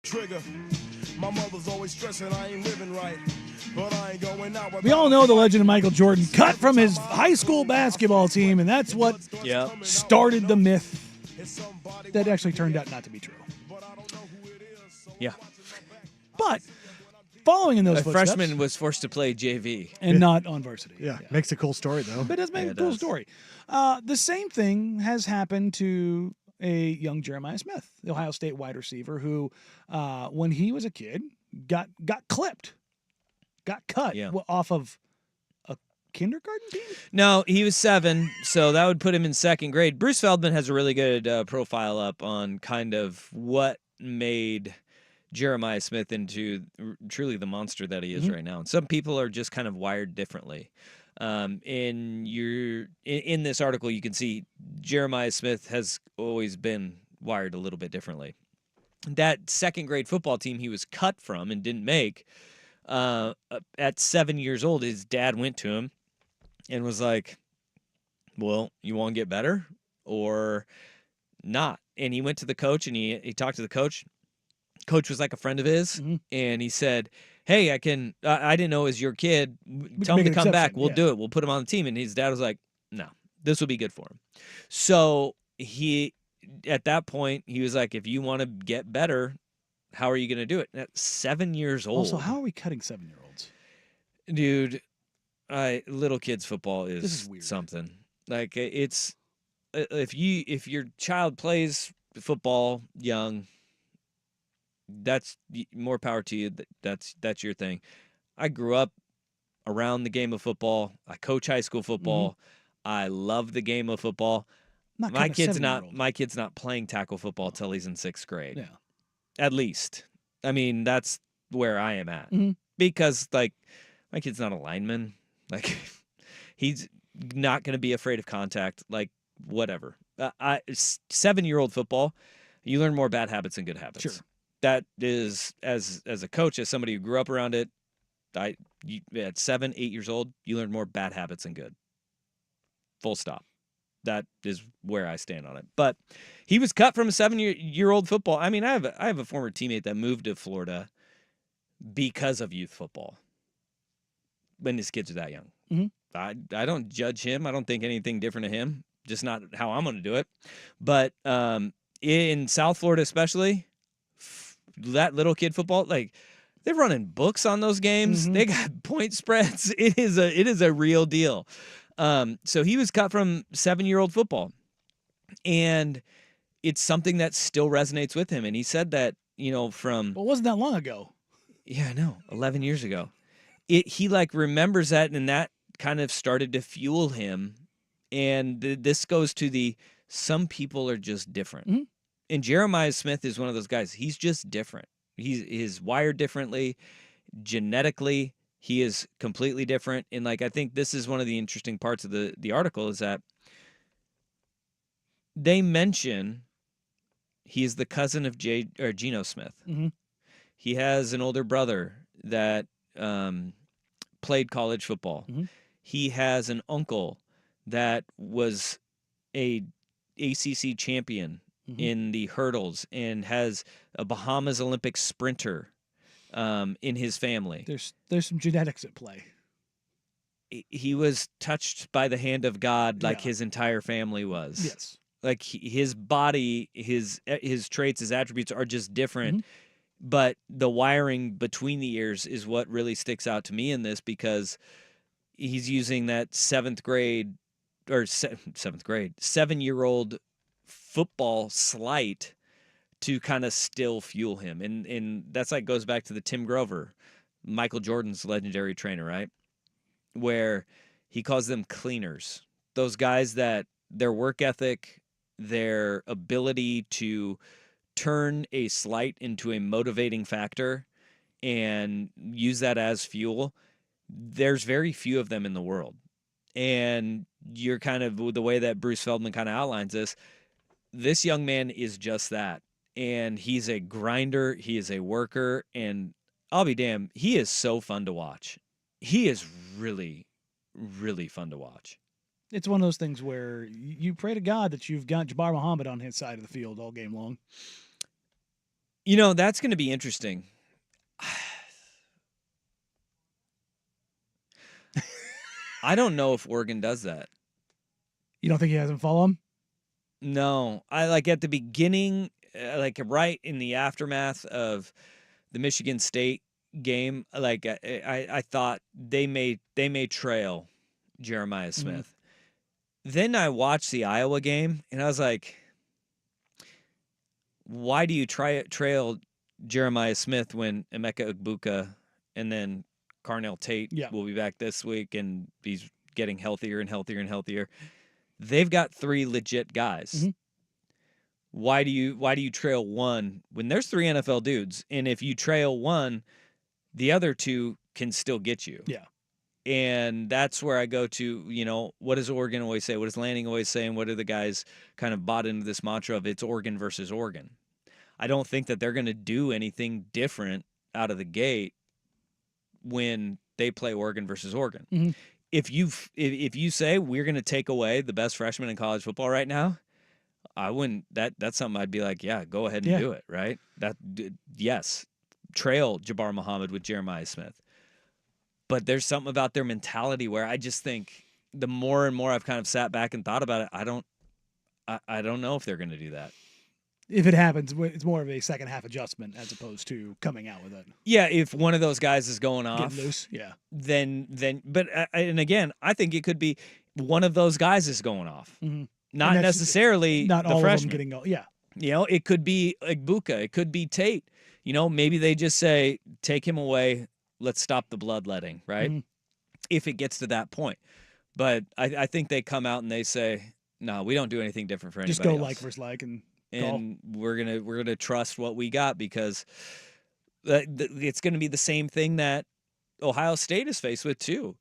Trigger. My mother's always stressing I ain't living right. But I ain't going out. We all know the legend of Michael Jordan cut from his high school basketball team, and that's what started the myth that actually turned out not to be true. Yeah. But following in those A footsteps, freshman was forced to play JV. and not on varsity. Yeah, makes a cool story though. But it does make Yeah, a it cool does. story. The same thing has happened to a young Jeremiah Smith, the Ohio State wide receiver, who, when he was a kid, got clipped, got cut off of a kindergarten team. No, he was 7, so that would put him in 2nd grade. Bruce Feldman has a really good profile up on kind of what made Jeremiah Smith into truly the monster that he is right now. And some people are just kind of wired differently. In this article, you can see Jeremiah Smith has always been wired a little bit differently. That 2nd grade football team he was cut from and didn't make, at 7 years old, his dad went to him and was like, well, you want to get better or not? And he went to the coach and he talked to the coach. Coach was like a friend of his, and he said, hey, I didn't know it was your kid. Tell him to come back. We'll do it. We'll put him on the team. And his dad was like, no, this will be good for him. So at that point, he was like, if you want to get better, how are you going to do it? At 7 years old. Also, how are we cutting 7-year-olds? Dude, little kids football This is weird. something. Like, it's if your child plays football young, that's more power to you. That's your thing. I grew up around the game of football. I coach high school football. I love the game of football. My kid's not playing tackle football till he's in 6th grade. Yeah. At least. I mean, that's where I am at. Because like my kid's not a lineman. Like he's not going to be afraid of contact. Like whatever. 7-year-old football, you learn more bad habits than good habits. Sure. That is, as a coach, as somebody who grew up around it, at 7, 8 years old, you learn more bad habits than good. Full stop. That is where I stand on it. But he was cut from a 7-year-old football. I mean, I have a former teammate that moved to Florida because of youth football when his kids are that young. I don't judge him. I don't think anything different of him. Just not how I'm going to do it. But in South Florida especially, that little kid football, like they're running books on those games. They got point spreads. It is a real deal. So he was cut from 7-year-old football, and it's something that still resonates with him. And he said that, from, Well, it wasn't that long ago. yeah, I know, 11 years ago, he like remembers that, and that kind of started to fuel him. And this goes to some people are just different. And Jeremiah Smith is one of those guys. He's just different. He's wired differently. Genetically, he is completely different. And like I think this is one of the interesting parts of the article is that they mention he is the cousin of Geno Smith. He has an older brother that played college football. He has an uncle that was a ACC champion in the hurdles and has a Bahamas Olympic sprinter in his family. There's some genetics at play. He was touched by the hand of God like his entire family was. Yes. Like his body, his traits, his attributes are just different. But the wiring between the ears is what really sticks out to me in this, because he's using that 7-year-old football slight to kind of still fuel him. And that's like goes back to the Tim Grover, Michael Jordan's legendary trainer, right? Where he calls them cleaners. Those guys that their work ethic, their ability to turn a slight into a motivating factor and use that as fuel, there's very few of them in the world. And you're kind of, the way that Bruce Feldman kind of outlines this young man is just that. And he's a grinder, he is a worker, and I'll be damned, he is so fun to watch. He is really, really fun to watch. It's one of those things where you pray to God that you've got Jabbar Muhammad on his side of the field all game long. That's going to be interesting. I don't know if Oregon does that. You don't think he has him follow him? No. I like at the beginning, like right in the aftermath of the Michigan State game, like I thought they may trail Jeremiah Smith. Then I watched the Iowa game, and I was like, why do you trail Jeremiah Smith when Emeka Egbuka and then Carnell Tate will be back this week, and he's getting healthier and healthier and healthier? They've got 3 legit guys. Why do you trail one when there's 3 NFL dudes? And if you trail one, the other 2 can still get you. Yeah. And that's where I go to, what does Oregon always say? What does Lanning always say? And what are the guys kind of bought into this mantra of it's Oregon versus Oregon? I don't think that they're going to do anything different out of the gate when they play Oregon versus Oregon. If you say we're going to take away the best freshman in college football right now, I wouldn't. That's something I'd be like, yeah, go ahead and do it, right? Yes, trail Jabbar Muhammad with Jeremiah Smith. But there's something about their mentality where I just think the more and more I've kind of sat back and thought about it, I don't know if they're going to do that. If it happens, it's more of a second half adjustment as opposed to coming out with it. Yeah, if one of those guys is going off, getting loose, yeah. Then, but and again, I think it could be one of those guys is going off, not necessarily not the all freshman. of them getting yeah. It could be Egbuka, it could be Tate. Maybe they just say take him away. Let's stop the bloodletting, right? If it gets to that point, but I think they come out and they say, no, we don't do anything different for anybody. Just go else. like versus like and we're gonna trust what we got because it's gonna be the same thing that Ohio State is faced with too.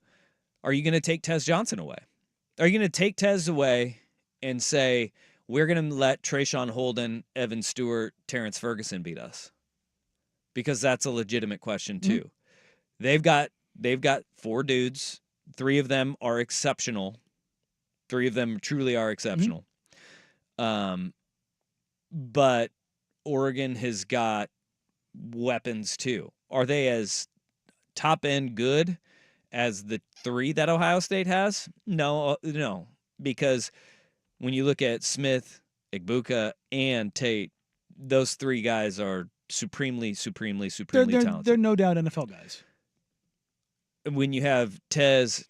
Are you gonna take Tez Johnson away? Are you gonna take Tez away and say we're gonna let Trayshawn Holden, Evan Stewart, Terrence Ferguson beat us? Because that's a legitimate question too. They've got 4 dudes. 3 of them are exceptional. 3 of them truly are exceptional. But Oregon has got weapons too. Are they as top end good as the 3 that Ohio State has? No, because when you look at Smith, Egbuka, and Tate, those 3 guys are supremely talented. They're no doubt NFL guys. When you have Tez,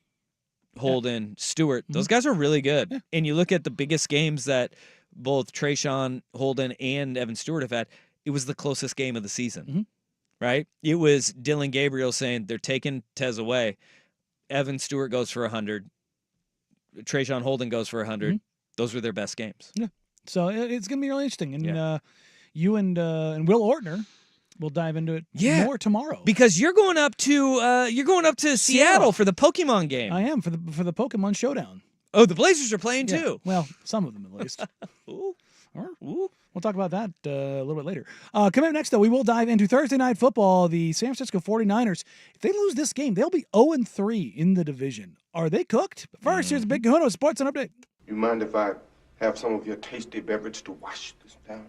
Holden, Stewart, those guys are really good. Yeah. And you look at the biggest games that both Trayshawn Holden and Evan Stewart have had, it was the closest game of the season, right? It was Dylan Gabriel saying they're taking Tez away. Evan Stewart goes for 100. Trayshawn Holden goes for 100. Those were their best games. Yeah. So it's going to be really interesting. And you and Will Ortner will dive into it more tomorrow. Because you're going up to Seattle for the Pokemon game. I am for the Pokemon Showdown. Oh, the Blazers are playing too. Well, some of them at least. Ooh. We'll talk about that a little bit later. Coming up next, though, we will dive into Thursday Night Football. The San Francisco 49ers, if they lose this game, they'll be 0-3 in the division. Are they cooked? But first, here's a Big Kahuna Sports and Update. You mind if I have some of your tasty beverage to wash this down?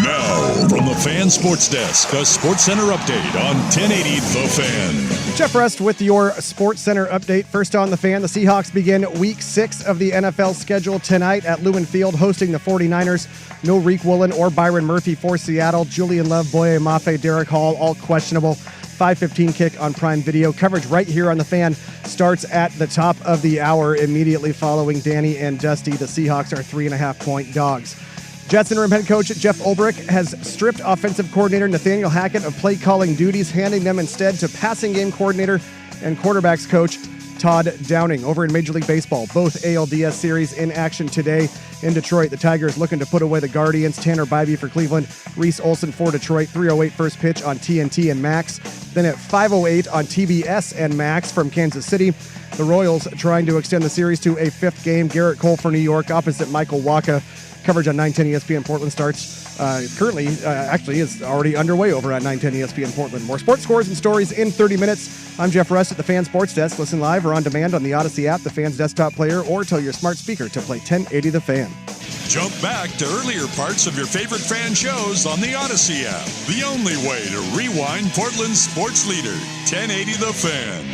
Now, from the Fan Sports Desk, a Sports Center update on 1080 The Fan. Jeff Rust with your Sports Center update. First on The Fan, the Seahawks begin Week 6 of the NFL schedule tonight at Lumen Field, hosting the 49ers. No Reek Woolen or Byron Murphy for Seattle. Julian Love, Boye Mafe, Derek Hall, all questionable. 5:15 kick on Prime Video. Coverage right here on The Fan starts at the top of the hour immediately following Danny and Dusty. The Seahawks are 3.5-point dogs. Jets interim head coach Jeff Ulbrich has stripped offensive coordinator Nathaniel Hackett of play calling duties, handing them instead to passing game coordinator and quarterbacks coach Todd Downing. Over in Major League Baseball, both ALDS series in action today in Detroit. The Tigers looking to put away the Guardians. Tanner Bybee for Cleveland, Reese Olson for Detroit. 3:08 first pitch on TNT and Max. Then at 5:08 on TBS and Max from Kansas City. The Royals trying to extend the series to a 5th game. Garrett Cole for New York opposite Michael Wacha. Coverage on 910 ESPN Portland starts currently is already underway over at 910 ESPN Portland. More sports scores and stories in 30 minutes. I'm Jeff Rust at the Fan Sports Desk. Listen live or on demand on the Odyssey app, the Fan's desktop player, or tell your smart speaker to play 1080 The Fan. Jump back to earlier parts of your favorite fan shows on the Odyssey app. The only way to rewind Portland's sports leader, 1080 The Fan.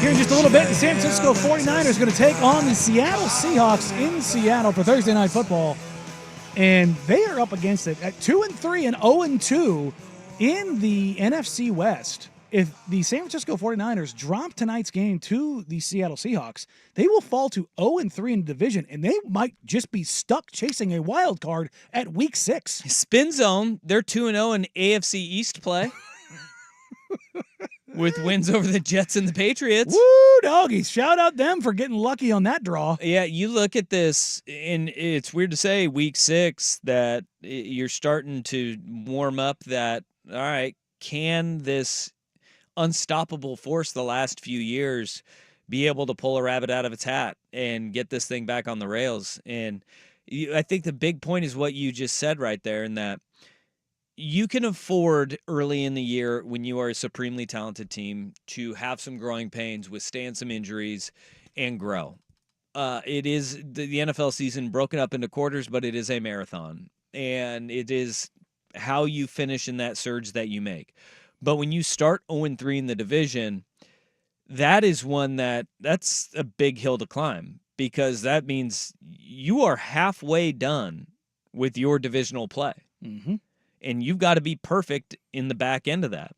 Here in just a little bit, the San Francisco 49ers are going to take on the Seattle Seahawks in Seattle for Thursday Night Football. And they are up against it at 2-3 and 0-2 in the NFC West. If the San Francisco 49ers drop tonight's game to the Seattle Seahawks, they will fall to 0-3 in the division, and they might just be stuck chasing a wild card at Week 6. Spin Zone, they're 2-0 in AFC East play. With wins over the Jets and the Patriots. Woo, doggies. Shout out them for getting lucky on that draw. Yeah, you look at this, and it's weird to say Week 6 that you're starting to warm up that, all right, can this unstoppable force the last few years be able to pull a rabbit out of its hat and get this thing back on the rails? And I think the big point is what you just said right there, in that you can afford early in the year, when you are a supremely talented team, to have some growing pains, withstand some injuries, and grow. it is the NFL season broken up into quarters, but it is a marathon, and it is how you finish in that surge that you make. But when you start 0-3 in the division, that is one that's a big hill to climb, because that means you are halfway done with your divisional play. Mm-hmm. And you've got to be perfect in the back end of that.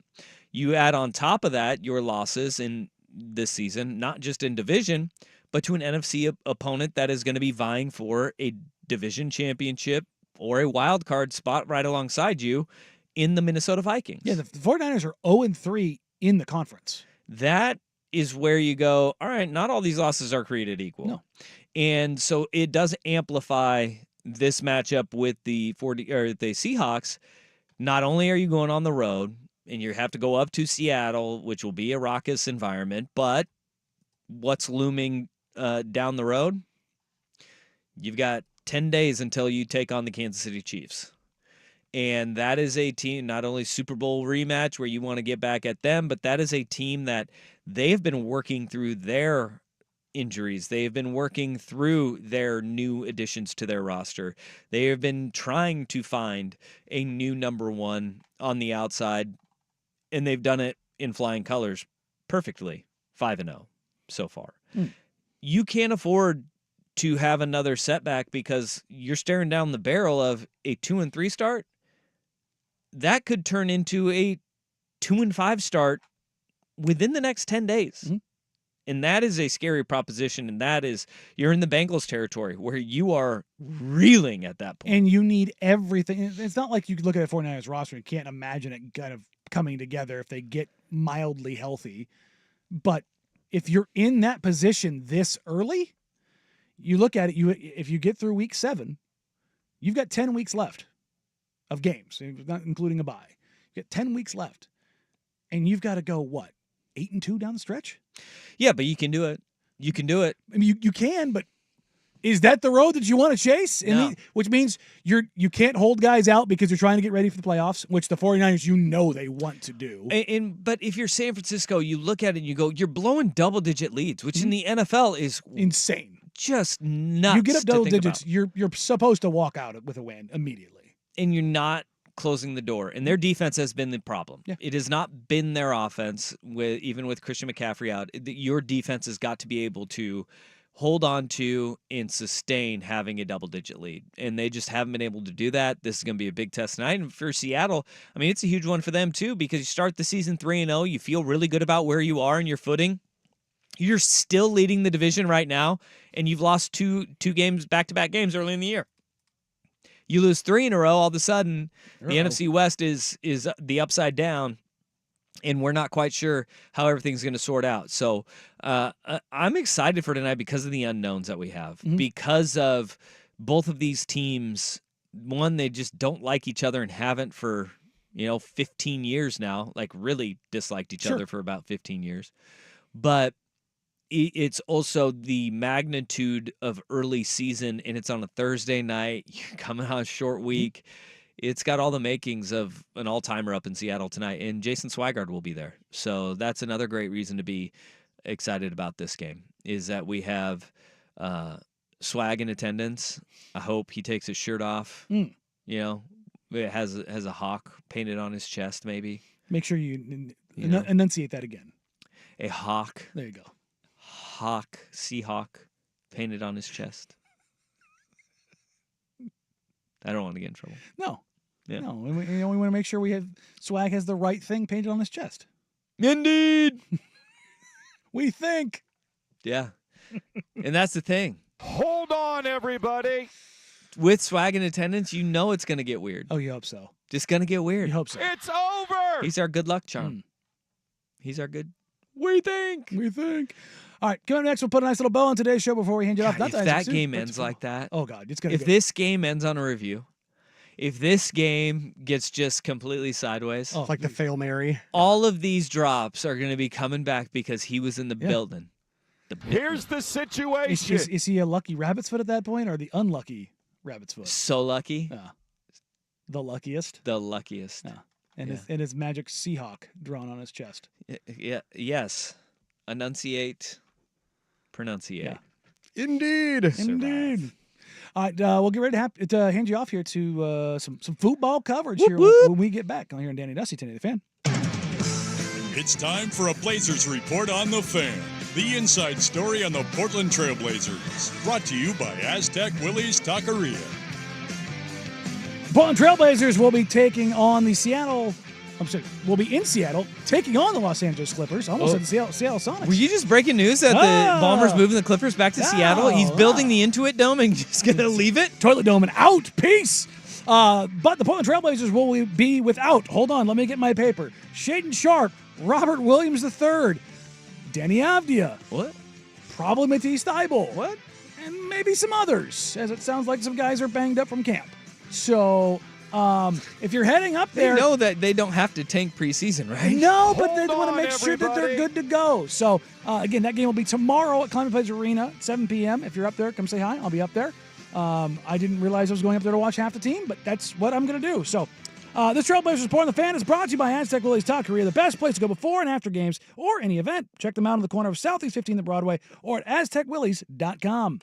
You add on top of that your losses in this season, not just in division, but to an NFC opponent that is going to be vying for a division championship or a wild card spot right alongside you in the Minnesota Vikings. Yeah, the 49ers are 0-3 in the conference. That is where you go, all right, not all these losses are created equal. No. And so it does amplify this matchup with the Seahawks. Not only are you going on the road and you have to go up to Seattle, which will be a raucous environment, but what's looming down the road? You've got 10 days until you take on the Kansas City Chiefs. And that is a team, not only Super Bowl rematch where you want to get back at them, but that is a team that they have been working through their injuries. They have been working through their new additions to their roster. They have been trying to find a new number one on the outside, and they've done it in flying colors perfectly. 5-0 so far. You can't afford to have another setback because you're staring down the barrel of a 2-3 start. That could turn into a 2-5 start within the next 10 days. Mm-hmm. And that is a scary proposition. And that is, you're in the Bengals territory where you are reeling at that point. And you need everything. It's not like you could look at a 49ers roster and can't imagine it kind of coming together if they get mildly healthy. But if you're in that position this early, you look at it, if you get through week 7, you've got 10 weeks left of games, not including a bye. You got 10 weeks left. And you've got to go, what, 8-2 down the stretch? Yeah, but you can do it. You can do it. I mean, you can, but is that the road that you want to chase? No. Which means you can't hold guys out because you're trying to get ready for the playoffs, which the 49ers, they want to do. But if you're San Francisco, you look at it and you go, you're blowing double-digit leads, which in the NFL is insane. Just nuts. You get up to double think digits, about. you're supposed to walk out with a win immediately. And you're not closing the door. And their defense has been the problem. Yeah. It has not been their offense, even with Christian McCaffrey out. Your defense has got to be able to hold on to and sustain having a double-digit lead. And they just haven't been able to do that. This is going to be a big test tonight. And for Seattle, I mean, it's a huge one for them too, because you start the season 3-0. You feel really good about where you are in your footing. You're still leading the division right now, and you've lost two games, back-to-back games early in the year. You lose 3 in a row, all of a sudden, the NFC West is the upside down, and we're not quite sure how everything's going to sort out. So I'm excited for tonight because of the unknowns that we have, because of both of these teams. One, they just don't like each other and haven't for 15 years now, like really disliked each other for about 15 years. But it's also the magnitude of early season, and it's on a Thursday night. You're coming on a short week. It's got all the makings of an all-timer up in Seattle tonight, and Jason Swigard will be there. So that's another great reason to be excited about this game, is that we have Swag in attendance. I hope he takes his shirt off. It has a hawk painted on his chest, maybe. Make sure you enunciate that again. A hawk. There you go. Hawk, Seahawk, painted on his chest. I don't want to get in trouble. No. Yeah. No. We want to make sure Swag has the right thing painted on his chest. Indeed. We think. Yeah. And that's the thing. Hold on, everybody. With Swag in attendance, it's going to get weird. Oh, you hope so. Just going to get weird. You hope so. It's over. He's our good luck charm. He's our good. We think. All right, coming up next, we'll put a nice little bow on today's show before we hand it off. If that game ends like that. Oh, God. It's gonna. If this game ends on a review, if this game gets just completely sideways. It's like the Fail Mary. All of these drops are going to be coming back because he was in the building. Here's the situation. Is he a lucky rabbit's foot at that point, or the unlucky rabbit's foot? So lucky. The luckiest. The luckiest. And his magic Seahawk drawn on his chest. Yeah. Yes. Enunciate. Pronunciate. Yeah. Indeed. Indeed. All right, we'll get ready to hand you off here to some football coverage here when we get back. I'm here on Danny Dusty, 1080 The Fan. It's time for a Blazers report on the Fan. The inside story on the Portland Trailblazers. Brought to you by Aztec Willie's Taqueria. Portland Trailblazers will be taking on the will be in Seattle, taking on the Los Angeles Clippers. Almost at the Seattle Sonics. Were you just breaking news that the Bombers moving the Clippers back to Seattle? He's building the Intuit Dome and just going to leave it? Toilet Dome and out. Peace. But the Portland Trailblazers will be without, hold on, let me get my paper, Shaedon Sharpe, Robert Williams III, Denny Avdia. What? Probably Matisse Thybulle. What? And maybe some others, as it sounds like some guys are banged up from camp. So if you're heading up there... They know that they don't have to tank preseason, right? No, but they want to make sure that they're good to go. So, again, that game will be tomorrow at Climate Pledge Arena at 7 p.m. If you're up there, come say hi. I'll be up there. I didn't realize I was going up there to watch half the team, but that's what I'm going to do. So, this Trailblazers Report on the Fan is brought to you by Aztec Willie's Taqueria, the best place to go before and after games or any event. Check them out on the corner of Southeast 15th and Broadway or at aztecwillies.com.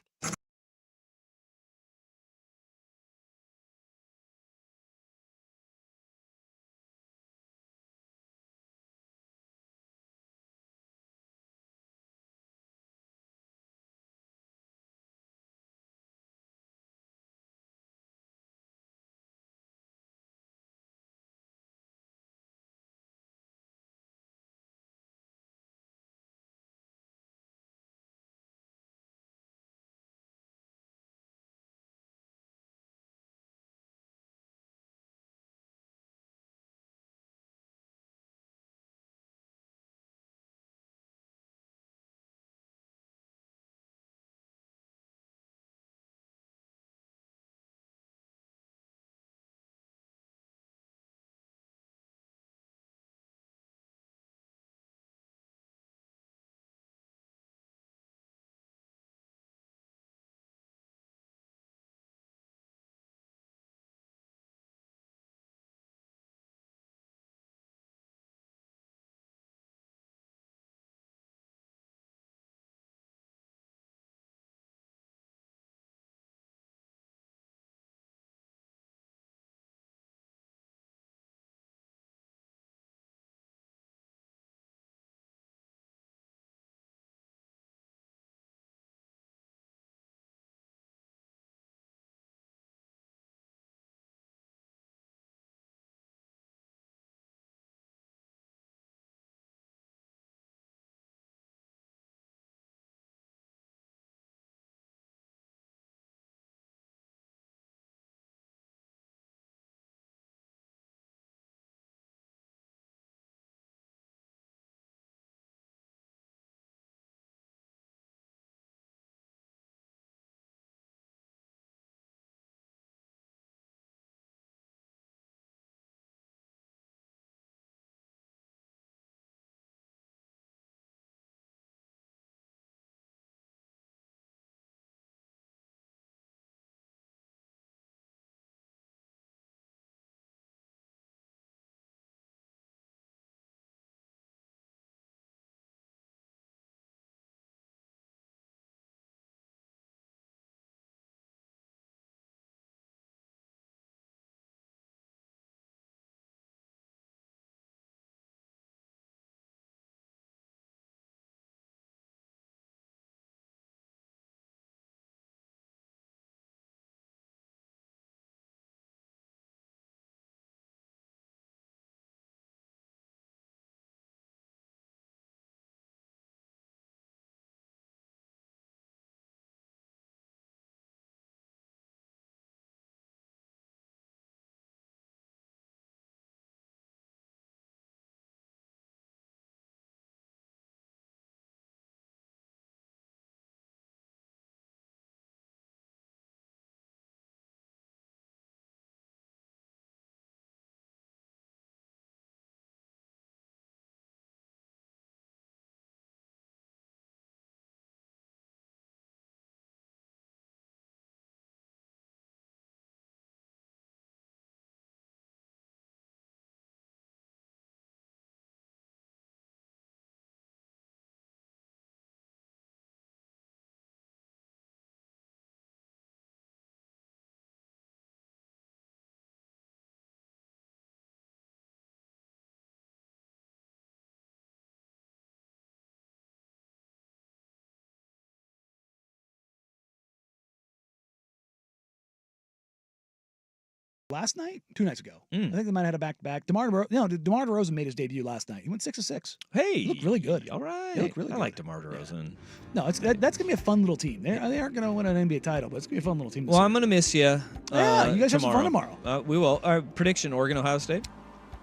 last night, 2 nights ago. Mm. I think they might have had a back-to-back. DeMar DeRozan made his debut last night. He went 6 of 6. Hey, he looked really good. All right, He looked really I good. like DeMar DeRozan. No, that's going to be a fun little team. They aren't going to win an NBA title, but it's going to be a fun little team. this Well, year. I'm gonna miss you. Yeah, you guys have some fun tomorrow. We will. Our prediction: Oregon, Ohio State.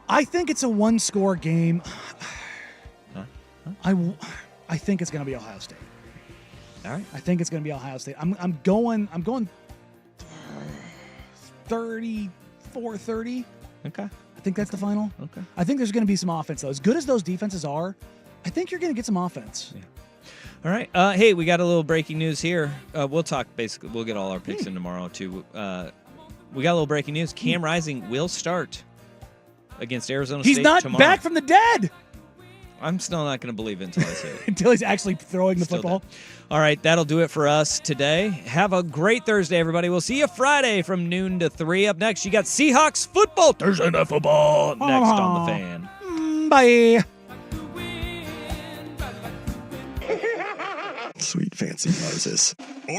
I think it's a one-score game. I think it's going to be Ohio State. All right. I think it's going to be Ohio State. I'm going 34-30. Okay. I think that's the final. Okay. I think there's going to be some offense, though. As good as those defenses are, I think you're going to get some offense. Yeah. All right. Hey, we got a little breaking news here. We'll talk basically. We'll get all our picks in tomorrow too. We got a little breaking news. Cam Rising will start against Arizona State He's not tomorrow. back from the dead I'm still not going to believe it until I see it. until he's actually throwing the football. All right, that'll do it for us today. Have a great Thursday, everybody. We'll see you Friday from noon to 3. Up next, you got Seahawks football. Thursday Night Football next on The Fan. Bye. Sweet fancy Moses.